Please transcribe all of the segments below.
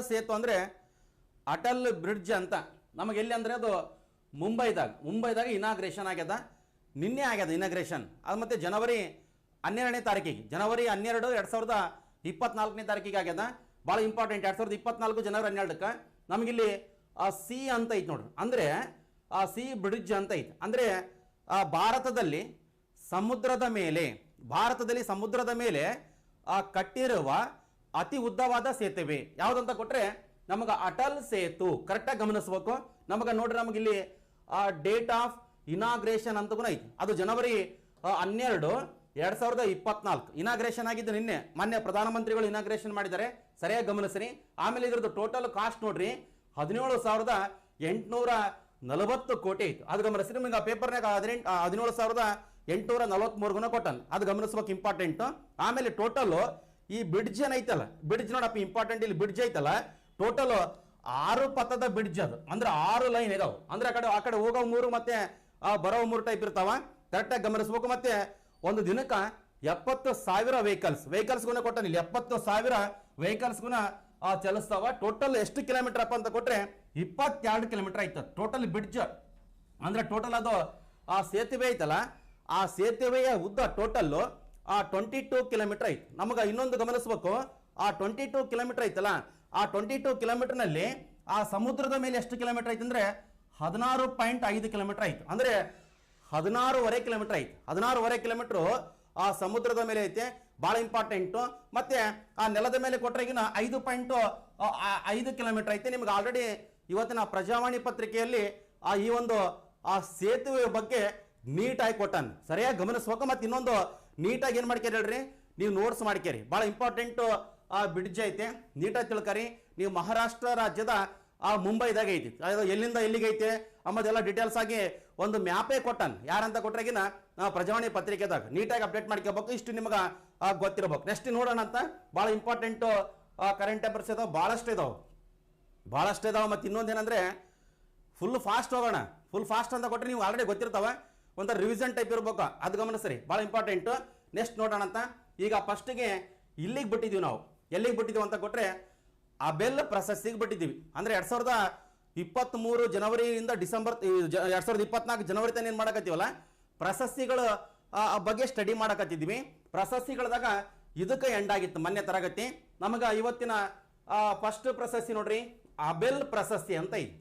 ಸೇತು ಅಂದರೆ ಅಟಲ್ ಬ್ರಿಡ್ಜ್ ಅಂತ ನಮಗೆ ಎಲ್ಲಿ ಅಂದರೆ ಅದು ಮುಂಬೈದಾಗ ಇನಾಗ್ರೇಷನ್ ಆಗ್ಯದ, ನಿನ್ನೆ ಆಗ್ಯದ ಇನಾಗ್ರೇಷನ್. ಅದು ಮತ್ತು ಜನವರಿ 12ನೇ ತಾರೀಕಿಗೆ, ಜನವರಿ 12, 2024ನೇ ತಾರೀಕಿಗೆ ಆಗ್ಯದ. ಭಾಳ ಇಂಪಾರ್ಟೆಂಟ್. 2024 ಜನವರಿ 12ಕ್ಕೆ ನಮಗಿಲ್ಲಿ ಸಿ ಅಂತ ಐತೆ ನೋಡ್ರಿ, ಅಂದರೆ ಸಿ ಬ್ರಿಡ್ಜ್ ಅಂತ ಐತೆ. ಅಂದರೆ ಭಾರತದಲ್ಲಿ ಸಮುದ್ರದ ಮೇಲೆ ಕಟ್ಟಿರುವ ಅತಿ ಉದ್ದವಾದ ಸೇತುವೆ ಯಾವುದಂತ ಕೊಟ್ಟರೆ ನಮಗೆ ಅಟಲ್ ಸೇತು. ಕರೆಕ್ಟಾಗಿ ಗಮನಿಸ್ಬೇಕು. ನಮಗೆ ನೋಡ್ರಿ, ನಮಗಿಲ್ಲಿ ಡೇಟ್ ಆಫ್ ಇನಾಗ್ರೇಷನ್ ಅಂತ ಕೂಡ ಐತಿ. ಅದು ಜನವರಿ 12, 2024 ಇನಾಗ್ರೇಷನ್ ಆಗಿದ್ದು ನಿನ್ನೆ. ಮೊನ್ನೆ ಪ್ರಧಾನಮಂತ್ರಿಗಳು ಇನಾಗ್ರೇಷನ್ ಮಾಡಿದ್ದಾರೆ, ಸರಿಯಾಗಿ ಗಮನಿಸ್ರಿ. ಆಮೇಲೆ ಇದ್ರದ್ದು ಟೋಟಲ್ ಕಾಸ್ಟ್ ನೋಡ್ರಿ 17,840 ಕೋಟಿ ಐತಿ. ಅದು ಗಮನಿಸ್ರಿ. ನಿಮಗೆ ಆ ಪೇಪರ್ನಾಗ 17,843 ಕೊಟ್ಟನ್, ಅದು ಗಮನಿಸ್ಬೇಕು, ಇಂಪಾರ್ಟೆಂಟ್. ಆಮೇಲೆ ಟೋಟಲ್ ಈ ಬ್ರಿಡ್ಜ್ ಏನೈತಲ್ಲ, ಬ್ರಿಡ್ಜ್ ನೋಡಪ್ಪ ಇಂಪಾರ್ಟೆಂಟ್. ಇಲ್ಲಿ ಬ್ರಿಡ್ಜ್ ಐತಲ್ಲ, ಟೋಟಲ್ 6 ಪಥದ ಬ್ರಿಡ್ಜ್. ಅದು ಅಂದ್ರೆ 6 ಲೈನ್ ಇದಾವೆ. ಅಂದ್ರೆ ಆ ಕಡೆ ಹೋಗೋ 3 ಮತ್ತೆ ಬರೋ 3 ಟೈಪ್ ಇರ್ತಾವ. ಕರೆಕ್ಟಾಗಿ ಗಮನಿಸ್ಬೇಕು. ಮತ್ತೆ ಒಂದು ದಿನಕ್ಕೆ 70,000 ವೆಹಿಕಲ್ಸ್ಗೂ ಕೊಟ್ಟಾನ. ಇಲ್ಲಿ 70,000 ವೆಹಿಕಲ್ಸ್ಗೂ ಚಲಿಸ್ತಾವ. ಟೋಟಲ್ ಎಷ್ಟು ಕಿಲೋಮೀಟರ್ ಅಪ್ಪ ಅಂತ ಕೊಟ್ರೆ 22 ಕಿಲೋಮೀಟರ್ ಆಯ್ತು ಟೋಟಲ್ ಬ್ರಿಡ್ಜ್. ಅಂದ್ರೆ ಟೋಟಲ್ ಅದು ಆ ಸೇತುವೆ ಐತಲ್ಲ, ಆ ಸೇತುವೆಯ ಉದ್ದ ಟೋಟಲ್ 22 ಕಿಲೋಮೀಟರ್ ಐತೆ. ನಮಗೆ ಇನ್ನೊಂದು ಗಮನಿಸ್ಬೇಕು, ಆ 22 ಕಿಲೋಮೀಟರ್ ಐತಲ್ಲ, ಆ 22 ಕಿಲೋಮೀಟರ್ನಲ್ಲಿ ಆ ಸಮುದ್ರದ ಮೇಲೆ ಎಷ್ಟು ಕಿಲೋಮೀಟರ್ ಐತೆ ಅಂದರೆ 16.5 ಕಿಲೋಮೀಟರ್ ಆಯ್ತು. ಅಂದರೆ 16.5 ಕಿಲೋಮೀಟರ್ ಐತೆ. 16.5 ಕಿಲೋಮೀಟರ್ ಆ ಸಮುದ್ರದ ಮೇಲೆ ಐತೆ. ಭಾಳ ಇಂಪಾರ್ಟೆಂಟು. ಮತ್ತೆ ಆ ನೆಲದ ಮೇಲೆ ಕೊಟ್ಟರೆಗಿನ 5.5 ಕಿಲೋಮೀಟರ್ ಐತೆ. ನಿಮ್ಗೆ ಆಲ್ರೆಡಿ ಇವತ್ತಿನ ಪ್ರಜಾವಾಣಿ ಪತ್ರಿಕೆಯಲ್ಲಿ ಈ ಒಂದು ಆ ಸೇತುವೆ ಬಗ್ಗೆ ನೀಟಾಗಿ ಕೊಟ್ಟಾನ, ಸರಿಯಾಗಿ ಗಮನಿಸ್ಬೇಕು. ಮತ್ತು ಇನ್ನೊಂದು ನೀಟಾಗಿ ಏನು ಮಾಡ್ಕೇರಿ ಹೇಳ್ರಿ, ನೀವು ನೋಟ್ಸ್ ಮಾಡ್ಕೇರಿ. ಭಾಳ ಇಂಪಾರ್ಟೆಂಟು ಬ್ರಿಡ್ಜ್ ಐತೆ, ನೀಟಾಗಿ ತಿಳ್ಕರಿ. ನೀವು ಮಹಾರಾಷ್ಟ್ರ ರಾಜ್ಯದ ಮುಂಬೈದಾಗ ಐತಿ. ಅದು ಎಲ್ಲಿಂದ ಎಲ್ಲಿಗೆ ಐತೆ ಅಂಬದೆಲ್ಲ ಡೀಟೇಲ್ಸ್ ಆಗಿ ಒಂದು ಮ್ಯಾಪೇ ಕೊಟ್ಟಾನ. ಯಾರಂತ ಕೊಟ್ರಾಗಿನ ಪ್ರಜಾವಾಣಿ ಪತ್ರಿಕೆದಾಗ ನೀಟಾಗಿ ಅಪ್ಡೇಟ್ ಮಾಡ್ಕೋಬೇಕು. ಇಷ್ಟು ನಿಮಗೆ ಗೊತ್ತಿರಬೇಕು. ನೆಕ್ಸ್ಟ್ ನೋಡೋಣ ಅಂತ. ಭಾಳ ಇಂಪಾರ್ಟೆಂಟು ಕರೆಂಟ್ ಅಫೇರ್ಸ್ ಇದಾವೆ, ಭಾಳಷ್ಟು ಇದಾವೆ. ಮತ್ತು ಇನ್ನೊಂದೇನೆಂದರೆ ಫುಲ್ ಫಾಸ್ಟ್ ಹೋಗೋಣ. ಫುಲ್ ಫಾಸ್ಟ್ ಅಂತ ಕೊಟ್ಟರೆ ನೀವು ಆಲ್ರೆಡಿ ಗೊತ್ತಿರ್ತಾವೆ, ಒಂಥರ ರಿವಿಷನ್ ಟೈಪ್ ಇರ್ಬೇಕು. ಅದು ಗಮನಿಸ್ರಿ, ಭಾಳ ಇಂಪಾರ್ಟೆಂಟು. ನೆಕ್ಸ್ಟ್ ನೋಡೋಣ ಅಂತ. ಈಗ ಫಸ್ಟಿಗೆ ಇಲ್ಲಿಗೆ ಬಿಟ್ಟಿದ್ದೀವಿ ನಾವು. ಎಲ್ಲಿಗೆ ಬಿಟ್ಟಿದ್ದೀವಿ ಅಂತ ಕೊಟ್ಟರೆ ಅಬೆಲ್ ಪ್ರಶಸ್ತಿಗೆ ಬಿಟ್ಟಿದ್ದೀವಿ. ಅಂದರೆ 2023 ಜನವರಿಯಿಂದ ಡಿಸೆಂಬರ್ 2024 ಜನವರಿ ತನಕ ಏನು ಮಾಡಕತ್ತೀವಲ್ಲ, ಪ್ರಶಸ್ತಿಗಳ ಬಗ್ಗೆ ಸ್ಟಡಿ ಮಾಡಕತ್ತಿದ್ವಿ. ಪ್ರಶಸ್ತಿಗಳದಾಗ ಇದಕ್ಕೆ ಎಂಡ್ ಆಗಿತ್ತು ಮೊನ್ನೆ ತರಗತಿ. ನಮಗೆ ಇವತ್ತಿನ ಫಸ್ಟ್ ಪ್ರಶಸ್ತಿ ನೋಡ್ರಿ, ಅಬೆಲ್ ಪ್ರಶಸ್ತಿ ಅಂತ ಐತಿ.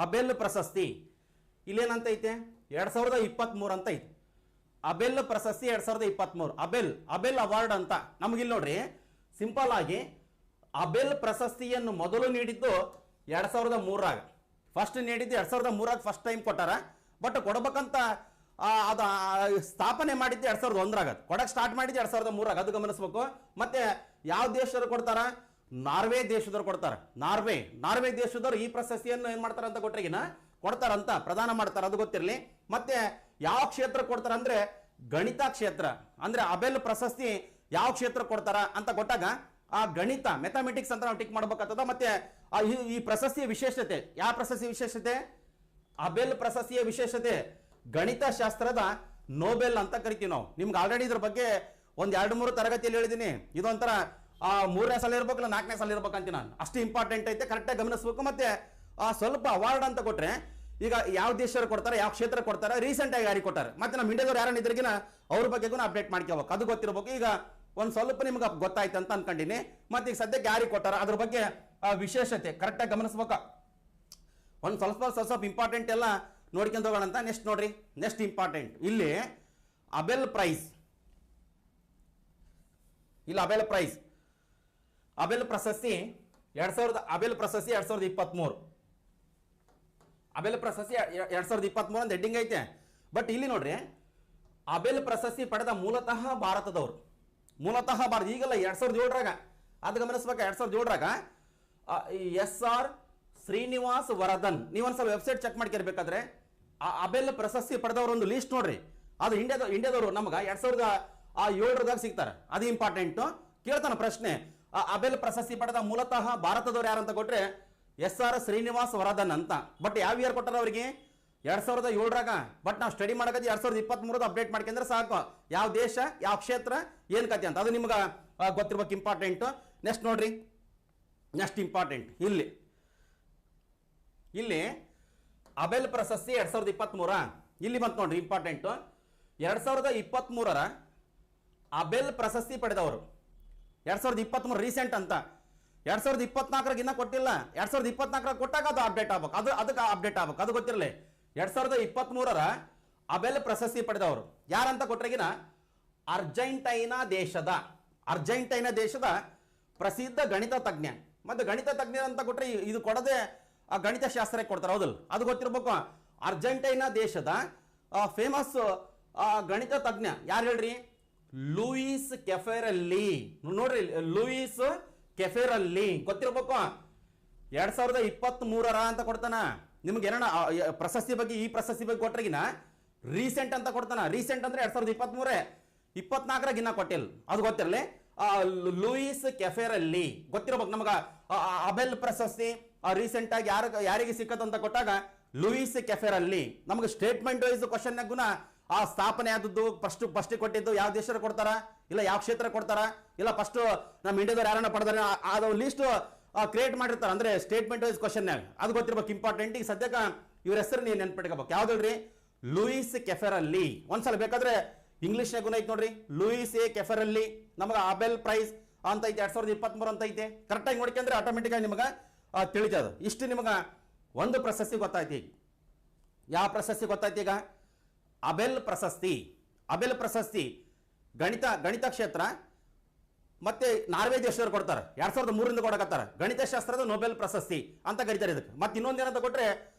ಅಬೆಲ್ ಪ್ರಶಸ್ತಿ ಇಲ್ಲೇನಂತ ಐತೆ 2023 ಅಂತ ಐತಿ. ಅಬೆಲ್ ಪ್ರಶಸ್ತಿ 2023 ಅಬೆಲ್ ಅವಾರ್ಡ್ ಅಂತ. ನಮಗಿಲ್ಲಿ ನೋಡ್ರಿ, ಸಿಂಪಲ್ ಆಗಿ ಅಬೆಲ್ ಪ್ರಶಸ್ತಿಯನ್ನು ಮೊದಲು ನೀಡಿದ್ದು 2003ರಾಗ. ಫಸ್ಟ್ ನೀಡಿದ್ದು 2003ರಾಗ ಫಸ್ಟ್ ಟೈಮ್ ಕೊಟ್ಟಾರ. ಬಟ್ ಕೊಡಬೇಕಂತ ಅದು ಸ್ಥಾಪನೆ ಮಾಡಿದ್ದು 2001ರಾಗ. ಕೊಡಕ್ಕೆ ಸ್ಟಾರ್ಟ್ ಮಾಡಿದ್ದು 2003ರಾಗ. ಅದು ಗಮನಿಸ್ಬೇಕು. ಮತ್ತೆ ಯಾವ ದೇಶದವ್ರು ಕೊಡ್ತಾರ? ನಾರ್ವೆ ದೇಶದವ್ರು ಕೊಡ್ತಾರೆ. ನಾರ್ವೆ ದೇಶದವ್ರು ಈ ಪ್ರಶಸ್ತಿಯನ್ನು ಏನು ಮಾಡ್ತಾರೆ ಅಂತ ಕೊಟ್ರಿಗಿನ ಕೊಡ್ತಾರಂತ, ಪ್ರದಾನ ಮಾಡ್ತಾರೆ. ಅದು ಗೊತ್ತಿರಲಿ. ಮತ್ತೆ ಯಾವ ಕ್ಷೇತ್ರ ಕೊಡ್ತಾರ ಅಂದ್ರೆ ಗಣಿತ ಕ್ಷೇತ್ರ. ಅಂದ್ರೆ ಅಬೆಲ್ ಪ್ರಶಸ್ತಿ ಯಾವ ಕ್ಷೇತ್ರ ಕೊಡ್ತಾರ ಅಂತ ಕೊಟ್ಟಾಗ ಆ ಗಣಿತ ಮ್ಯಾಥಮೆಟಿಕ್ಸ್ ಅಂತ ನಾವು ಟಿಕ್ ಮಾಡ್ಬೇಕಾಗ್ತದ. ಮತ್ತೆ ಈ ಪ್ರಶಸ್ತಿಯ ವಿಶೇಷತೆ, ಯಾವ ಪ್ರಶಸ್ತಿ ವಿಶೇಷತೆ? ಅಬೆಲ್ ಪ್ರಶಸ್ತಿಯ ವಿಶೇಷತೆ ಗಣಿತ ಶಾಸ್ತ್ರದ ನೋಬೆಲ್ ಅಂತ ಕರಿತೀವಿ ನಾವು. ನಿಮ್ಗೆ ಆಲ್ರೆಡಿ ಇದ್ರ ಬಗ್ಗೆ ಒಂದು 2-3 ತರಗತಿಯಲ್ಲಿ ಹೇಳಿದ್ದೀನಿ. ಇದೊಂಥರ 3ನೇ ಸಲ ಇರ್ಬೇಕಲ್ಲ 4ನೇ ಸಲ ಇರ್ಬೇಕಂತ ನಾನು. ಅಷ್ಟು ಇಂಪಾರ್ಟೆಂಟ್ ಐತೆ, ಕರೆಕ್ಟಾಗಿ ಗಮನಿಸ್ಬೇಕು. ಮತ್ತೆ ಸ್ವಲ್ಪ ಅವಾರ್ಡ್ ಅಂತ ಕೊಟ್ರೆ ಈಗ ಯಾವ ದೇಶರು ಕೊಡ್ತಾರೆ, ಯಾವ ಕ್ಷೇತ್ರ ಕೊಡ್ತಾರೆ, ರೀಸೆಂಟ್ ಆಗಿ ಯಾರಿಗೆ ಕೊಟ್ಟಾರೆ, ಮತ್ತೆ ನಮ್ಮ ಇಂಡಿಯಾದವ್ರು ಯಾರನ್ನ ಇದ್ರಿಗಿನ ಅವ್ರ ಬಗ್ಗೆಗೂ ಅಪ್ಡೇಟ್ ಮಾಡ್ಕೋಬೇಕು. ಅದು ಗೊತ್ತಿರಬೇಕು. ಈಗ ಒಂದು ಸ್ವಲ್ಪ ನಿಮ್ಗೆ ಗೊತ್ತಾಯ್ತು ಅಂತ ಅನ್ಕೊಂಡಿನಿ. ಮತ್ತೆ ಈಗ ಸದ್ಯಕ್ಕೆ ಯಾರಿಗೆ ಕೊಟ್ಟಾರ ಅದ್ರ ಬಗ್ಗೆ ವಿಶೇಷತೆ ಕರೆಕ್ಟಾಗಿ ಗಮನಿಸ್ಬೇಕು. ಒಂದು ಸ್ವಲ್ಪ ಇಂಪಾರ್ಟೆಂಟ್ ಎಲ್ಲ ನೋಡ್ಕೊಂಡು ಹೋಗೋಣ ಅಂತ. ನೆಕ್ಸ್ಟ್ ನೋಡ್ರಿ, ನೆಕ್ಸ್ಟ್ ಇಂಪಾರ್ಟೆಂಟ್ ಇಲ್ಲಿ ಅಬೆಲ್ ಪ್ರೈಸ್. ಇಲ್ಲಿ ಅಬೆಲ್ ಪ್ರಶಸ್ತಿ 2023 ಅಬೆಲ್ ಪ್ರಶಸ್ತಿ 2023 ಅಂತ ಹೆಡ್ಡಿಂಗ್ ಐತೆ. ಬಟ್ ಇಲ್ಲಿ ನೋಡ್ರಿ, ಅಬೆಲ್ ಪ್ರಶಸ್ತಿ ಪಡೆದ ಮೂಲತಃ ಭಾರತದವರು. ಈಗಲ್ಲ 2007ರಾಗ. ಅದು ಗಮನಿಸ್ಬೇಕು. 2007ರಾಗ SR ಶ್ರೀನಿವಾಸ್ ವರದನ್. ನೀವೊಂದ್ಸಲ ವೆಬ್ಸೈಟ್ ಚೆಕ್ ಮಾಡ್ಕಿರ್ಬೇಕಾದ್ರೆ ಅಬೆಲ್ ಪ್ರಶಸ್ತಿ ಪಡೆದವರು ಒಂದು ಲಿಸ್ಟ್ ನೋಡ್ರಿ. ಅದು ಇಂಡಿಯಾದವರು ನಮ್ಗೆ 2007ರಾಗ ಸಿಗ್ತಾರೆ. ಅದು ಇಂಪಾರ್ಟೆಂಟು. ಕೇಳ್ತಾನೆ ಪ್ರಶ್ನೆ, ಅಬೆಲ್ ಪ್ರಶಸ್ತಿ ಪಡೆದ ಮೂಲತಃ ಭಾರತದವ್ರು ಯಾರಂತ ಕೊಟ್ರೆ SR ಶ್ರೀನಿವಾಸ್ ವರದನ್ ಅಂತ. ಬಟ್ ಯಾವ ಇಯರ್ ಕೊಟ್ಟಾರ ಅವರಿಗೆ? 2007ರಾಗ. ಬಟ್ ನಾವು ಸ್ಟಡಿ ಮಾಡಕತ್ತಿ 2023 ಅಪ್ಡೇಟ್ ಮಾಡ್ಕೊಂಡ್ರೆ ಸಾಕು. ಯಾವ ದೇಶ, ಯಾವ ಕ್ಷೇತ್ರ, ಏನ್ ಕತೆ ಅಂತ ಅದು ನಿಮ್ಗೆ ಗೊತ್ತಿರ್ಬೇಕು, ಇಂಪಾರ್ಟೆಂಟು. ನೆಕ್ಸ್ಟ್ ನೋಡ್ರಿ, ನೆಕ್ಸ್ಟ್ ಇಂಪಾರ್ಟೆಂಟ್ ಇಲ್ಲಿ ಇಲ್ಲಿ ಅಬೆಲ್ ಪ್ರಶಸ್ತಿ 2023 ಇಲ್ಲಿ ಬಂತು ನೋಡ್ರಿ ಇಂಪಾರ್ಟೆಂಟ್. 2023 ಅಬೆಲ್ ಪ್ರಶಸ್ತಿ ಪಡೆದವರು 2023 ರೀಸೆಂಟ್ ಅಂತ. 2024 ಇನ್ನ ಕೊಟ್ಟಿಲ್ಲ. 2024 ಕೊಟ್ಟಾಗ ಅದು ಅಪ್ಡೇಟ್ ಆಗ್ಬೇಕು, ಅದಕ್ಕೆ ಅಪ್ಡೇಟ್ ಆಗ್ಬೇಕು, ಅದು ಗೊತ್ತಿರಲಿ. 2023 ಅಬೆಲ್ ಪ್ರಶಸ್ತಿ ಪಡೆದವರು ಯಾರಂತ ಕೊಟ್ರೆಗಿನ ಅರ್ಜೆಂಟೈನಾ ದೇಶದ ಪ್ರಸಿದ್ಧ ಗಣಿತ ತಜ್ಞ. ಮತ್ತೆ ಗಣಿತ ತಜ್ಞ ಅಂತ ಕೊಟ್ರೆ ಇದು ಕೊಡದೆ ಆ ಗಣಿತ ಶಾಸ್ತ್ರಕ್ಕೆ ಕೊಡ್ತಾರೆ, ಹೌದಲ್ಲ? ಅದು ಗೊತ್ತಿರ್ಬೇಕು. ಅರ್ಜೆಂಟೈನಾ ದೇಶದ ಫೇಮಸ್ ಗಣಿತ ತಜ್ಞ ಯಾರು ಹೇಳ್ರಿ? ಲೂಯಿಸ್ ಕೆಫೆರಲ್ಲಿ. ನೋಡ್ರಿ, ಲೂಯಿಸ್ ಕೆಫೆರಲ್ಲಿ ಗೊತ್ತಿರ್ಬೇಕು. 2023 ಅಂತ ಕೊಡ್ತಾನ ನಿಮ್ಗೆ ಏನ ಪ್ರಶಸ್ತಿ ಬಗ್ಗೆ. ಈ ಪ್ರಶಸ್ತಿ ಬಗ್ಗೆ ಕೊಟ್ರಗಿನ ರೀಸೆಂಟ್ ಅಂತ ಕೊಡ್ತಾನ. ರೀಸೆಂಟ್ ಅಂದ್ರೆ 2023, 24 ಇನ್ನ ಕೊಟ್ಟಿಲ್ಲ, ಅದು ಗೊತ್ತಿರಲಿ. ಲೂಯಿಸ್ ಕೆಫೆರಲ್ಲಿ ಗೊತ್ತಿರ್ಬೇಕು ನಮಗ. ಅಬೆಲ್ ಪ್ರಶಸ್ತಿ ರೀಸೆಂಟ್ ಆಗಿ ಯಾರಿಗೆ ಸಿಕ್ಕತ್ತಂತ ಕೊಟ್ಟಾಗ ಲೂಯಿಸ್ ಕೆಫೆರಲ್ಲಿ. ನಮಗೆ ಸ್ಟೇಟ್ಮೆಂಟ್ ವೈಸ್ ಕ್ವಶನ್ ಗುಣ ಆ ಸ್ಥಾಪನೆ ಆದದ್ದು ಫಸ್ಟ್ ಕೊಟ್ಟಿದ್ದು ಯಾವ ದೇಶದ ಕೊಡ್ತಾರ, ಇಲ್ಲ ಯಾವ ಕ್ಷೇತ್ರ ಕೊಡ್ತಾರ, ಇಲ್ಲ ಫಸ್ಟ್ ನಮ್ಮ ಇಂಡಿಯಾದವ್ರು ಯಾರನ್ನ ಪಡೆದಾರೆ ಅದು ಲೀಸ್ಟ್ ಕ್ರಿಯೇಟ್ ಮಾಡಿರ್ತಾರೆ. ಅಂದ್ರೆ ಸ್ಟೇಟ್ಮೆಂಟ್ ವೈಸ್ ಕ್ವಶನ್ ಅದು ಗೊತ್ತಿರ್ಬೇಕು, ಇಂಪಾರ್ಟೆಂಟ್. ಈಗ ಸದ್ಯಕ್ಕೆ ಇವ್ರ ಹೆಸರು ನೀವು ನೆನ್ಪಿಟ್ಕೋಬೇಕು. ಯಾವ್ದಲ್ರಿ? ಲೂಯಿಸ್ ಕೆಫೆರಲ್ಲಿ. ಒಂದ್ಸಲ ಬೇಕಾದ್ರೆ ಇಂಗ್ಲಿಷ್ ಗುಣ ಐತೆ ನೋಡ್ರಿ, ಲೂಯಿಸ್ ಎ ಕೆಫೆರಲ್ಲಿ. ನಮಗೆ ಅಬೆಲ್ ಪ್ರೈಸ್ ಅಂತ ಐತೆ 2023 ಅಂತ ಐತೆ. ಕರೆಕ್ಟಾಗಿ ನೋಡ್ಕೊಂಡ್ರೆ ಆಟೋಮೆಟಿಕ್ ಆಗಿ ನಿಮಗೆ ತಿಳಿತದ. ಇಷ್ಟು ನಿಮಗೆ ಒಂದು ಪ್ರಶಸ್ತಿ ಗೊತ್ತಾಯ್ತು. ಈಗ ಯಾವ ಪ್ರಶಸ್ತಿ ಗೊತ್ತಾಯ್ತು? ಈಗ ಅಬೆಲ್ ಪ್ರಶಸ್ತಿ ಗಣಿತ ಕ್ಷೇತ್ರ ಮತ್ತೆ ನಾರ್ವೆ ದೇಶದವ್ರು ಕೊಡ್ತಾರೆ. 2003 ಕೊಡಕತ್ತಾರ. ಗಣಿತ ಶಾಸ್ತ್ರದ ನೊಬೆಲ್ ಪ್ರಶಸ್ತಿ ಅಂತ ಕರೀತಾರೆ ಇದಕ್ಕೆ. ಮತ್ತೆ ಇನ್ನೊಂದೇನಂತ ಕೊಟ್ರೆ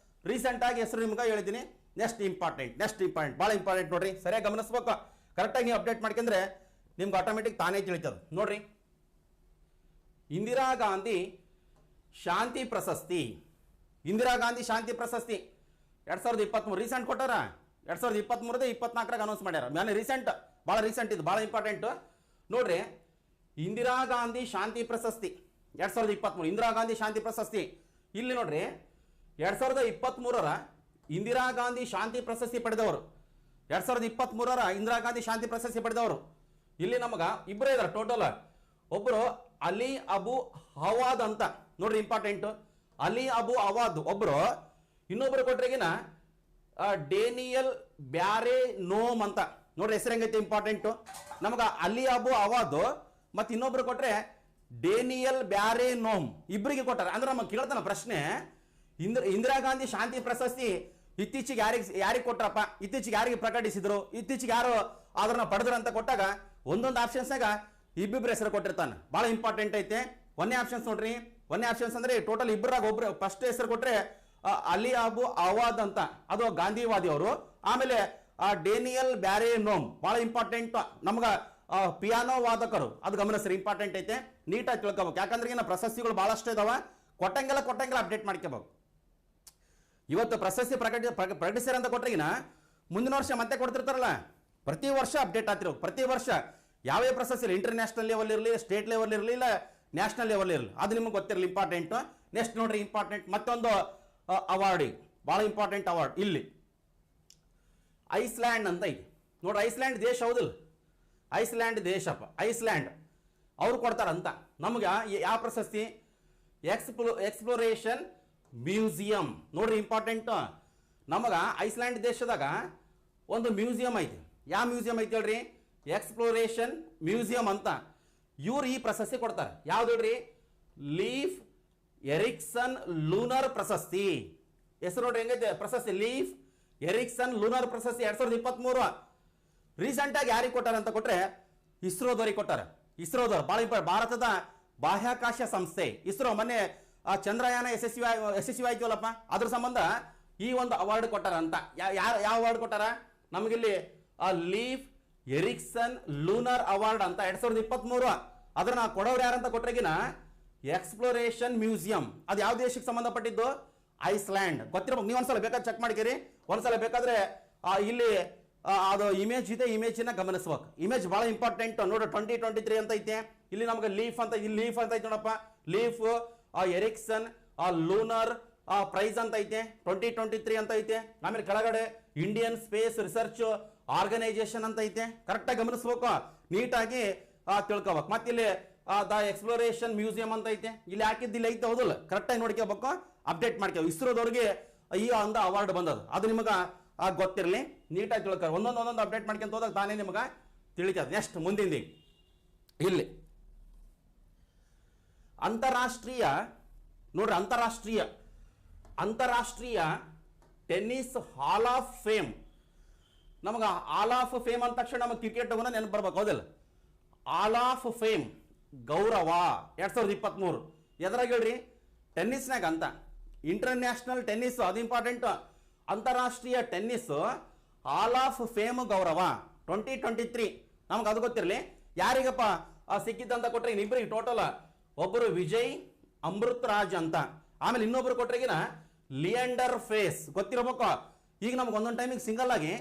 ರೀಸೆಂಟ್ ಆಗಿ ಹೆಸರು ನಿಮ್ಗೆ ಹೇಳಿದ್ದೀನಿ. ನೆಕ್ಸ್ಟ್ ಇಂಪಾರ್ಟೆಂಟ್ ಭಾಳ ಇಂಪಾರ್ಟೆಂಟ್ ನೋಡ್ರಿ, ಸರಿಯಾಗಿ ಗಮನಿಸ್ಬೇಕು. ಕರೆಕ್ಟಾಗಿ ನೀವು ಅಪ್ಡೇಟ್ ಮಾಡ್ಕೊಂಡ್ರೆ ನಿಮ್ಗೆ ಆಟೋಮೆಟಿಕ್ ತಾನೇ ತಿಳಿತದ. ನೋಡ್ರಿ, ಇಂದಿರಾ ಗಾಂಧಿ ಶಾಂತಿ ಪ್ರಶಸ್ತಿ 2023 ರೀಸೆಂಟ್ ಕೊಟ್ಟಾರ. 2023 24 ಅನೌನ್ಸ್ ಮಾಡ್ಯಾರ. ಮೇಲೆ ರೀಸೆಂಟ್, ಭಾಳ ರೀಸೆಂಟ್, ಇದು ಭಾಳ ಇಂಪಾರ್ಟೆಂಟ್ ನೋಡ್ರಿ. ಇಂದಿರಾ ಗಾಂಧಿ ಶಾಂತಿ ಪ್ರಶಸ್ತಿ 2023 ಇಂದಿರಾ ಗಾಂಧಿ ಶಾಂತಿ ಪ್ರಶಸ್ತಿ. ಇಲ್ಲಿ ನೋಡ್ರಿ 2023 ಇಂದಿರಾ ಗಾಂಧಿ ಶಾಂತಿ ಪ್ರಶಸ್ತಿ ಪಡೆದವರು 2023 ಇಂದಿರಾ ಗಾಂಧಿ ಶಾಂತಿ ಪ್ರಶಸ್ತಿ ಪಡೆದವರು ಇಲ್ಲಿ ನಮಗ ಇಬ್ಬರೇ ಇದಾರೆ ಟೋಟಲ್. ಒಬ್ಬರು ಅಲಿ ಅಬು ಹವಾದ್ ಅಂತ ನೋಡ್ರಿ, ಇಂಪಾರ್ಟೆಂಟ್. ಅಲಿ ಅಬು ಹವಾದ್ ಒಬ್ರು. ಇನ್ನೊಬ್ರು ಕೊಟ್ರೆಗಿನ ಡೇನಿಯಲ್ ಬ್ಯಾರೆ ನೋಮ್ ಅಂತ ನೋಡ್ರಿ, ಹೆಸರು ಹೆಂಗೈತೆ ಇಂಪಾರ್ಟೆಂಟ್. ನಮಗ ಅಲಿ ಅಬು ಹವಾದ್ ಮತ್ತೆ ಇನ್ನೊಬ್ರು ಕೊಟ್ರೆ ಡೇನಿಯಲ್ ಬ್ಯಾರೆ ನೋಮ್, ಇಬ್ಬರಿಗೆ ಕೊಟ್ಟಾರೆ. ಅಂದ್ರೆ ನಮಗೆ ಕೇಳ್ತಾನ ಪ್ರಶ್ನೆ, ಇಂದಿರಾ ಗಾಂಧಿ ಶಾಂತಿ ಪ್ರಶಸ್ತಿ ಇತ್ತೀಚೆಗೆ ಯಾರಿಗೆ ಕೊಟ್ರಪ್ಪ, ಇತ್ತೀಚೆಗೆ ಯಾರಿಗೆ ಪ್ರಕಟಿಸಿದ್ರು, ಇತ್ತೀಚೆಗೆ ಯಾರು ಅದನ್ನ ಪಡೆದ್ರು ಅಂತ ಕೊಟ್ಟಾಗ ಒಂದೊಂದು ಆಪ್ಷನ್ಸ್ನಾಗ ಇಬ್ಬಿಬ್ರು ಹೆಸರು ಕೊಟ್ಟಿರ್ತಾನೆ. ಬಹಳ ಇಂಪಾರ್ಟೆಂಟ್ ಐತೆ. ಒಂದೇ ಆಪ್ಷನ್ಸ್ ನೋಡ್ರಿ, ಒಂದೇ ಆಪ್ಷನ್ಸ್ ಅಂದ್ರೆ ಟೋಟಲ್ ಇಬ್ಬರಾಗ ಒಬ್ರು ಫಸ್ಟ್ ಹೆಸರು ಕೊಟ್ರೆ ಅಲಿ ಅಬು ಹವಾದ್ ಅಂತ, ಅದು ಗಾಂಧಿವಾದಿ ಅವರು. ಆಮೇಲೆ ಡೇನಿಯಲ್ ಬ್ಯಾರೆ ನೋಮ್ ಬಹಳ ಇಂಪಾರ್ಟೆಂಟ್. ನಮ್ಗ ಪಿಯಾನೋ ವಾದಕರು, ಅದು ಗಮನಿಸ್ರಿ, ಇಂಪಾರ್ಟೆಂಟ್ ಐತೆ. ನೀಟಾಗಿ ತಿಳ್ಕೊಬೇಕು. ಯಾಕಂದ್ರೆ ಈಗ ಪ್ರಶಸ್ತಿಗಳು ಬಹಳಷ್ಟು ಇದಾವ. ಕೊಟ್ಟಂಗೆಲ್ಲ ಅಪ್ಡೇಟ್ ಮಾಡ್ಕೋಬೇಕು. ಇವತ್ತು ಪ್ರಶಸ್ತಿ ಪ್ರಕಟಿಸ್ಯಾರ ಅಂತ ಕೊಟ್ರಿಗಿನ ಮುಂದಿನ ವರ್ಷ ಮತ್ತೆ ಕೊಡ್ತಿರ್ತಾರಲ್ಲ, ಪ್ರತಿ ವರ್ಷ ಅಪ್ಡೇಟ್ ಆಗ್ತಿರೋ. ಪ್ರತಿ ವರ್ಷ ಯಾವ್ಯಾವ ಪ್ರಶಸ್ತಿ ಇರಲಿ, ಇಂಟರ್ನ್ಯಾಷನಲ್ ಲೆವೆಲ್ ಇರಲಿ, ಸ್ಟೇಟ್ ಲೆವೆಲ್ ಇರಲಿ, ಇಲ್ಲ ನ್ಯಾಷನಲ್ ಲೆವೆಲ್ ಇರಲಿ, ಅದು ನಿಮ್ಗೆ ಗೊತ್ತಿರಲಿ, ಇಂಪಾರ್ಟೆಂಟ್. ನೆಕ್ಸ್ಟ್ ನೋಡ್ರಿ, ಇಂಪಾರ್ಟೆಂಟ್ ಮತ್ತೊಂದು ಅವಾರ್ಡ್, ಬಹಳ ಇಂಪಾರ್ಟೆಂಟ್ ಅವಾರ್ಡ್. ಇಲ್ಲಿ ಐಸ್ಲ್ಯಾಂಡ್ ಅಂತ ಐತಿ ನೋಡ್ರಿ. ಐಸ್ಲ್ಯಾಂಡ್ ದೇಶ ಹೌದಿಲ್ಲ, ಐಸ್ಲ್ಯಾಂಡ್ ದೇಶಪ್ಪ, ಐಸ್ಲ್ಯಾಂಡ್ ಅವ್ರು ಕೊಡ್ತಾರಂತ ನಮ್ಗೆ ಯಾವ ಪ್ರಶಸ್ತಿ? ಎಕ್ಸ್ಪ್ಲೋರೇಷನ್ ಮ್ಯೂಸಿಯಂ ನೋಡ್ರಿ, ಇಂಪಾರ್ಟೆಂಟ್. ನಮಗ ಐಸ್ಲ್ಯಾಂಡ್ ದೇಶದಾಗ ಒಂದು ಮ್ಯೂಸಿಯಂ ಐತಿ. ಯಾವ ಮ್ಯೂಸಿಯಂ ಐತಿ ಹೇಳ್ರಿ? ಎಕ್ಸ್ಪ್ಲೋರೇಷನ್ ಮ್ಯೂಸಿಯಂ ಅಂತ. ಇವ್ರು ಈ ಪ್ರಶಸ್ತಿ ಕೊಡ್ತಾರೆ. ಯಾವ್ದು ಹೇಳ್ರಿ? ಲೀಫ್ ಎರಿಕ್ಸನ್ ಲೂನರ್ ಪ್ರಶಸ್ತಿ. ಹೆಸರು ನೋಡ್ರಿ ಹೆಂಗೈತೆ ಪ್ರಶಸ್ತಿ, ಲೀಫ್ ಎರಿಕ್ಸನ್ ಲೂನರ್ ಪ್ರಶಸ್ತಿ 2023. ರೀಸೆಂಟ್ ಆಗಿ ಯಾರಿಗೆ ಕೊಟ್ಟಾರ ಅಂತ ಕೊಟ್ರೆ ಇಸ್ರೋದವ್ರಿಗೆ ಕೊಟ್ಟಾರ. ಇಸ್ರೋದವ್ರು ಬಹಳ ಇಂಪಾರ್ಟೆಂಟ್. ಭಾರತದ ಬಾಹ್ಯಾಕಾಶ ಸಂಸ್ಥೆ ಇಸ್ರೋ ಮೊನ್ನೆ ಚಂದ್ರಯಾನ ಯಶಸ್ವಿ ಆಯ್ತವಲ್ಲಪ್ಪ, ಅದ್ರ ಸಂಬಂಧ ಈ ಒಂದು ಅವಾರ್ಡ್ ಕೊಟ್ಟಾರ ಅಂತ. ಯಾವ ಅವಾರ್ಡ್ ಕೊಟ್ಟಾರ? ನಮಗಿಲ್ಲಿ ಲೀಫ್ ಎರಿಕ್ಸನ್ ಲೂನರ್ ಅವಾರ್ಡ್ ಅಂತ 2023. ಅದನ್ನ ಕೊಡೋರು ಯಾರಂತ ಕೊಟ್ರೆಗಿನ ಎಕ್ಸ್ಪ್ಲೋರೇಷನ್ ಮ್ಯೂಸಿಯಂ. ಅದು ಯಾವ ದೇಶಕ್ಕೆ ಸಂಬಂಧಪಟ್ಟಿದ್ದು? ಐಸ್ಲ್ಯಾಂಡ್. ಗೊತ್ತಿರಬೇಕು. ನೀವು ಒಂದ್ಸಲ ಬೇಕಾದ್ರೆ ಚೆಕ್ ಮಾಡ್ಕೇರಿ. ಒಂದ್ಸಲ ಬೇಕಾದ್ರೆ ಇಲ್ಲಿ ಅದು ಇಮೇಜ್ ಇದೆ, ಇಮೇಜ್ನ ಗಮನಿಸ್ಬೇಕು. ಇಮೇಜ್ ಬಹಳ ಇಂಪಾರ್ಟೆಂಟ್ ನೋಡ್ರಿ. 2023 ಅಂತ ಐತೆ. ಇಲ್ಲಿ ನಮ್ಗೆ ಲೀಫ್ ಅಂತ, ಇಲ್ಲಿ ಲೀಫ್ ಅಂತ ಐತೆ ನೋಡಪ್ಪ. ಲೀಫ್ ಎರಿಕ್ಸನ್ ಲೂನರ್ ಪ್ರೈಸ್ ಅಂತ ಐತೆ 2023 ಅಂತ ಐತೆ. ಆಮೇಲೆ ಕೆಳಗಡೆ ಇಂಡಿಯನ್ ಸ್ಪೇಸ್ ರಿಸರ್ಚ್ ಆರ್ಗನೈಸೇಷನ್ ಅಂತ ಐತೆ. ಕರೆಕ್ಟಾಗಿ ಗಮನಿಸ್ಬೇಕು, ನೀಟಾಗಿ ತಿಳ್ಕೋಬೇಕು. ಮತ್ತೆ ಇಲ್ಲಿ ದ ಎಕ್ಸ್ಪ್ಲೋರೇಷನ್ ಮ್ಯೂಸಿಯಂ ಅಂತ ಐತೆ, ಇಲ್ಲಿ ಹಾಕಿದ್ದು ಇಲ್ಲಿ ಐತೆ, ಹೌದಲ್ಲ? ಕರೆಕ್ಟಾಗಿ ನೋಡ್ಕೋಬೇಕು, ಅಪ್ಡೇಟ್ ಮಾಡ್ಕೋ. ಇಸ್ರೋದವ್ರಿಗೆ ಈ ಒಂದು ಅವಾರ್ಡ್ ಬಂದದು, ಅದು ನಿಮಗೆ ಗೊತ್ತಿರಲಿ, ನೀಟಾಗಿ ತಿಳ್ಕೊ. ಒಂದೊಂದು ಅಪ್ಡೇಟ್ ಮಾಡ್ಕೊಂತ ಹೋದಾಗ ತಾನೇ ನಿಮಗೆ ತಿಳಿತದೆ. ನೆಕ್ಸ್ಟ್ ಮುಂದಿನ ಇಲ್ಲಿ ಅಂತಾರಾಷ್ಟ್ರೀಯ ನೋಡ್ರಿ, ಅಂತಾರಾಷ್ಟ್ರೀಯ ಟೆನ್ನಿಸ್ ಹಾಲ್ ಆಫ್ ಫೇಮ್. ನಮಗೆ ಹಾಲ್ ಆಫ್ ಫೇಮ್ ಅಂದ ತಕ್ಷಣ ನಮಗೆ ಕ್ರಿಕೆಟ್ ನೆನಪು ಬರ್ಬೇಕು, ಹೌದಿಲ್ಲ? ಹಾಲ್ ಆಫ್ ಫೇಮ್ ಗೌರವ 2023 ಎದ್ರಾಗ ಹೇಳ್ರಿ? ಟೆನ್ನಿಸ್ನಾಗ ಅಂತ. ಇಂಟರ್ನ್ಯಾಷನಲ್ ಟೆನ್ನಿಸ್ ಅದು ಇಂಪಾರ್ಟೆಂಟ್. ಅಂತಾರಾಷ್ಟ್ರೀಯ ಟೆನ್ನಿಸ್ ಹಾಲ್ ಆಫ್ ಫೇಮ್ ಗೌರವ 2023 ನಮ್ಗೆ ಅದು ಗೊತ್ತಿರಲಿ. ಯಾರಿಗಪ್ಪ ಸಿಕ್ಕಿದ್ದಂತ ಕೊಟ್ರೆ ಇನ್ನಿಬ್ಬರಿಗೆ ಟೋಟಲ್, ಒಬ್ಬರು ವಿಜಯ್ ಅಮೃತರಾಜ್ ಅಂತ, ಆಮೇಲೆ ಇನ್ನೊಬ್ರು ಕೊಟ್ರಿಗಿನ ಲಿಯಾಂಡರ್ ಫೇಸ್ ಗೊತ್ತಿರಬೇಕು. ಈಗ ನಮ್ಗೆ ಒಂದೊಂದು ಟೈಮಿಗೆ ಸಿಂಗಲ್ ಆಗಿ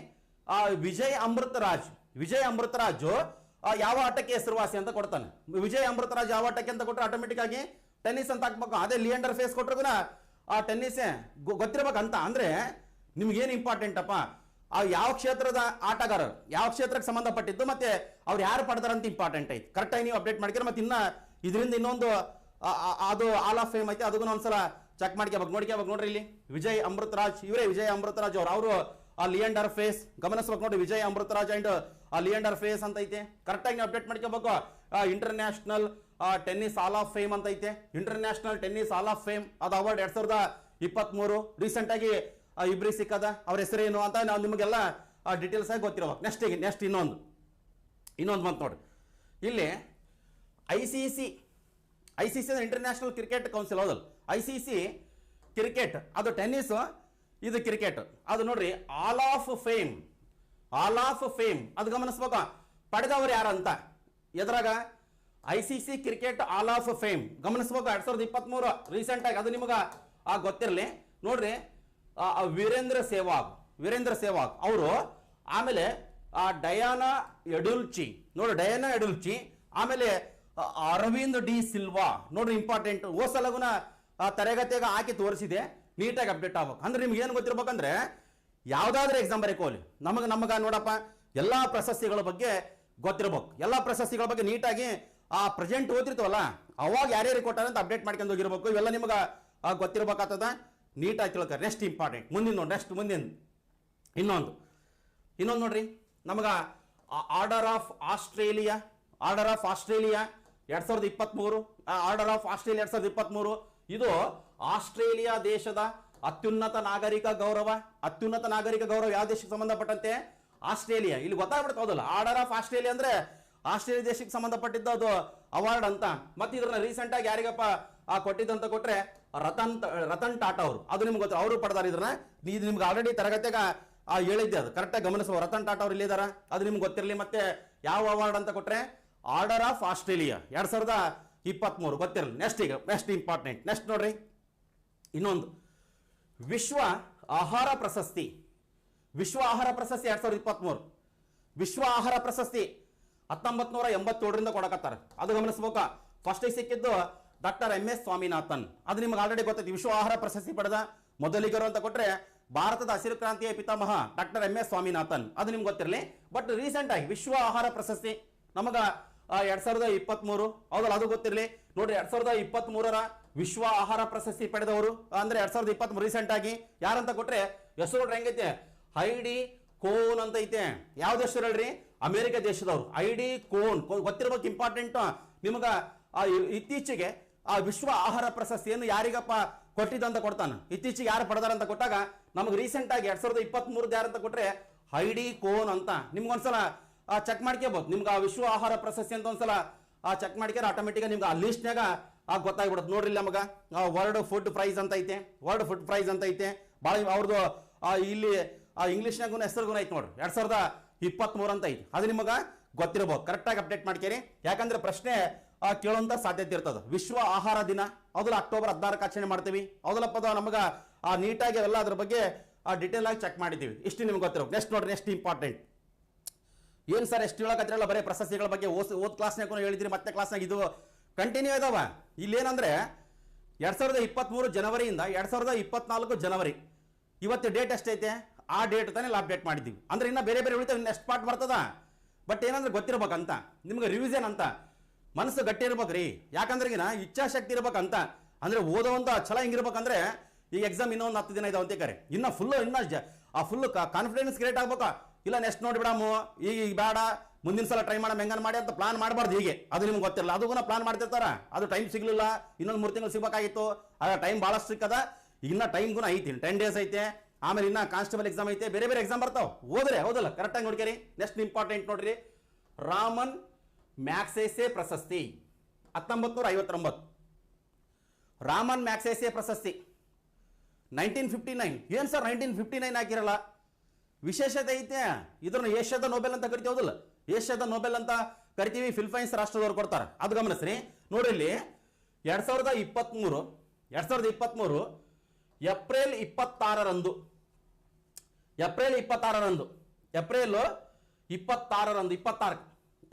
ವಿಜಯ್ ಅಮೃತರಾಜು ಯಾವ ಆಟಕ್ಕೆ ಹೆಸರುವಾಸಿ ಅಂತ ಕೊಡ್ತಾನೆ. ವಿಜಯ್ ಅಮೃತರಾಜ್ ಯಾವ ಆಟಕ್ಕೆ ಅಂತ ಕೊಟ್ಟರೆ ಆಟೋಮೆಟಿಕ್ ಆಗಿ ಟೆನ್ನಿಸ್ ಅಂತ ಹಾಕ್ಬೇಕು. ಅದೇ ಲಿಯಾಂಡರ್ ಫೇಸ್ ಕೊಟ್ರಿಗುನ ಆ ಟೆನ್ನಿಸ್ ಗೊತ್ತಿರ್ಬೇಕಂತ. ಅಂದ್ರೆ ನಿಮ್ಗೇನು ಇಂಪಾರ್ಟೆಂಟ್ ಅಪ್ಪ, ಯಾವ ಕ್ಷೇತ್ರದ ಆಟಗಾರರು, ಯಾವ ಕ್ಷೇತ್ರಕ್ಕೆ ಸಂಬಂಧಪಟ್ಟಿದ್ದು, ಮತ್ತೆ ಅವ್ರು ಯಾರು ಪಡೆದಾರಂತ ಇಂಪಾರ್ಟೆಂಟ್ ಐತಿ. ಕರೆಕ್ಟಾಗಿ ನೀವು ಅಪ್ಡೇಟ್ ಮಾಡ್ತೀರ. ಮತ್ತೆ ಇನ್ನ ಇದರಿಂದ ಇನ್ನೊಂದು ಅದು ಹಾಲ್ ಆಫ್ ಫೇಮ್ ಐತೆ, ಅದಕ್ಕೂ ಒಂದ್ಸಲ ಚೆಕ್ ನೋಡ್ಕೋಬೇಕು. ನೋಡ್ರಿ ಇಲ್ಲಿ ವಿಜಯ್ ಅಮೃತರಾಜ್, ಇವರೇ ವಿಜಯ್ ಅಮೃತರಾಜ್ ಅವರು ಲಿಯಾಂಡರ್ ಫೇಸ್ ಗಮನಿಸ್ಬೇಕು ನೋಡ್ರಿ. ವಿಜಯ್ ಅಮೃತರಾಜ್ ಅಂಡ್ ಲಿಯಾಂಡರ್ ಫೇಸ್ ಅಂತ ಐತೆ. ಕರೆಕ್ಟಾಗಿ ನೀವು ಅಪ್ಡೇಟ್ ಮಾಡ್ಕೋಬೇಕು. International tennis hall of fame ಅಂತ ಐತೆ. International tennis hall of fame ಅದು ಅವಾರ್ಡ್ 2023 ರೀಸೆಂಟ್ ಆಗಿ ಇಬ್ರಿಗೆ ಸಿಕ್ಕದ. ಅವ್ರ ಹೆಸರೇನು ಅಂತ ನಾವು ನಿಮಗೆಲ್ಲ ಡೀಟೇಲ್ಸ್ ಆಗಿ ಗೊತ್ತಿರಬೇಕು. ನೆಕ್ಸ್ಟ್ ಇನ್ನೊಂದು ಬಂತು ನೋಡ್ರಿ. ಇಲ್ಲಿ ICC ಇಂಟರ್ನ್ಯಾಷನಲ್ ಕ್ರಿಕೆಟ್ ಕೌನ್ಸಿಲ್, ಹೌದಲ್ಲ? ICC ಕ್ರಿಕೆಟ್ ಅದು ಟೆನ್ನಿಸ್, ಇದು ಕ್ರಿಕೆಟ್. ಅದು ನೋಡ್ರಿ ಹಾಲ್ ಆಫ್ ಫೇಮ್ ಅದು ಗಮನಿಸ್ಬೇಕು. ಪಡೆದವರು ಯಾರಂತ ಎದ್ರಾಗ ICC cricket hall of fame ಗಮನಿಸ್ಬೇಕು. 2023 ರೀಸೆಂಟ್ ಆಗಿ, ಅದು ನಿಮಗೆ ಗೊತ್ತಿರಲಿ. ನೋಡ್ರಿ ವೀರೇಂದ್ರ ಸೆಹ್ವಾಗ್ ಅವರು, ಆಮೇಲೆ ಡಯಾನಾ ಎಡುಲ್ಚಿ, ಆಮೇಲೆ ಅರವಿಂದ್ ಡಿ ಸಿಲ್ವಾ. ನೋಡ್ರಿ ಇಂಪಾರ್ಟೆಂಟ್. ಓಸಲಗುನ ತರಗತಿಯಾಗ ಹಾಕಿ ತೋರಿಸಿದೆ, ನೀಟಾಗಿ ಅಪ್ಡೇಟ್ ಆಗ್ಬೇಕು. ಅಂದ್ರೆ ನಿಮ್ಗೆ ಏನು ಗೊತ್ತಿರ್ಬೇಕಂದ್ರೆ ಯಾವ್ದಾದ್ರು ಎಕ್ಸಾಮ್ ಬರೀಕೋಲಿ ನಮಗ ನೋಡಪ್ಪ ಎಲ್ಲಾ ಪ್ರಶಸ್ತಿಗಳ ಬಗ್ಗೆ ಗೊತ್ತಿರ್ಬೇಕು. ಎಲ್ಲಾ ಪ್ರಶಸ್ತಿಗಳ ಬಗ್ಗೆ ನೀಟಾಗಿ ಪ್ರೆಸೆಂಟ್ ಓದಿರ್ತೀವಲ್ಲ ಅವಾಗ ಯಾರ್ಯಾರಿಗೆ ಕೊಟ್ಟಾರ ಅಂತ ಅಪ್ಡೇಟ್ ಮಾಡ್ಕೊಂಡು ಹೋಗಿರ್ಬೇಕು. ಇವೆಲ್ಲ ನಿಮ್ಗೆ ಗೊತ್ತಿರ್ಬೇಕಾಗ್ತದ, ನೀಟಾಗಿ ತಿಳ್ಕೊರಿ. ನೆಕ್ಸ್ಟ್ ಇಂಪಾರ್ಟೆಂಟ್ ಮುಂದಿನ ಇನ್ನೊಂದು ನೋಡ್ರಿ, ನಮಗ ಆರ್ಡರ್ ಆಫ್ ಆಸ್ಟ್ರೇಲಿಯಾ 2023 ಇದು ಆಸ್ಟ್ರೇಲಿಯಾ ದೇಶದ ಅತ್ಯುನ್ನತ ನಾಗರಿಕ ಗೌರವ ಯಾವ ದೇಶಕ್ಕೆ ಸಂಬಂಧಪಟ್ಟಂತೆ? ಆಸ್ಟ್ರೇಲಿಯಾ. ಇಲ್ಲಿ ಗೊತ್ತಾಗ್ಬಿಡ್ತಾ ಹೌದಲ್ಲ, ಆರ್ಡರ್ ಆಫ್ ಆಸ್ಟ್ರೇಲಿಯಾ ಅಂದ್ರೆ ಆಸ್ಟ್ರೇಲಿಯಾ ದೇಶಕ್ಕೆ ಸಂಬಂಧಪಟ್ಟಿದ್ದು ಅದು ಅವಾರ್ಡ್ ಅಂತ. ಮತ್ತೆ ಇದನ್ನ ರೀಸೆಂಟ್ ಆಗಿ ಯಾರಿಗಪ್ಪ ಕೊಟ್ಟಿದ್ದಂತ ಕೊಟ್ರೆ ರತನ್ ಟಾಟಾ ಅವರು, ಅದು ನಿಮ್ಗೆ ಗೊತ್ತಿರ, ಅವರು ಪಡೆದಾರ. ಇದು ನಿಮ್ಗೆ ಆಲ್ರೆಡಿ ತರಗತಿಯಾಗ ಹೇಳಿದ್ದೆ, ಅದು ಕರೆಕ್ಟಾಗಿ ಗಮನಿಸುವ. ರತನ್ ಟಾಟಾ ಅವರು ಇಲ್ಲಿದಾರ, ಅದು ನಿಮ್ಗೆ ಗೊತ್ತಿರಲಿ. ಮತ್ತೆ ಯಾವ ಅವಾರ್ಡ್ ಅಂತ ಕೊಟ್ರೆ ಆರ್ಡರ್ ಆಫ್ ಆಸ್ಟ್ರೇಲಿಯಾ 2023 ಗೊತ್ತಿರಲಿ. Next important. ನೆಕ್ಸ್ಟ್ ನೋಡ್ರಿ, ಇನ್ನೊಂದು ವಿಶ್ವ ಆಹಾರ ಪ್ರಶಸ್ತಿ 2023. ವಿಶ್ವ ಆಹಾರ ಪ್ರಶಸ್ತಿ 1987ರಿಂದ ಕೊಡಕತ್ತಾರ, ಅದು ಗಮನಿಸ್ಬೇಕಾ. ಫಸ್ಟ್ ಸಿಕ್ಕಿದ್ದು ಡಾಕ್ಟರ್ MS ಸ್ವಾಮಿನಾಥನ್, ಅದು ನಿಮ್ಗೆ ಆಲ್ರೆಡಿ ಗೊತ್ತೈತಿ. ವಿಶ್ವ ಆಹಾರ ಪ್ರಶಸ್ತಿ ಪಡೆದ ಮೊದಲಿಗರು ಅಂತ ಕೊಟ್ರೆ ಭಾರತದ ಹಸಿರು ಕ್ರಾಂತಿಯ ಪಿತಾಮಹ ಡಾಕ್ಟರ್ MS ಸ್ವಾಮಿನಾಥನ್, ಅದು ನಿಮ್ಗೆ ಗೊತ್ತಿರಲಿ. ಬಟ್ ರೀಸೆಂಟ್ ಆಗಿ ವಿಶ್ವ ಆಹಾರ ಪ್ರಶಸ್ತಿ ನಮಗ 2023 ಹೌದಲ್ಲ, ಅದು ಗೊತ್ತಿರಲಿ. ನೋಡ್ರಿ 2023ರ ವಿಶ್ವ ಆಹಾರ ಪ್ರಶಸ್ತಿ ಪಡೆದವರು ಅಂದ್ರೆ 2023 ರೀಸೆಂಟ್ ಆಗಿ ಯಾರಂತ ಕೊಟ್ರೆ ಹೆಸರು ನೋಡ್ರಿ ಹೆಂಗೈತೆ, ಹೈಡಿ ಕೋನ್ ಅಂತ ಐತೆ. ಯಾವ ದೇಶದವ್ರು ಹೇಳ್ರಿ? ಅಮೆರಿಕ ದೇಶದವರು. ಐಡಿ ಕೋನ್ ಗೊತ್ತಿರ್ಬೇಕು, ಇಂಪಾರ್ಟೆಂಟ್ ನಿಮಗ. ಇತ್ತೀಚೆಗೆ ವಿಶ್ವ ಆಹಾರ ಪ್ರಶಸ್ತಿಯನ್ನು ಯಾರಿಗಪ್ಪ ಕೊಟ್ಟಿದ್ದಂತ ಕೊಡ್ತಾನೆ, ಇತ್ತೀಚೆಗೆ ಯಾರು ಪಡೆದಾರ ಅಂತ ಕೊಟ್ಟಾಗ ನಮಗೆ ರೀಸೆಂಟ್ ಆಗಿ 2023 ಯಾರಂತ ಕೊಟ್ರೆ ಹೈಡಿ ಕೋನ್ ಅಂತ. ನಿಮ್ಗೊಂದ್ಸಲ ಚೆಕ್ ಮಾಡ್ಕೋಬಹುದು. ನಿಮ್ಗೆ ಆ ವಿಶ್ವ ಆಹಾರ ಪ್ರಶಸ್ತಿ ಅಂತ ಒಂದ್ಸಲ ಚೆಕ್ ಮಾಡ್ಕ್ಯಾರ ಆಟೋಮೆಟಿಕ್ ನಿಮ್ಗೆ ಆ ಲಿಸ್ಟ್ನಾಗ ಗೊತ್ತಾಗ್ಬಿಡುತ್ತೆ. ನೋಡ್ರಿ ನಮಗ ವರ್ಲ್ಡ್ ಫುಡ್ ಪ್ರೈಸ್ ಅಂತ ಐತೆ, ಭಾಳ ಅವ್ರದ್ದು ಇಲ್ಲಿ ಇಂಗ್ಲೀಷ್ನಾಗೂ ಹೆಸರುಗೂ ಐತೆ ನೋಡ್ರಿ, 2023 ಅಂತ ಐತಿ. ಅದು ನಿಮಗ ಗೊತ್ತಿರಬಹುದು, ಕರೆಕ್ಟಾಗಿ ಅಪ್ಡೇಟ್ ಮಾಡ್ಕೇರಿ. ಯಾಕಂದ್ರೆ ಪ್ರಶ್ನೆ ಕೇಳುವಂತ ಸಾಧ್ಯತೆ ಇರ್ತದೆ. ವಿಶ್ವ ಆಹಾರ ದಿನ ಹೌದಲ್ಲ, ಅಕ್ಟೋಬರ್ 16ಕ್ಕೆ ಆಚರಣೆ ಮಾಡ್ತೀವಿ ಹೌದಲ್ಲಪ್ಪ. ನಮಗ ನೀಟಾಗಿ ಎಲ್ಲ ಅದ್ರ ಬಗ್ಗೆ ಡಿಟೇಲ್ ಆಗಿ ಚೆಕ್ ಮಾಡಿದ್ದೀವಿ. ಇಷ್ಟು ನಿಮ್ಗೆ ಗೊತ್ತಿರೋದು. ನೆಕ್ಸ್ಟ್ ನೋಡ್ರಿ, ನೆಕ್ಸ್ಟ್ ಇಂಪಾರ್ಟೆಂಟ್. ಏನು ಸರ್ ಎಷ್ಟು ಹೇಳಕತ್ತಿರಲ್ಲ, ಬರೀ ಪ್ರಶಸ್ತಿಗಳ ಬಗ್ಗೆ ಓದ್ ಕ್ಲಾಸ್ನಾಗ ಹೇಳಿದ್ರಿ, ಮತ್ತೆ ಕ್ಲಾಸ್ನಾಗ ಇದು ಕಂಟಿನ್ಯೂ ಇದಾವ. ಇಲ್ಲೇನಂದ್ರೆ 2023 ಜನವರಿಯಿಂದ 2024 ಜನವರಿ ಇವತ್ತು ಡೇಟ್ ಎಷ್ಟೈತೆ, ಆ ಡೇಟ್ ತಾನೇ ಅಪ್ಡೇಟ್ ಮಾಡಿದ್ದೀವಿ. ಅಂದ್ರೆ ಇನ್ನ ಬೇರೆ ಉಳಿತಾವೆ, ನೆಕ್ಸ್ಟ್ ಪಾರ್ಟ್ ಬರ್ತದ. ಬಟ್ ಏನಂದ್ರೆ ಗೊತ್ತಿರ್ಬೇಕಂತ ನಿಮ್ಗೆ ರಿವಿಷನ್ ಅಂತ ಮನಸ್ಸು ಗಟ್ಟಿ ಇರ್ಬೇಕ್ರಿ. ಯಾಕಂದ್ರೆ ಈಗಿನ ಇಚ್ಛಾಶಕ್ತಿ ಇರ್ಬೇಕಂತ, ಅಂದ್ರೆ ಓದೋವಂತ ಛಲ ಹಿಂಗಿರ್ಬೇಕಂದ್ರೆ ಈ ಎಕ್ಸಾಮ್ ಇನ್ನೊಂದು 10 ದಿನ ಇದಾವ ಅಂತೀಕಾರೆ, ಇನ್ನ ಫುಲ್ ಕಾನ್ಫಿಡೆನ್ಸ್ ಕ್ರಿಯೇಟ್ ಆಗ್ಬೇಕಾ. ಇಲ್ಲ ನೆಕ್ಸ್ಟ್ ನೋಡ್ಬಿಡಾಮು, ಈಗ ಬೇಡ ಮುಂದಿನ ಸಲ ಟ್ರೈ ಮಾಡಮ್ ಹೆಂಗನ್ ಮಾಡಿ ಅಂತ ಪ್ಲಾನ್ ಮಾಡಬಾರ್ದು. ಹೀಗೆ ಅದು ನಿಮ್ಗೆ ಗೊತ್ತಿರಲ್ಲ, ಅದು ಪ್ಲಾನ್ ಮಾಡ್ತಿರ್ತಾರ, ಅದು ಟೈಮ್ ಸಿಗ್ಲಿಲ್ಲ, ಇನ್ನೊಂದು 3 ತಿಂಗಳು ಸಿಗ್ಬೇಕಾಗಿತ್ತು, ಆಗ ಟೈಮ್ ಭಾಳಷ್ಟು ಸಿಕ್ಕದ. ಇನ್ನ ಟೈಮ್ ಗುಣ ಐತಿ, 10 ಡೇಸ್ ಐತೆ, ಆಮೇಲೆ ಇನ್ನ ಕಾನ್ಸ್ಟೇಬಲ್ ಎಕ್ಸಾಮ್ ಐತೆ, ಬೇರೆ ಬೇರೆ ಎಕ್ಸಾಮ್ ಬರ್ತಾವ. ಓದ್ರೆ ಹೌದಲ್ಲ, ಕರೆಕ್ಟಾಗಿ ನೋಡ್ಕೇರಿ. ನೆಕ್ಸ್ಟ್ ಇಂಪಾರ್ಟೆಂಟ್ ನೋಡ್ರಿ, ರಾಮನ್ ಮ್ಯಾಗ್ಸೆಸೆ ಪ್ರಶಸ್ತಿ 1959. ರಾಮನ್ ಮ್ಯಾಗ್ಸೆಸೆ ಪ್ರಶಸ್ತಿ 1959. ಏನ್ ಸರ್ 1959 ಹಾಕಿರಲ್ಲ, ವಿಶೇಷತೆ ಐತೆ. ಇದನ್ನು ಏಷ್ಯಾದ ನೋಬೆಲ್ ಅಂತ ಕರಿತೀವಿ, ಹೌದಲ್ಲ, ಏಷ್ಯಾದ ನೋಬೆಲ್ ಅಂತ ಕರಿತೀವಿ. ಫಿಲಿಪೈನ್ಸ್ ರಾಷ್ಟ್ರದವ್ರು ಕೊಡ್ತಾರೆ, ಅದು ಗಮನಿಸ್ರಿ. ನೋಡ್ರಿ ಇಲ್ಲಿ 2023 ಏಪ್ರಿಲ್ 26ರಂದು ಏಪ್ರಿಲ್ 26ರಂದು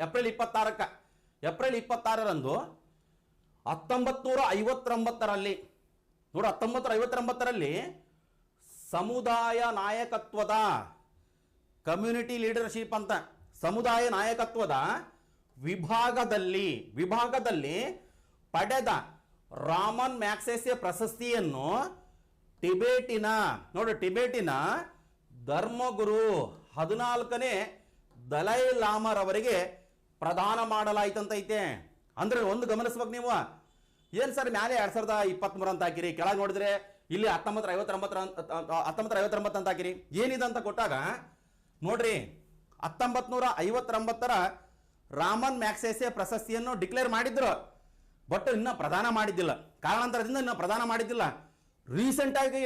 1959ರಲ್ಲಿ ನೋಡಿ, 1959ರಲ್ಲಿ ಸಮುದಾಯ ನಾಯಕತ್ವದ ಕಮ್ಯುನಿಟಿ ಲೀಡರ್ಶಿಪ್ ಅಂತ ಸಮುದಾಯ ನಾಯಕತ್ವದ ವಿಭಾಗದಲ್ಲಿ ಪಡೆದ ರಾಮನ್ ಮ್ಯಾಗ್ಸೆಸೆ ಪ್ರಶಸ್ತಿಯನ್ನು ಟಿಬೇಟಿನ ಧರ್ಮಗುರು 14ನೇ ದಲೈ ಲಾಮರವರಿಗೆ ಪ್ರದಾನ ಮಾಡಲಾಯ್ತಂತೈತೆ. ಅಂದ್ರೆ ಒಂದು ಗಮನಿಸ್ಬೇಕು ನೀವು, ಏನ್ ಸರ್ ಮ್ಯಾಲೆ 2023 ಅಂತ ಹಾಕಿರಿ, ಕೆಳಗೆ ನೋಡಿದ್ರೆ ಇಲ್ಲಿ 1959 ಅಂತ ಹಾಕಿರಿ, ಏನಿದೆ ಅಂತ ಕೊಟ್ಟಾಗ ನೋಡ್ರಿ 1959ರ ರಾಮನ್ ಮ್ಯಾಗ್ಸೆಸೆ ಪ್ರಶಸ್ತಿಯನ್ನು ಡಿಕ್ಲೇರ್ ಮಾಡಿದ್ರು, ಬಟ್ ಇನ್ನ ಪ್ರದಾನ ಮಾಡಿದ್ದಿಲ್ಲ. ಕಾರಣಾಂತರದಿಂದ ಇನ್ನ ಪ್ರದಾನ ಮಾಡಿದ್ದಿಲ್ಲ, ರೀಸೆಂಟ್ ಆಗಿ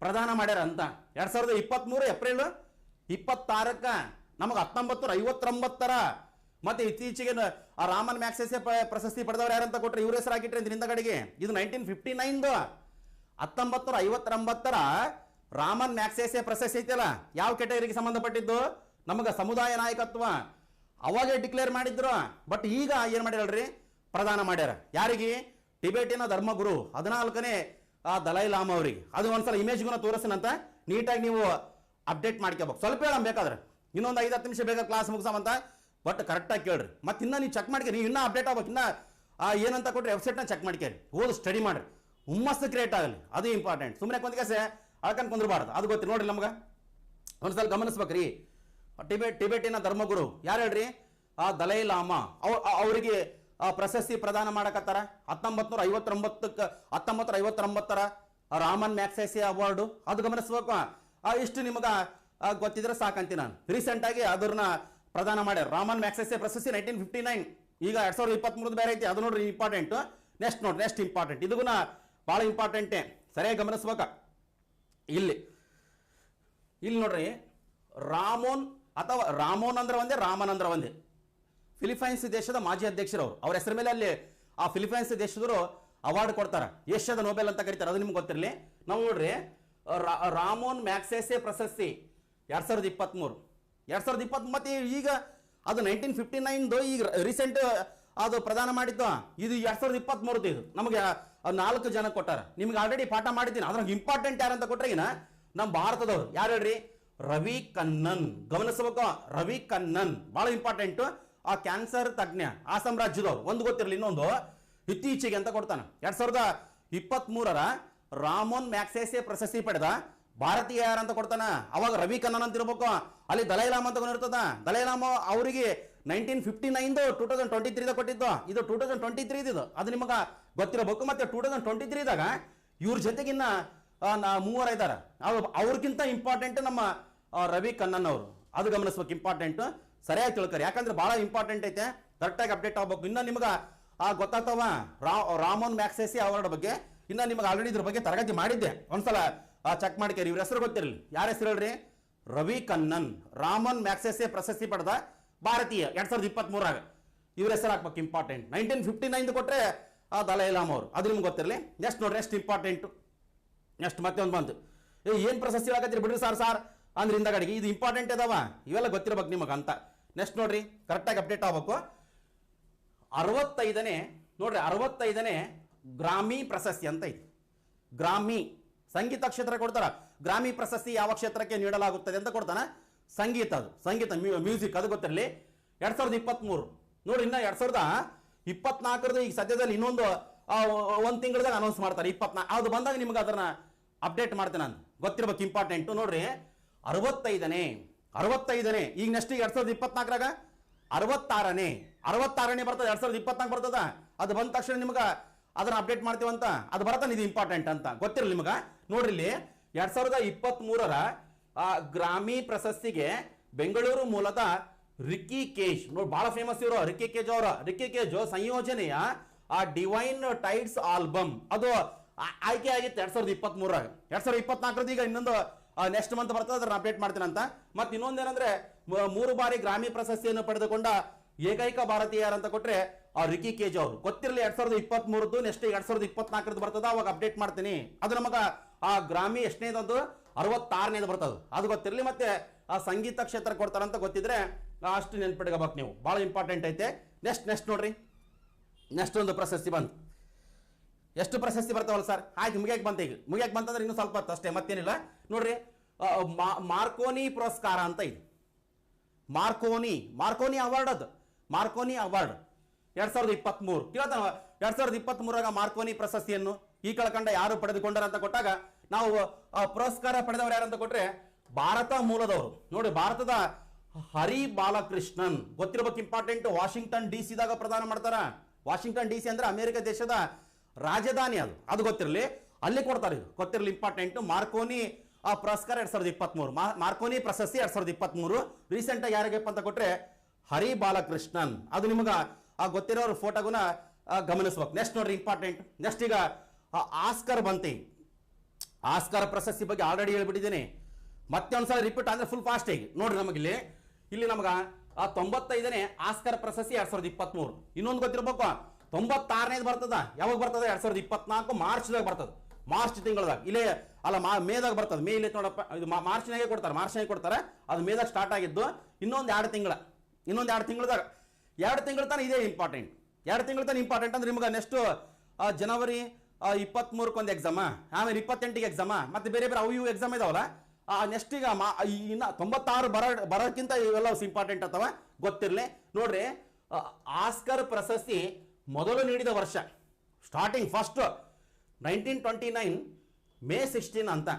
ಪ್ರದಾನ ಮಾಡ್ಯಾರ ಅಂತ. 2023 ಏಪ್ರಿಲ್ 26ಕ್ಕ ನಮಗೆ 1959ರ ಮತ್ತೆ ಇತ್ತೀಚೆಗೆ ಆ ರಾಮನ್ ಮ್ಯಾಗ್ಸೆಸೆ ಪ್ರಶಸ್ತಿ ಪಡೆದವರು ಯಾರಂತ ಕೊಟ್ಟರೆ ಇವ್ರ ಹೆಸರು ಹಾಕಿಟ್ರೆ ಹಿಂದಿನ ಕಡೆಗೆ. ಇದು 1959. 1959ರ ರಾಮನ್ ಮ್ಯಾಗ್ಸೆಸೆ ಪ್ರಶಸ್ತಿ ಐತಲ್ಲ, ಯಾವ ಕೆಟಗರಿಗೆ ಸಂಬಂಧಪಟ್ಟಿದ್ದು? ನಮಗೆ ಸಮುದಾಯ ನಾಯಕತ್ವ. ಅವಾಗೇ ಡಿಕ್ಲೇರ್ ಮಾಡಿದ್ರು, ಬಟ್ ಈಗ ಏನ್ ಮಾಡ್ಯಾರಲ್ರಿ, ಪ್ರದಾನ ಮಾಡ್ಯಾರ. ಯಾರಿಗೆ? ಟಿಬೇಟಿನ ಧರ್ಮಗುರು 14ನೇ ದಲೈ ಲಾಮ ಅವ್ರಿಗೆ. ಅದು ಒಂದ್ಸಲ ಇಮೇಜ್ಗೂ ತೋರಿಸ್ತೀನಂತ, ನೀಟಾಗಿ ನೀವು ಅಪ್ಡೇಟ್ ಮಾಡ್ಕೋಬೇಕು. ಸ್ವಲ್ಪ ಹೇಳಮ್ ಬೇಕಾದ್ರೆ, ಇನ್ನೊಂದು 5-10 ನಿಮಿಷ ಬೇಗ ಕ್ಲಾಸ್ ಮುಗಿಸಮಂತ, ಬಟ್ ಕರೆಕ್ಟಾಗಿ ಕೇಳ್ರಿ. ಮತ್ತೆ ಇನ್ನ ನೀವು ಚೆಕ್ ಮಾಡ್ಕೇರಿ, ನೀವು ಇನ್ನೂ ಅಪ್ಡೇಟ್ ಆಗ್ಬೇಕು. ಇನ್ನ ಏನಂತ ಕೊಟ್ರೆ ವೆಬ್ಸೈಟ್ನ ಚೆಕ್ ಮಾಡ್ಕೇರಿ, ಓದು ಸ್ಟಡಿ ಮಾಡ್ರಿ, ಹುಮ್ಮಸ್ಸು ಕ್ರಿಯೇಟ್ ಆಗಲಿ, ಅದು ಇಂಪಾರ್ಟೆಂಟ್. ಸುಮ್ಮನೆ ಕೊಂದ್ಕೇಸೆ ಅಳ್ಕೊಂಡು ಕುಂದ್ರಬಾರ್ದು, ಅದು ಗೊತ್ತಿಲ್ಲ ನೋಡ್ರಿ. ನಮ್ಗೆ ಒಂದ್ಸಲ ಗಮನಿಸ್ಬೇಕ್ರಿ. ಟಿಬೇಟಿನ ಧರ್ಮಗುರು ಯಾರು ಹೇಳ್ರಿ? ದಲೈ ಲಾಮ ಅವರಿಗೆ ಪ್ರಶಸ್ತಿ ಪ್ರದಾನ ಮಾಡಕತ್ತಾರ. 1959ರ ರಾಮನ್ ಮ್ಯಾಗ್ಸೆಸೆ ಅವಾರ್ಡು, ಅದು ಗಮನಿಸ್ಬೇಕು. ಇಷ್ಟು ನಿಮಗೆ ಗೊತ್ತಿದ್ರೆ ಸಾಕಂತಿ ನಾನು. ರೀಸೆಂಟ್ ಆಗಿ ಅದನ್ನ ಪ್ರದಾನ ಮಾಡ್ಯಾರ, ರಾಮನ್ ಮ್ಯಾಗ್ಸೆಸೆ ಪ್ರಶಸ್ತಿ 1959. ಈಗ 2023 ಬೇರೆ ಐತಿ, ಅದು ನೋಡ್ರಿ ಇಂಪಾರ್ಟೆಂಟ್. ನೆಕ್ಸ್ಟ್ ಇಂಪಾರ್ಟೆಂಟ್, ಇದನ್ನ ಬಹಳ ಇಂಪಾರ್ಟೆಂಟೇ, ಸರಿಯಾಗಿ ಗಮನಿಸ್ಬೇಕ. ಇಲ್ಲಿ ನೋಡ್ರಿ, ರಾಮೋನ್ ಅಂದ್ರೆ ಒಂದೇ, ರಾಮನ್ ಅಂದ್ರೆ ಒಂದೇ. ಫಿಲಿಪೈನ್ಸ್ ದೇಶದ ಮಾಜಿ ಅಧ್ಯಕ್ಷರವರು, ಅವ್ರ ಹೆಸರ ಮೇಲೆ ಅಲ್ಲಿ ಆ ಫಿಲಿಪೈನ್ಸ್ ದೇಶದವರು ಅವಾರ್ಡ್ ಕೊಡ್ತಾರೆ, ಏಷ್ಯಾದ ನೋಬೆಲ್ ಅಂತ ಕರೀತಾರೆ, ಅದು ನಿಮ್ಗೆ ಗೊತ್ತಿರಲಿ. ನಾವು ನೋಡ್ರಿ, ರಾಮೋನ್ ಮ್ಯಾಗ್ಸೆಸೆ ಪ್ರಶಸ್ತಿ 2023 ಮತ್ತೆ ಈಗ ಅದು 1959 ಈಗ ರೀಸೆಂಟ್ ಅದು ಪ್ರದಾನ ಮಾಡಿದ್ದು. ಇದು 2023 ಇದು ನಮಗೆ 4 ಜನ ಕೊಟ್ಟಾರ. ನಿಮ್ಗೆ ಆಲ್ರೆಡಿ ಪಾಠ ಮಾಡಿದ್ದೀನಿ. ಅದ್ರಾಗ ಇಂಪಾರ್ಟೆಂಟ್ ಯಾರಂತ ಕೊಟ್ರೆ ನಮ್ಮ ಭಾರತದವ್ರು ಯಾರು ಹೇಳ್ರಿ? ರವಿ ಕಣ್ಣನ್. ಗಮನಿಸಬೇಕು, ರವಿ ಕಣ್ಣನ್ ಬಹಳ ಇಂಪಾರ್ಟೆಂಟ್. ಆ ಕ್ಯಾನ್ಸರ್ ತಜ್ಞ, ಆಸಾಂ ರಾಜ್ಯದವ್ರು. ಒಂದು ಗೊತ್ತಿರಲಿ, ಇನ್ನೊಂದು ಇತ್ತೀಚೆಗೆ ಅಂತ ಕೊಡ್ತಾನೆ. 2023ರ ರಾಮೋನ್ ಮ್ಯಾಗ್ಸೆಸೆ ಪ್ರಶಸ್ತಿ ಪಡೆದ ಭಾರತೀಯ ಯಾರಂತ ಕೊಡ್ತಾನ, ಅವಾಗ ರವಿ ಕಣ್ಣನ್ ಅಂತ ಇರ್ಬೇಕು. ಅಲ್ಲಿ ದಲೈ ಲಾಮ ಅಂತ ಇರ್ತದ. ದಲೈ ಲಾಮ ಅವರಿಗೆ 1959 2023 ಕೊಟ್ಟಿದ್ದು. ಇದು 2023 ಇದು, ಅದು ನಿಮಗ ಗೊತ್ತಿರಬೇಕು. ಮತ್ತೆ 2023ದಾಗ ಇವ್ರ ಜೊತೆಗಿನ್ನ 3 ಇದಾರ. ಅವ್ರಿಗಿಂತ ಇಂಪಾರ್ಟೆಂಟ್ ನಮ್ಮ ರವಿ ಕಣ್ಣನ್ ಅವರು, ಅದು ಗಮನಿಸ್ಬೇಕು, ಇಂಪಾರ್ಟೆಂಟ್. ಸರಿಯಾಗಿ ತಿಳ್ಕರಿ, ಯಾಕಂದ್ರೆ ಬಹಳ ಇಂಪಾರ್ಟೆಂಟ್ ಐತೆ, ಕರೆಕ್ಟಾಗಿ ಅಪ್ಡೇಟ್ ಆಗ್ಬೇಕು. ಇನ್ನ ನಿಮ್ಗೆ ಗೊತ್ತಾಗ್ತವ ರಾಮೋನ್ ಮ್ಯಾಗ್ಸೆಸೆ ಅವಾರ್ಡ್ ಬಗ್ಗೆ. ಇನ್ನ ನಿಮ್ಗೆ ಆಲ್ರೆಡಿ ಇದ್ರ ಬಗ್ಗೆ ತರಗತಿ ಮಾಡಿದ್ದೆ, ಒಂದ್ಸಲ ಚೆಕ್ ಮಾಡ್ಕೇರಿ. ಇವ್ರ ಹೆಸರು ಗೊತ್ತಿರಲಿ, ಯಾರ ಹೆಸರು ಹೇಳ್ರಿ? ರವಿ ಕಣ್ಣನ್. ರಾಮನ್ ಮ್ಯಾಗ್ಸೆಸೆ ಪ್ರಶಸ್ತಿ ಪಡೆದ ಭಾರತೀಯ 2023ರಾಗ ಇವ್ರ ಹೆಸರು ಹಾಕ್ಬೇಕು, ಇಂಪಾರ್ಟೆಂಟ್. 1959 ಕೊಟ್ರೆ ದಲೈ ಲಾಮ ಅವರು, ಅದು ನಿಮ್ಗೆ ಗೊತ್ತಿರಲಿ. ನೆಕ್ಸ್ಟ್ ನೋಡ್ರಿ, ನೆಕ್ಸ್ಟ್ ಇಂಪಾರ್ಟೆಂಟ್. ನೆಕ್ಸ್ಟ್ ಮತ್ತೆ ಒಂದು ಬಂತು, ಏನ್ ಪ್ರಶಸ್ತಿ ಆಗತ್ತೀರಿ ಬಿಡ್ರಿ ಸಾರ್ ಅಂದ್ರೆ ಹಿಂದಗಡೆಗೆ ಇದು ಇಂಪಾರ್ಟೆಂಟ್ ಇದಾವ, ಇವೆಲ್ಲ ಗೊತ್ತಿರ್ಬೇಕು ನಿಮಗೆ ಅಂತ. ನೆಕ್ಸ್ಟ್ ನೋಡ್ರಿ, ಕರೆಕ್ಟಾಗಿ ಅಪ್ಡೇಟ್ ಆಗ್ಬೇಕು. 65ನೇ ಗ್ರಾಮಿ ಪ್ರಶಸ್ತಿ ಅಂತ ಐತಿ. ಗ್ರಾಮಿ ಸಂಗೀತ ಕ್ಷೇತ್ರ ಕೊಡ್ತಾರ. ಗ್ರಾಮಿ ಪ್ರಶಸ್ತಿ ಯಾವ ಕ್ಷೇತ್ರಕ್ಕೆ ನೀಡಲಾಗುತ್ತದೆ ಅಂತ ಕೊಡ್ತಾನ? ಸಂಗೀತ ಮ್ಯೂಸಿಕ್, ಅದು ಗೊತ್ತಿರಲಿ. 2023 ನೋಡಿ, ಇನ್ನ 24 ಈಗ ಸದ್ಯದಲ್ಲಿ ಇನ್ನೊಂದು ಒಂದು ತಿಂಗಳದಾಗ ಅನೌನ್ಸ್ ಮಾಡ್ತಾರೆ 24 ಅದು ಬಂದಾಗ ನಿಮ್ಗೆ ಅದನ್ನ ಅಪ್ಡೇಟ್ ಮಾಡ್ತೇನೆ ನಾನು, ಗೊತ್ತಿರ್ಬೇಕು ಇಂಪಾರ್ಟೆಂಟ್ ನೋಡ್ರಿ. 65ನೇ ಈಗ ನೆಕ್ಸ್ಟ್ 2024ರಾಗ 66ನೇ ಬರ್ತದೆ, 2024 ಬರ್ತದ. ಅದು ಬಂದ ತಕ್ಷಣ ನಿಮ್ಗೆ ಅದನ್ನ ಅಪ್ಡೇಟ್ ಮಾಡ್ತೀವಂತ, ಅದು ಬರತ್ತಾನೆ, ಇದು ಇಂಪಾರ್ಟೆಂಟ್ ಅಂತ ಗೊತ್ತಿರಲಿ ನಿಮ್ಗೆ. ನೋಡ್ರಿ ಇಲ್ಲಿ 2023ರ ಗ್ರಾಮಿ ಪ್ರಶಸ್ತಿಗೆ ಬೆಂಗಳೂರು ಮೂಲದ ರಿಕ್ಕಿ ಕೇಜ್ ನೋಡಿ, ಬಹಳ ಫೇಮಸ್ ಇವರು ರಿಕ್ಕಿ ಕೇಜ್ ಸಂಯೋಜನೆಯ ಡಿವೈನ್ ಟೈಡ್ಸ್ ಆಲ್ಬಮ್ ಅದು ಆಯ್ಕೆ ಆಗಿತ್ತು 2023ರಾಗ. 2024 ಈಗ ಇನ್ನೊಂದು ನೆಕ್ಸ್ಟ್ ಮಂತ್ ಬರ್ತದೆ, ಅದನ್ನ ಅಪ್ಡೇಟ್ ಮಾಡ್ತೀನಿ ಅಂತ. ಮತ್ತೆ ಇನ್ನೊಂದೇನಂದ್ರೆ 3 ಬಾರಿ ಗ್ರಾಮಿ ಪ್ರಶಸ್ತಿಯನ್ನು ಪಡೆದುಕೊಂಡ ಏಕೈಕ ಭಾರತೀಯರು ಅಂತ ಕೊಟ್ರೆ ರಿಕ್ಕಿ ಕೇಜ್ ಅವರು. ಗೊತ್ತಿರಲಿ 2023 ನೆಕ್ಸ್ಟ್ 2024 ಬರ್ತದ, ಅವಾಗ ಅಪ್ಡೇಟ್ ಮಾಡ್ತೀನಿ. ಅದು ನಮಗ ಗ್ರಾಮಿ ಎಷ್ಟನೇದಂದು 66ನೇದು ಬರ್ತದೆ, ಅದು ಗೊತ್ತಿರಲಿ. ಮತ್ತೆ ಸಂಗೀತ ಕ್ಷೇತ್ರ ಕೊಡ್ತಾರಂತ ಗೊತ್ತಿದ್ರೆ ಅಷ್ಟು ನೆನ್ಪಿಟ್ಕೋಬೇಕು ನೀವು, ಬಹಳ ಇಂಪಾರ್ಟೆಂಟ್ ಐತೆ. ನೆಕ್ಸ್ಟ್ ನೋಡ್ರಿ, ನೆಕ್ಸ್ಟ್ ಒಂದು ಪ್ರಶಸ್ತಿ ಬಂತು. ಎಷ್ಟು ಪ್ರಶಸ್ತಿ ಬರ್ತಾವಲ್ಲ ಸರ್, ಆಯ್ತು ಮುಗಿಯಕ್ಕೆ ಬಂತಂದ್ರೆ ಇನ್ನೂ ಸ್ವಲ್ಪ ಅಷ್ಟೇ, ಮತ್ತೇನಿಲ್ಲ. ನೋಡ್ರಿ, ಮಾರ್ಕೋನಿ ಪುರಸ್ಕಾರ ಅಂತ ಇದೆ. ಮಾರ್ಕೋನಿ ಅವಾರ್ಡ್, ಅದು ಮಾರ್ಕೋನಿ ಅವಾರ್ಡ್ 2023 ಕೇಳ್ತಾನ. 2023ರಾಗ ಮಾರ್ಕೋನಿ ಪ್ರಶಸ್ತಿಯನ್ನು ಈ ಕಳ್ಕಂಡ ಯಾರು ಪಡೆದುಕೊಂಡಾರ ಅಂತ ಕೊಟ್ಟಾಗ ನಾವು ಪುರಸ್ಕಾರ ಪಡೆದವರು ಯಾರಂತ ಕೊಟ್ರೆ ಭಾರತ ಮೂಲದವರು. ನೋಡಿ, ಭಾರತದ ಹರಿ ಬಾಲಕೃಷ್ಣನ್, ಗೊತ್ತಿರಬೇಕು ಇಂಪಾರ್ಟೆಂಟ್. ವಾಷಿಂಗ್ಟನ್ DC ದಾಗ ಪ್ರದಾನ ಮಾಡ್ತಾರ. ವಾಷಿಂಗ್ಟನ್ DC ಅಂದ್ರೆ ಅಮೆರಿಕ ದೇಶದ ರಾಜಧಾನಿ, ಅದು ಗೊತ್ತಿರಲಿ, ಅಲ್ಲಿ ಕೊಡ್ತಾರೆ. ಗೊತ್ತಿರಲಿ ಇಂಪಾರ್ಟೆಂಟ್. ಮಾರ್ಕೋನಿ ಪುರಸ್ಕಾರ 2023, ಮಾರ್ಕೋನಿ ಪ್ರಶಸ್ತಿ 2023 ರೀಸೆಂಟ್ ಆಗಿ ಯಾರಿಗಪ್ಪ ಅಂತ ಕೊಟ್ರೆ ಹರಿ ಬಾಲಕೃಷ್ಣನ್. ಅದು ನಿಮ್ಗೆ ಗೊತ್ತಿರೋರ ಫೋಟೋಗುನ ಗಮನಿಸ್ಬೇಕು. ನೆಕ್ಸ್ಟ್ ನೋಡ್ರಿ ಇಂಪಾರ್ಟೆಂಟ್. ನೆಕ್ಸ್ಟ್ ಈಗ ಆಸ್ಕರ್ ಬಂತಿ. ಆಸ್ಕರ್ ಪ್ರಶಸ್ತಿ ಬಗ್ಗೆ ಆಲ್ರೆಡಿ ಹೇಳ್ಬಿಟ್ಟಿದ್ದೀನಿ, ಮತ್ತೆ ಒಂದ್ಸಲ ರಿಪೀಟ್ ಅಂದ್ರೆ ಫುಲ್ ಫಾಸ್ಟ್ ಆಗಿ ನೋಡ್ರಿ. ಇಲ್ಲಿ ನಮಗ 95ನೇ ಆಸ್ಕರ್ ಪ್ರಶಸ್ತಿ 2023. ಇನ್ನೊಂದು ಗೊತ್ತಿರ್ಬೇಕು, 96ನೇದು ಬರ್ತದ. ಯಾವಾಗ ಬರ್ತದ? 2024 ಮಾರ್ಚ್ದಾಗ ಬರ್ತದ, ಮಾರ್ಚ್ ತಿಂಗಳದಾಗ. ಇಲ್ಲೇ ಅಲ್ಲ, ಮೇದಾಗ ಬರ್ತದೆ. ಮೇ ಇಲ್ಲಿ ನೋಡಪ್ಪ, ಇದು ಮಾರ್ಚ್ನಾಗೆ ಕೊಡ್ತಾರೆ. ಅದು ಮೇದಾಗ ಸ್ಟಾರ್ಟ್ ಆಗಿದ್ದು. ಇನ್ನೊಂದು 2 ತಿಂಗಳದಾಗ 2 ತಿಂಗಳ ತನಕ ಇದೇ ಇಂಪಾರ್ಟೆಂಟ್. 2 ತಿಂಗಳ ತನಕ ಇಂಪಾರ್ಟೆಂಟ್ ಅಂದ್ರೆ ನಿಮ್ಗೆ ನೆಕ್ಸ್ಟ್ ಜನವರಿ 23 ಎಕ್ಸಾಮ, ಆಮೇಲೆ 28ಗೆ ಎಕ್ಸಾಮ, ಮತ್ತೆ ಬೇರೆ ಅವು ಎಕ್ಸಾಮ್ ಇದಾವಲ್ಲ. ನೆಕ್ಸ್ಟ್ ಈಗ ಇನ್ನ 96 ಬರೋಕ್ಕಿಂತ ಇವೆಲ್ಲ ಇಂಪಾರ್ಟೆಂಟ್ ಅಥವಾ ಗೊತ್ತಿರಲಿ. ನೋಡ್ರಿ, ಆಸ್ಕರ್ ಪ್ರಶಸ್ತಿ ಮೊದಲು ನೀಡಿದ ವರ್ಷ ಸ್ಟಾರ್ಟಿಂಗ್ ಫಸ್ಟ್ 1929 ಮೇ 16 ಅಂತ.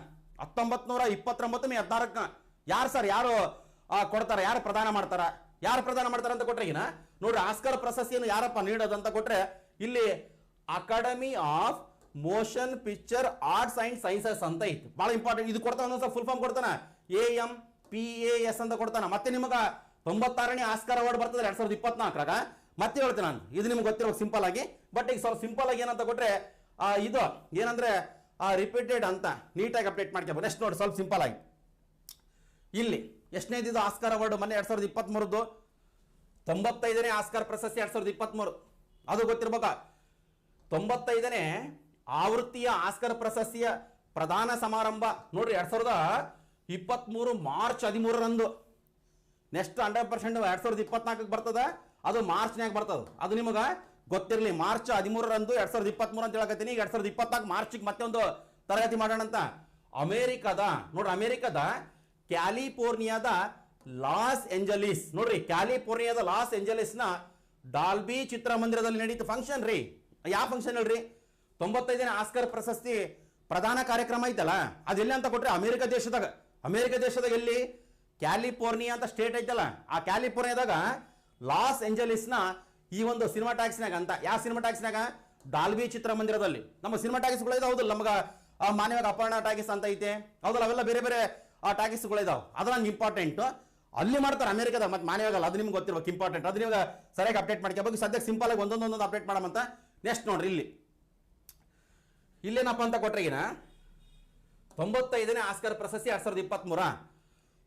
1929 ಮೇ 14 ಯಾರು ಕೊಡ್ತಾರ, ಯಾರು ಪ್ರದಾನ ಮಾಡ್ತಾರ ಅಂತ ಕೊಟ್ರೆ ಈಗಿನ ನೋಡ್ರಿ, ಆಸ್ಕರ್ ಪ್ರಶಸ್ತಿಯನ್ನು ಯಾರಪ್ಪ ನೀಡೋದು ಅಂತ ಕೊಟ್ರೆ ಇಲ್ಲಿ academy of motion picture arts and sciences ಅಂತ ಐತಿ. ಬಹಳ ಇಂಪಾರ್ಟೆಂಟ್. ಇದು ಕೊಡ್ತಾನ, ಫುಲ್ ಫಾರ್ಮ್ ಕೊಡ್ತಾನ, AMPAS ಅಂತ ಕೊಡ್ತಾನ. ಮತ್ತೆ ನಿಮಗ 96ನೇ ಆಸ್ಕರ್ ಅವಾರ್ಡ್ ಬರ್ತದೆ 2024ರಾಗ. ಮತ್ತೆ ಹೇಳ್ತೇನೆ ನಾನು, ಇದು ನಿಮ್ಗೆ ಗೊತ್ತಿರೋ ಸಿಂಪಲ್ ಆಗಿ. ಬಟ್ ಈಗ ಸ್ವಲ್ಪ ಸಿಂಪಲ್ ಆಗಿ ಏನಂತ ಕೊಟ್ರೆ ಇದು ಏನಂದ್ರೆ ರಿಪೀಟೆಡ್ ಅಂತ ನೀಟಾಗಿ ಅಪ್ಡೇಟ್ ಮಾಡ್ಕೋಬೇಕು. ನೆಕ್ಸ್ಟ್ ನೋಡಿ, ಸ್ವಲ್ಪ ಸಿಂಪಲ್ ಆಗಿ ಇಲ್ಲಿ ಎಷ್ಟನೇದು ಆಸ್ಕರ್ ಅವಾರ್ಡ್ ಮೊನ್ನೆ 2023 95ನೇ ಆಸ್ಕರ್ ಪ್ರಶಸ್ತಿ 2023, ಅದು ಗೊತ್ತಿರ್ಬೇಕಾ. 95ನೇ ಆವೃತ್ತಿಯ ಆಸ್ಕರ್ ಪ್ರಶಸ್ತಿಯ ಪ್ರದಾನ ಸಮಾರಂಭ ನೋಡ್ರಿ 2023 ಮಾರ್ಚ್ 13ರಂದು. ನೆಕ್ಸ್ಟ್ 100% 2024 ಬರ್ತದ, ಅದು ಮಾರ್ಚ್ನಾಗ ಬರ್ತದ. ಅದು ನಿಮಗೆ ಗೊತ್ತಿರಲಿ, ಮಾರ್ಚ್ 13ರಂದು 2023 ಅಂತ ಹೇಳಕತ್ತೀನಿ. ಈಗ 2024 ಮಾರ್ಚ್ಗೆ ಮತ್ತೆ ಒಂದು ತರಗತಿ ಮಾಡೋಣ ಅಂತ. ಅಮೆರಿಕದ ಕ್ಯಾಲಿಫೋರ್ನಿಯಾದ ಲಾಸ್ ಏಂಜಲೀಸ್, ನೋಡ್ರಿ ಕ್ಯಾಲಿಫೋರ್ನಿಯಾದ ಲಾಸ್ ಏಂಜಲೀಸ್ನ ಡಾಲ್ಬಿ ಚಿತ್ರಮಂದಿರದಲ್ಲಿ ನಡೀತು ಫಂಕ್ಷನ್ ರೀ. ಯಾವ ಫಂಕ್ಷನ್ ಹೇಳ್ರಿ? 95ನೇ ಆಸ್ಕರ್ ಪ್ರಶಸ್ತಿ ಪ್ರಧಾನ ಕಾರ್ಯಕ್ರಮ ಐತಲ್ಲ, ಅದೆಲ್ಲ ಅಂತ ಕೊಟ್ರೆ ಅಮೆರಿಕ ದೇಶದಾಗ ಎಲ್ಲಿ? ಕ್ಯಾಲಿಫೋರ್ನಿಯಾ ಅಂತ ಸ್ಟೇಟ್ ಐತಲ್ಲ, ಆ ಕ್ಯಾಲಿಫೋರ್ನಿಯಾದಾಗ ಲಾಸ್ ಏಂಜಲೀಸ್ನ ಈ ಒಂದು ಸಿನಿಮಾ ಟ್ಯಾಕ್ಸ್ನಾಗ ಅಂತ. ಯಾವ ಸಿನಿಮಾ ಟ್ಯಾಕ್ಸ್ನಾಗ? ಡಾಲ್ಬಿ ಚಿತ್ರಮಂದಿರದಲ್ಲಿ. ನಮ್ಮ ಸಿನಿಮಾ ಟ್ಯಾಕ್ಸ್ಗಳು ಹೌದಲ್ಲ, ನಮಗ ಮಾನ್ಯವಾಗಿ ಅಪರ್ಣ ಟ್ಯಾಕ್ಸ್ ಅಂತ ಐತೆ ಹೌದಲ್ಲ, ಅವೆಲ್ಲ ಬೇರೆ ಟ್ಯಾಕ್ಸ್ಗಳಿದಾವೆ. ಅದು ನಂಗೆ ಇಂಪಾರ್ಟೆಂಟ್. ಅಲ್ಲಿ ಮಾಡ್ತಾರೆ ಅಮೆರಿಕದ, ಮತ್ತೆ ಮಾನ್ಯವಾಗಲ್ಲ, ಅದು ನಿಮ್ಗೆ ಗೊತ್ತಿರ್ಬೇಕು ಇಂಪಾರ್ಟೆಂಟ್. ಅದು ನಿಮ್ಗೆ ಸರಿಯಾಗಿ ಅಪ್ಡೇಟ್ ಮಾಡ್ಕೋಬೇಕು. ಸದ್ಯಕ್ಕೆ ಸಿಂಪಲ್ ಆಗಿ ಒಂದೊಂದು ಅಪ್ಡೇಟ್ ಮಾಡಮಂತ. ನೆಕ್ಸ್ಟ್ ನೋಡ್ರಿ, ಇಲ್ಲೇನಪ್ಪ ಅಂತ ಕೊಟ್ರೆಗಿನ 95ನೇ ಆಸ್ಕರ್ ಪ್ರಶಸ್ತಿ 2023